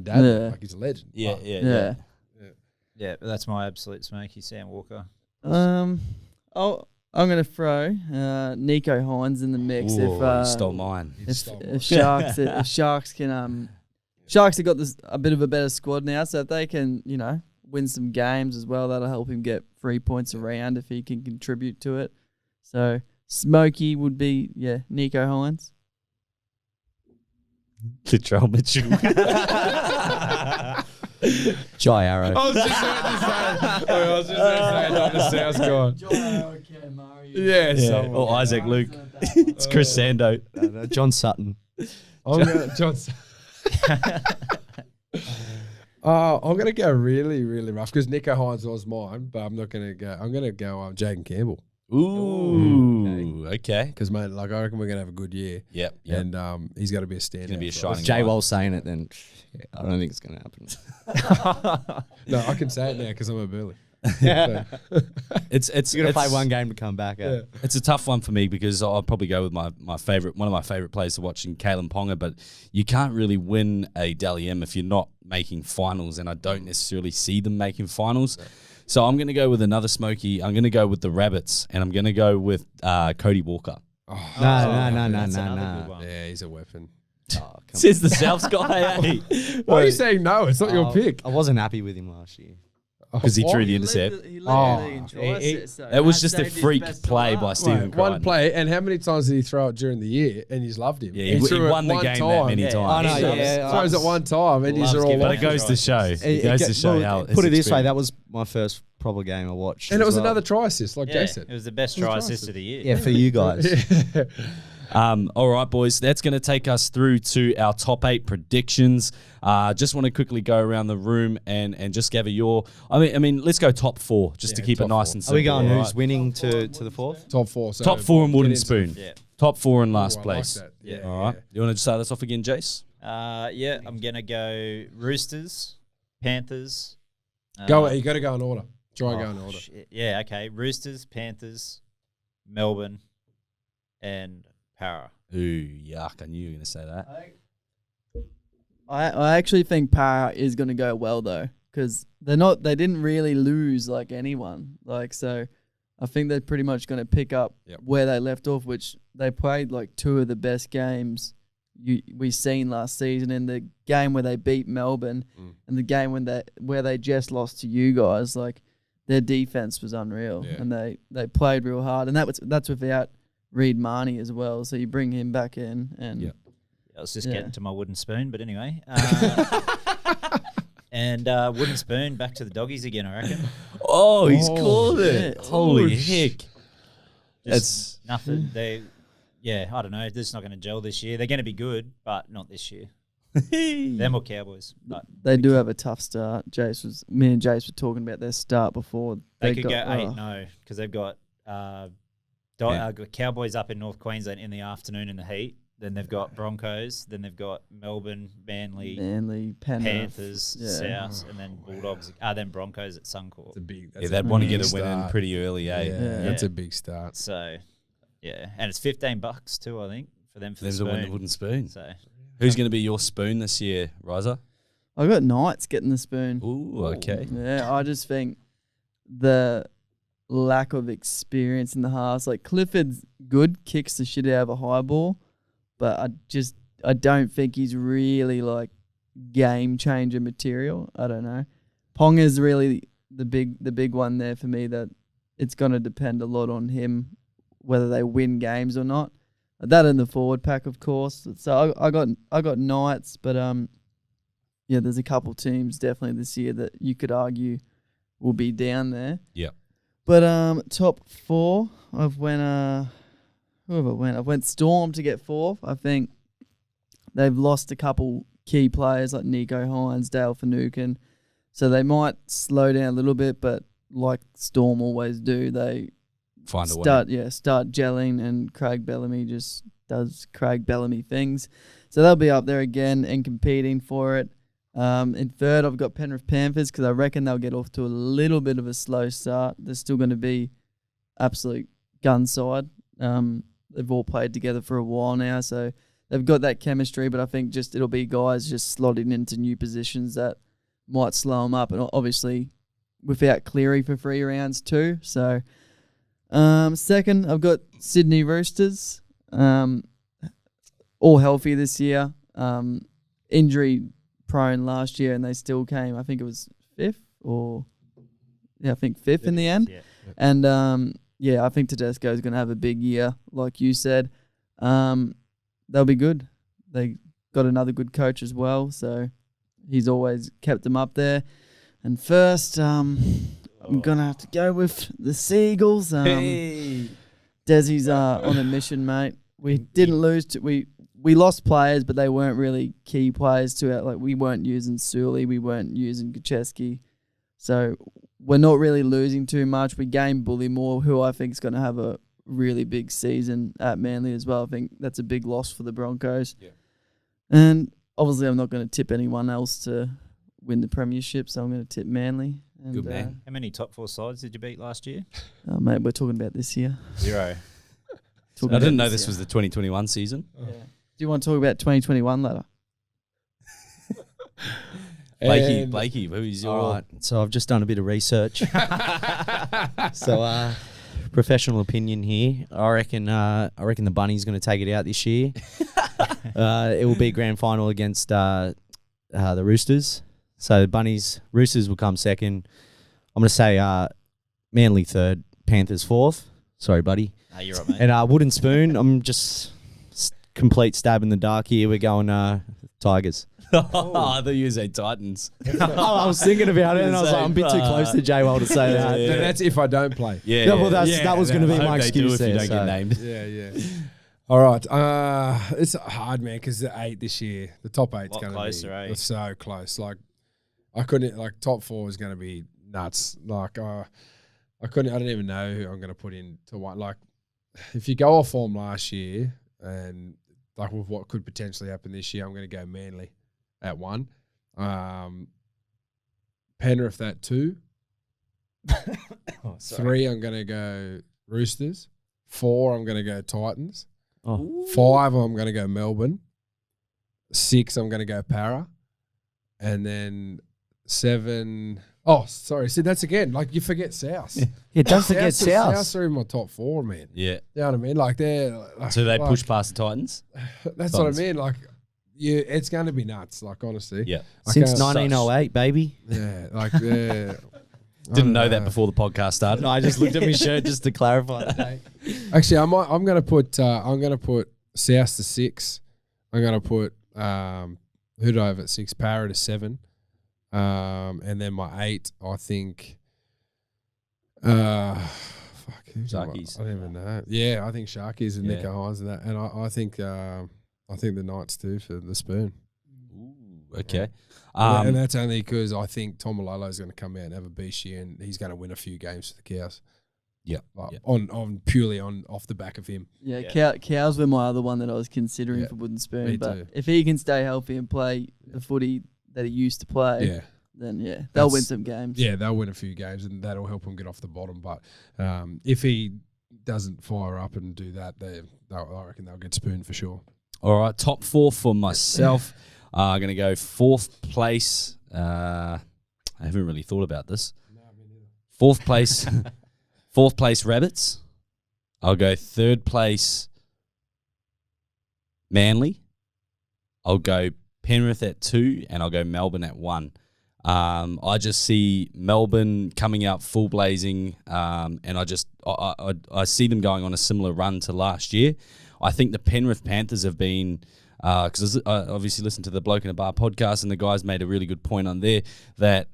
dad, Yeah. like he's a legend. Yeah, Like, yeah. Yeah, but that's my absolute smoky, Sam Walker. I'm gonna throw Nico Hines in the mix. Ooh, if you stole mine. if Sharks can Sharks have got a bit of a better squad now, so if they can win some games as well, that'll help him get 3 points around if he can contribute to it. So Smokey would be Nico Hines. Latrell Mitchell. Jai Arrow. I was just about to say, not the South guy. Yeah, Or Isaac Luke. It's Chris Sando. John Sutton. I'm gonna go really, really rough because Nico Hines was mine, but I'm not gonna go. I'm gonna go Jaden Campbell Ooh, okay. because I reckon we're gonna have a good year. Yep. And he's got to be a standout. Gonna be a for us. shining J-WAL saying it, then I don't think it's going to happen. No, I can say it now because I'm a bully. It's You're going to play one game to come back. It's a tough one for me because I'll probably go with one of my favorite players to watch in Kalen Ponga, but you can't really win a Dally M if you're not making finals, and I don't necessarily see them making finals. So I'm going to go with another Smoky. I'm going to go with the Rabbits, and I'm going to go with Cody Walker. No. Yeah, he's a weapon. Says the Souths guy. Why are you saying no? It's not your pick. I wasn't happy with him last year. Because he What? threw the intercept. He That was just a freak play by Stephen Right, one Crichton. play, and how many times did he throw it during the year? And you loved him. Yeah, he threw it won the one game that time. many times. I know, yeah. Throws it one time, and Loves you're all giving But like, it goes to show. It goes to show how. Put it this way, experience. that was my first proper game I watched. and it as was well. another try assist, like Yeah, Jay it said. was the best try assist of the year. Yeah, for you guys. All right, boys. That's going to take us through to our top 8 predictions. Just want to quickly go around the room and just gather your. I mean, let's go top 4 just to keep it top nice 4. and Are simple. we going all who's right? winning to the fourth? Top 4. So Top 4 and get wooden into- spoon. Yeah. Top 4 in last Ooh, I like place. that. Yeah. All right. You want to start us off again, Jace? I'm going to go Roosters, Panthers. Go. You got to go in order. Try and go in order. Shit. Yeah, okay. Roosters, Panthers, Melbourne, and Para. Ooh, yuck. I knew you were going to say that. I actually think Para is going to go well though, because they didn't really lose like anyone. So I think they're pretty much going to pick up where they left off, which they played like 2 of the best games we seen last season, in the game where they beat Melbourne and the game where they just lost to you guys. Like, their defense was unreal, and they played real hard, and that's without Reid Marnie as well. So you bring him back in, and I was just getting to my wooden spoon, but anyway. And wooden spoon, back to the doggies again, I reckon. Oh, he's called it. shit. Holy heck. That's nothing. I don't know. They're just not going to gel this year. They're going to be good, but not this year. Them or Cowboys. But they do have a tough start. Me and Jace were talking about their start before. they could go 8-0 because they've got Cowboys up in North Queensland in the afternoon in the heat. Then they've got Broncos. Then they've got Melbourne, Manly, Penrith, Panthers, South, and then Bulldogs. Then Broncos at Suncorp. They'd want to get a win in pretty early, eh? Yeah, that's a big start. So, and it's $15 too, I think, for them for the Them to win the spoon. wooden spoon. So, Who's going to be your spoon this year, Riza? I got Knights getting the spoon. Ooh, okay. Yeah, I just think the lack of experience in the halves. Like Clifford's good, kicks the shit out of a high ball, but I don't think he's really like game changer material. I don't know. Ponga's really the big one there for me, that it's gonna depend a lot on him whether they win games or not. That in the forward pack, of course. So I got Knights, but yeah, there's a couple teams definitely this year that you could argue will be down there. Yeah. But top four, I've went Storm to get fourth. I think they've lost a couple key players like Nico Hines, Dale Finucane, so they might slow down a little bit. But like Storm always do, they Find a way. Start gelling, and Craig Bellamy just does Craig Bellamy things. So they'll be up there again and competing for it. In third, I've got Penrith Panthers because I reckon they'll get off to a little bit of a slow start. They're still going to be absolute gun side. They've all played together for a while now, so they've got that chemistry, but I think just it'll be guys just slotting into new positions that might slow them up. And obviously, without Cleary for 3 rounds too. So, second, I've got Sydney Roosters. All healthy this year. Injury prone last year, and they still came. I think it was fifth in the end. Yeah. And I think Tedesco is going to have a big year, like you said. They'll be good. They got another good coach as well, so he's always kept them up there. And first, I'm gonna have to go with the Seagulls. Desi's on a mission, mate. We didn't lose to we lost players, but they weren't really key players to it. Like, we weren't using Sully, we weren't using Gacheski. So we're not really losing too much. We gained Bullymore, who I think is going to have a really big season at Manly as well. I think that's a big loss for the Broncos. Yeah. And obviously I'm not going to tip anyone else to win the premiership, so I'm going to tip Manly. And, Good man. How many top 4 sides did you beat last year? Mate, we're talking about this year. 0. I didn't know this was the 2021 season. Yeah. Do you want to talk about 2021 later? Blakey, who's your... All right, so I've just done a bit of research. So, professional opinion here. I reckon the Bunny's going to take it out this year. It will be grand final against the Roosters. So Roosters will come second. I'm going to say Manly third, Panthers fourth. Sorry, buddy. No, you're right, mate. And Wooden Spoon, I'm just complete stab in the dark here. We're going Tigers. I thought you say Titans. I was thinking about it, and I was like, I'm a bit too close to J-WAL to say that. So that's if I don't play. Yeah, well, that was going to be my excuse if there. you don't get named. Yeah. All right. It's hard, man, because the 8 this year, the top 8's going to be closer, eh? so close. Like, I couldn't, like, top 4 is going to be nuts. Like, I don't even know who I'm going to put into one. Like, if you go off form last year and, like, with what could potentially happen this year, I'm going to go Manly at 1. Penrith at 2. 3, I'm going to go Roosters. 4, I'm going to go Titans. 5, I'm going to go Melbourne. 6, I'm going to go Para. And then 7... Oh, sorry. See, that's again, like, you forget South. Yeah, don't forget South. South are in my top 4, man. Yeah. You know what I mean? Like, they're... Like, So they push past the Titans? That's what I mean. Like, it's going to be nuts, like, honestly. Yeah. Since 1908, baby. Yeah, like, yeah. Didn't know that before the podcast started. No, I just looked at my shirt just to clarify that. Actually, I'm gonna put South to 6. I'm gonna put who do I have at 6? Para to 7. And then my 8, I think. Sharkies. I don't even know. Yeah, I think Sharkies and Nico Hines and that, and I think the Knights too for the spoon. Ooh, okay. And that's only because I think Tomalolo is going to come out and have a beast year, and he's going to win a few games for the Cows. Yeah, like on purely off the back of him. Yeah. Cows were my other one that I was considering for Wooden Spoon. Me But too. if he can stay healthy and play the footy that he used to play, then they'll win some games. Yeah, they'll win a few games, and that'll help him get off the bottom. But if he doesn't fire up and do that, I reckon they'll get spooned for sure. All right, top 4 for myself. I'm going to go 4th place. I haven't really thought about this. 4th place, 4th place Rabbits. I'll go 3rd place Manly. I'll go Penrith at 2, and I'll go Melbourne at 1. I just see Melbourne coming out full blazing, and I see them going on a similar run to last year. I think the Penrith Panthers have been, because I obviously listened to the Bloke in a Bar podcast, and the guys made a really good point on there that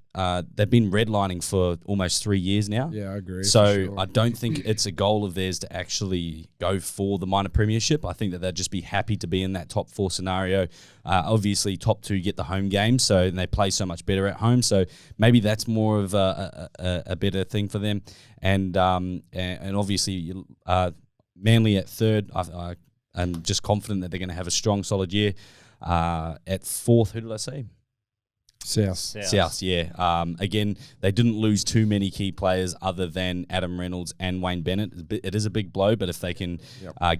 they've been redlining for almost 3 years now. Yeah, I agree. So sure. I don't think it's a goal of theirs to actually go for the minor premiership. I think that they'd just be happy to be in that top 4 scenario. Obviously, top 2 get the home game, so they play so much better at home. So maybe that's more of a better thing for them. And obviously, Manly at 3rd. I'm just confident that they're going to have a strong, solid year. At 4th, who did I say? South, yeah. Again, they didn't lose too many key players other than Adam Reynolds and Wayne Bennett. It is a big blow, but if they can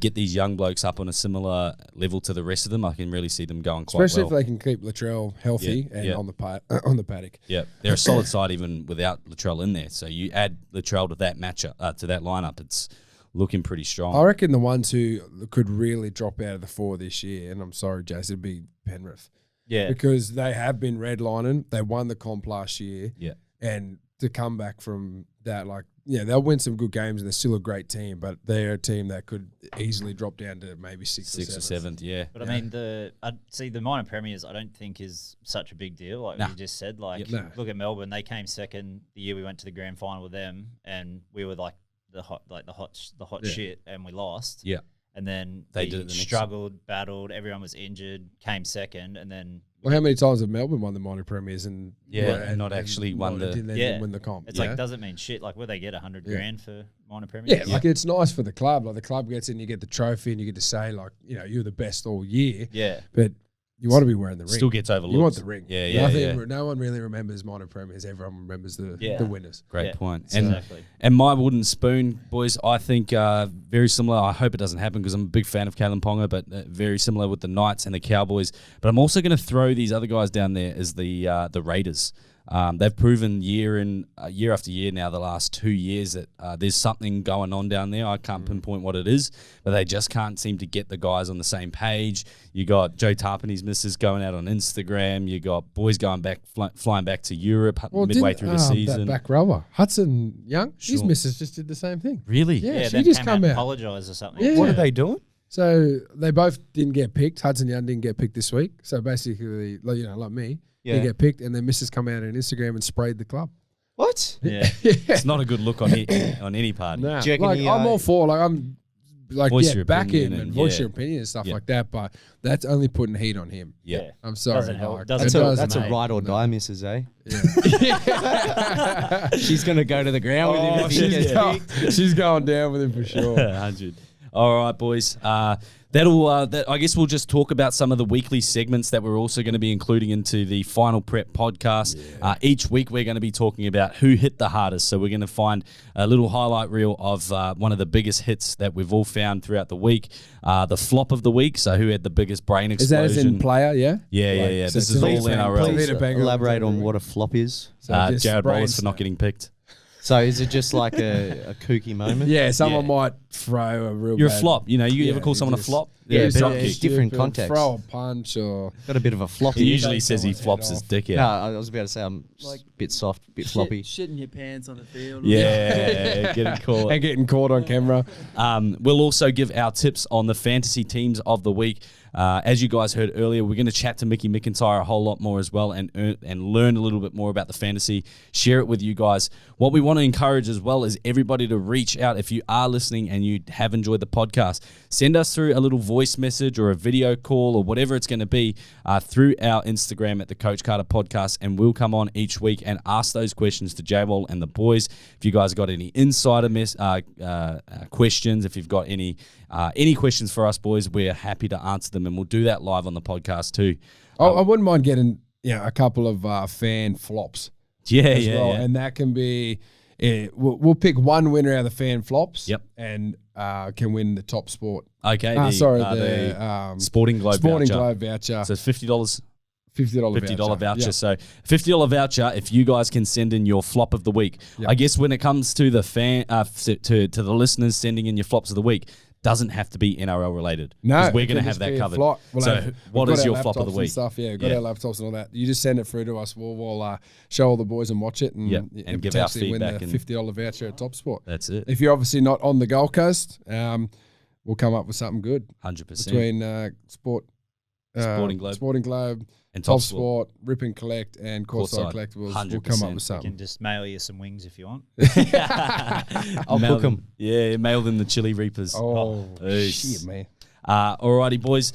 get these young blokes up on a similar level to the rest of them, I can really see them going quite Especially well. if they can keep Latrell healthy and on the paddock. Yeah, they're a solid side even without Latrell in there. So you add Latrell to that matchup, to that lineup, it's looking pretty strong. I reckon the ones who could really drop out of the 4 this year, and I'm sorry, Jason, it'd be Penrith. Yeah. Because they have been redlining. They won the comp last year. Yeah. And to come back from that, they'll win some good games and they're still a great team, but they're a team that could easily drop down to maybe 6th or 7th. Yeah. But I mean, the minor premiers, I don't think is such a big deal. Like you just said, look at Melbourne. They came 2nd the year we went to the grand final with them, and we were the hot shit, and we lost. Yeah. And then They we did it the struggled, battled. Everyone was injured. Came 2nd, and then Well, how many times have Melbourne won the minor premiers and not actually won the didn't win the comp? It's doesn't mean shit. Like, will they get $100 grand for minor premiers? Yeah, like it's nice for the club. Like the club gets in, you get the trophy, and you get to say you're the best all year. Yeah, but you want to be wearing the ring. Still gets overlooked. You want the ring. Yeah. No one really remembers minor premiers. Everyone remembers the winners. Great point. Exactly. And my wooden spoon, boys, I think very similar. I hope it doesn't happen because I'm a big fan of Kalen Ponga, but very similar with the Knights and the Cowboys. But I'm also going to throw these other guys down there as the Raiders. They've proven year after year now, the last 2 years, that there's something going on down there. I can't pinpoint what it is, but they just can't seem to get the guys on the same page. You got Joe Tarpany's missus going out on Instagram. You got boys going back, flying back to Europe midway through the season. That back rower, Hudson Young, his missus just did the same thing. Really? Yeah, she then just came come out out. apologise or something. Yeah. What are they doing? So they both didn't get picked. Hudson Young didn't get picked this week. So basically, like me, didn't get picked, and then missus come out on Instagram and sprayed the club. What? Yeah. It's not a good look on any party. Nah. Do you reckon I'm all for Voice your back opinion in and and voice your opinion and stuff like that, but that's only putting heat on him. Yeah. I'm sorry. Doesn't help. like, Doesn't it help. does- That's a mate. ride or die, Mrs. A. Yeah. She's gonna go to the ground with him if he gets picked. She's going down with him for sure. 100. All right, boys. I guess we'll just talk about some of the weekly segments that we're also going to be including into the Final Prep podcast. Each week we're going to be talking about who hit the hardest. So we're going to find a little highlight reel of one of the biggest hits that we've all found throughout the week. The flop of the week. So who had the biggest brain Is explosion? that as in player? Yeah. Yeah. So This it's is all please, NRL. please Elaborate on what a flop is. So just Jarrod brain Wallace for not stuff. getting picked. So is it just like a kooky moment? Yeah, someone might throw a real. You're a bad- flop. You Yeah, ever call someone just- a flop? Yeah, a but drop it's kick. different Stupid, context. Throw a punch or. Got a bit of a floppy. He usually take says he someone's flops head his off. dick No, out. I was about to say I'm Like a bit soft, bit floppy. Shit in your pants on the field. Yeah, getting caught. And getting caught on camera. We'll also give our tips on the fantasy teams of the week. As you guys heard earlier, we're going to chat to Mickey McIntyre a whole lot more as well and learn a little bit more about the fantasy, share it with you guys. What we want to encourage as well is everybody to reach out. If you are listening and you have enjoyed the podcast, send us through a little voice message or a video call or whatever it's going to be through our Instagram at the Coach Carter Podcast, and we'll come on each week and ask those questions to J-WAL and the boys. If you guys got any insider questions, if you've got any questions for us boys, we're happy to answer them, and we'll do that live on the podcast too. I wouldn't mind getting a couple of fan flops. Yeah, as yeah, well. yeah. And that can be we'll pick one winner out of the fan flops. Yep. And can win the top sport. Okay. The Sporting Globe Sporting voucher. Globe voucher. So it's $50. $50 voucher. Yeah. So $50 voucher if you guys can send in your flop of the week. Yep. I guess when it comes to the to the listeners sending in your flops of the week, doesn't have to be NRL related. No, we're going to have that covered. What is your flop of the week? Stuff, we've got our laptops and all that. You just send it through to us. We'll show all the boys and watch it and give our potentially feedback win the $50 voucher at Top Sport. That's it. If you're obviously not on the Gold Coast, we'll come up with something good. 100%. Between Sporting Globe, and Top Sport, Rip and Collect, and Courtside Collectables. 100%. We'll come up with We something. can just mail you some wings if you want. I'll book them. Yeah, mailed in the Chili Reapers. Oh, Jeez. shit, man. Alrighty, boys.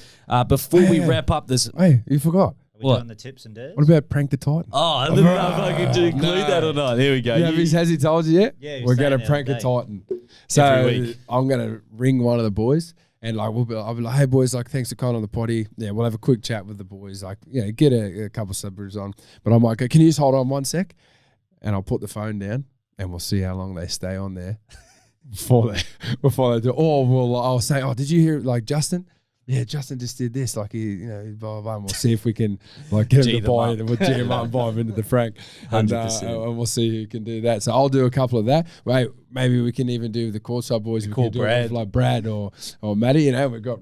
Before we wrap up this... Hey, you forgot. Are we What? doing the tips and dares? What about Prank the Titan? Oh, I don't know if I can include that or not. Here we go. Yeah, has he told you yet? Yeah, he we're was going saying to the prank a other Titan. So Every week. I'm going to ring one of the boys, and like I'll be like, hey boys, like thanks for coming on the potty. Yeah, we'll have a quick chat with the boys. Like, yeah, get a couple subbers on. But I'm like, can you just hold on one sec? And I'll put the phone down, and we'll see how long they stay on there before they do. Or I'll say, oh, did you hear like Justin? Yeah, Justin just did this. Like he, blah, blah, blah. And we'll see if we can like get him to buy it, and we'll G him up and buy him into the Frank. And 100%. we'll see who can do that. So I'll do a couple of that. Wait, maybe we can even do the Courtside boys. We Call can do Brad. it with like Brad or Matty. We've got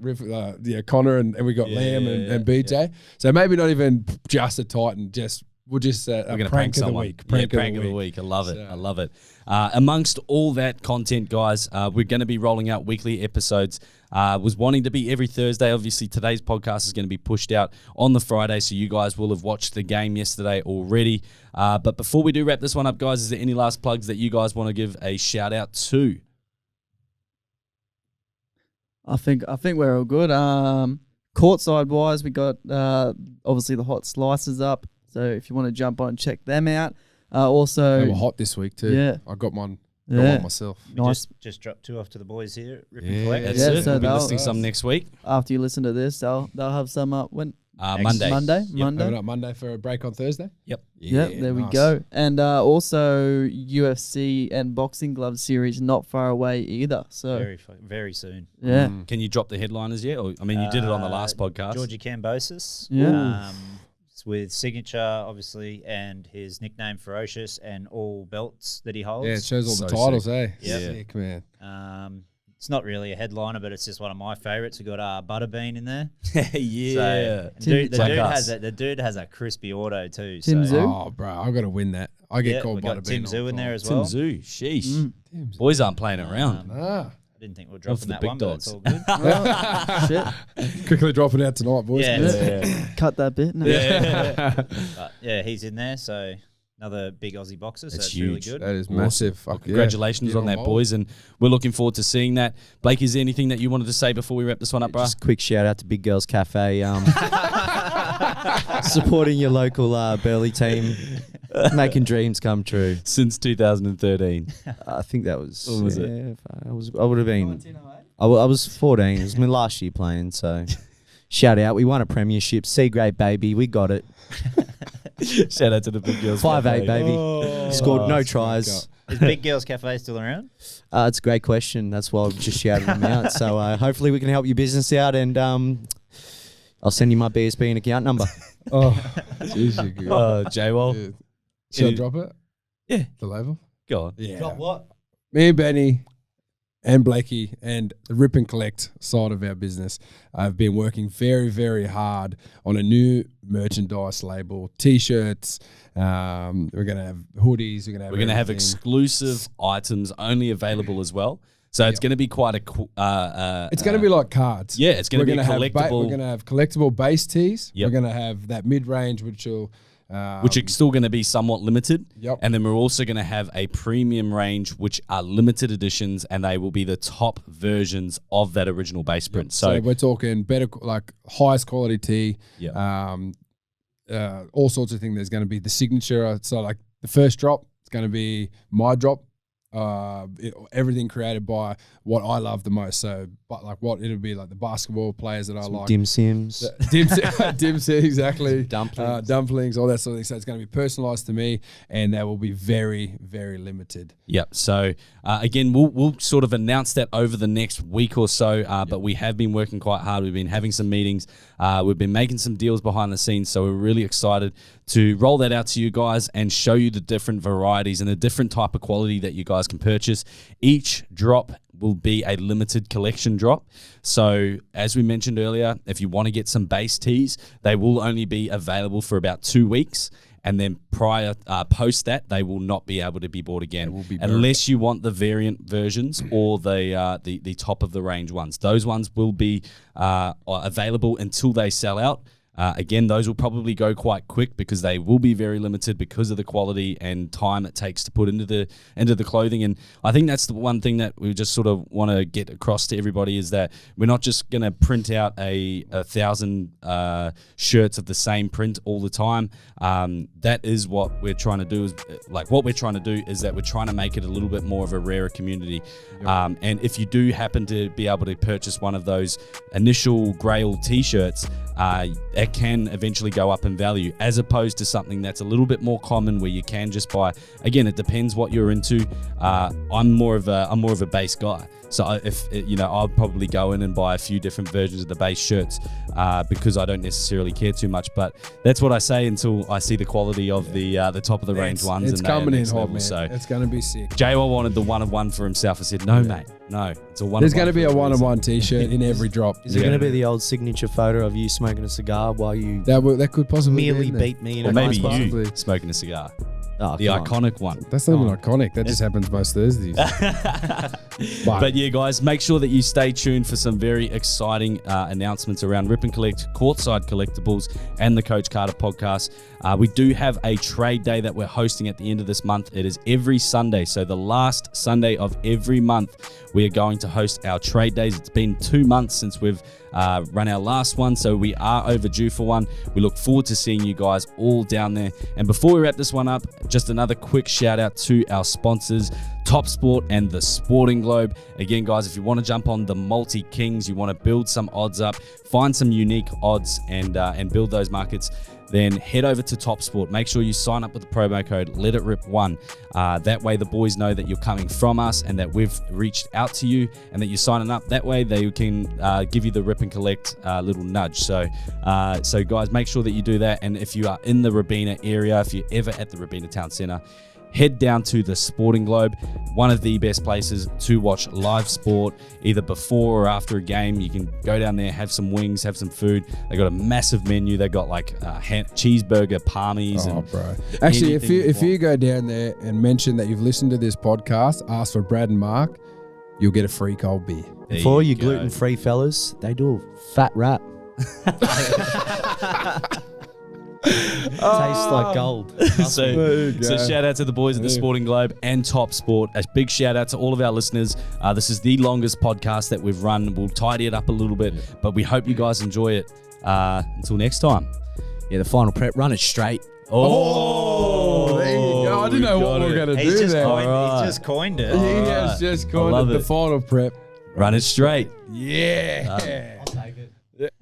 Connor and we got Liam and BJ. So maybe not even just a Titan. We'll just We're going to prank of the someone. week. Prank of the week. I love it. I love it. Amongst all that content, guys, we're going to be rolling out weekly episodes. Was wanting to be every Thursday. Obviously, today's podcast is going to be pushed out on the Friday, so you guys will have watched the game yesterday already. But before we do wrap this one up, guys, is there any last plugs that you guys want to give a shout out to? I think we're all good. Courtside wise, we got obviously the hot slices up. So if you want to jump on and check them out. Also, They were hot this week too. Yeah. I got one. Got Yeah. one myself. We Nice. just dropped 2 off to the boys here. Rip Yeah. and collect. That's Yeah, it. so We'll be they'll- listing some next week. after you listen to this, they'll have some up when Monday. Monday. Moving up Monday for a break on Thursday. Yep. Yeah, there we nice. go. And also UFC and boxing glove series not far away either. So Very soon. yeah, Can you drop the headliners yet? Or, I mean, you did it on the last podcast. Georgie Cambosis. Yeah. It's with Signature, obviously, and his nickname Ferocious and all belts that he holds. Yeah, it shows all the So titles, sick. eh? Yeah. Sick, man. It's not really a headliner, but it's just one of my favorites. We got Butterbean in there. Yeah. So, Like us. the dude has a crispy auto too. Tim so, Zoo? Oh, bro, I got to win that. I get called we got Butterbean Tim all Zoo the in there time. as Tim well. Zoo. Sheesh. Boys aren't playing around. Ah. I didn't think we were Off dropping the that big one, but it's dogs. all good. well, shit, Quickly dropping out tonight, boys. Yeah. cut that bit. No. But yeah, he's in there. So another big Aussie boxer. So That's it's really huge. good. That is Awesome. massive. Fuck Well, yeah. congratulations Get on that, board. boys, and we're looking forward to seeing that. Blake, is there anything that you wanted to say before we wrap this one up, bro? Just quick shout out to Big Girls Cafe, supporting your local Burley team, making dreams come true. Since 2013. I think that was. What was it? I would have been. I was 14. It was my last year playing. So, shout out. We won a premiership. C grade baby. We got it. Shout out to the big girls. 5'8", Cafe. baby. Scored no tries. Is Big Girls Cafe still around? It's a great question. That's why I've just shouted them out. So hopefully we can help your business out, and I'll send you my BSB and account number. Oh, jeez, you good. J-WAL. Yeah. Should I Any- drop it? Yeah. The label? Go on. Yeah. Drop what? Me and Benny and Blakey and the Rip and Collect side of our business have been working very, very hard on a new merchandise label, T-shirts. We're going to have hoodies. We're going to have We're going to have everything. exclusive items only available as well. So it's going to be quite a... It's going to be like cards. yeah, it's going to be a gonna have collectible... we're going to have collectible base tees. Yep. We're going to have that mid-range, which will... which are still going to be somewhat limited. Yep. And then we're also going to have a premium range, which are limited editions, and they will be the top versions of that original base print. So we're talking better, like highest quality tee. Yeah. All sorts of things. There's going to be the signature. So like the first drop, it's going to be my drop. everything created by what I love the most. So, but like what it'll be like the basketball players that I like. Dim Sims. Dim Sims, exactly. Dumplings. All that sort of thing. So it's going to be personalized to me, and that will be very, very limited. Yep. So again, we'll sort of announce that over the next week or so. But we have been working quite hard. We've been having some meetings. We've been making some deals behind the scenes. So we're really excited to roll that out to you guys and show you the different varieties and the different type of quality that you guys can purchase. Each drop will be a limited collection drop. So as we mentioned earlier, if you want to get some base tees, they will only be available for about 2 weeks. And then post that, they will not be able to be bought again, unless you want the variant versions or the top of the range ones. Those ones will be available until they sell out. Again, those will probably go quite quick because they will be very limited because of the quality and time it takes to put into the clothing. And I think that's the one thing that we just sort of want to get across to everybody is that we're not just going to print out a 1,000 shirts of the same print all the time. That is what we're trying to do. Is that we're trying to make it a little bit more of a rarer community. And if you do happen to be able to purchase one of those initial Grail t-shirts, it can eventually go up in value, as opposed to something that's a little bit more common where you can just buy. Again, it depends what you're into. I'm more of a base guy, so I'll probably go in and buy a few different versions of the base shirts because I don't necessarily care too much. But that's what I say until I see the quality of the top of the range ones. It's coming in hot, man. So it's going to be sick. J-WAL wanted the 1-of-1 for himself. I said, no, mate, no. It's a 1-of-1. There's going to be a 1-of-1 t-shirt in every drop. Is it going to be the old signature photo of you smoking a cigar while you that could possibly merely beat me in or a maybe nice you smoking a cigar? Oh, the iconic one. That's not even iconic. That just happens most Thursdays. But yeah, guys, make sure that you stay tuned for some very exciting announcements around Rip and Collect, Courtside Collectables, and the Coach Carter podcast. We do have a trade day that we're hosting at the end of this month. It is every Sunday. So the last Sunday of every month, we are going to host our trade days. It's been 2 months since we've run our last one, so we are overdue for one. We look forward to seeing you guys all down there. And before we wrap this one up, just another quick shout out to our sponsors, Top Sport and the Sporting Globe. Again, guys, if you want to jump on the multi-kings, you want to build some odds up, find some unique odds and build those markets, then head over to Top Sport. Make sure you sign up with the promo code LetItRip1. That way the boys know that you're coming from us and that we've reached out to you and that you're signing up. That way they can give you the Rip and Collect little nudge. So guys, make sure that you do that. And if you are in the Robina area, if you're ever at the Robina Town Centre, head down to the Sporting Globe, one of the best places to watch live sport, either before or after a game. You can go down there, have some wings, have some food. They got a massive menu. They got like cheeseburger, palmies. Oh, bro! Actually, if you go down there and mention that you've listened to this podcast, ask for Brad and Mark, you'll get a free cold beer. For you gluten-free fellas, they do a fat wrap. Tastes like gold. So shout out to the boys at the Sporting Globe and Top Sport. A big shout out to all of our listeners. This is the longest podcast that we've run. We'll tidy it up a little bit, but we hope you guys enjoy it. Until next time. Yeah, the final prep, run it straight. Oh, there you go. I didn't know what we were going to do there. He's just coined it. He has just coined it. The final prep. Run it straight. Yeah. I'll take it.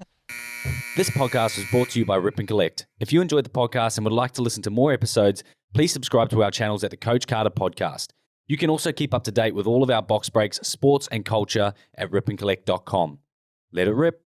This podcast was brought to you by Rip and Collect. If you enjoyed the podcast and would like to listen to more episodes, please subscribe to our channels at the Coach Carter Podcast. You can also keep up to date with all of our box breaks, sports and culture at ripandcollect.com. Let it rip.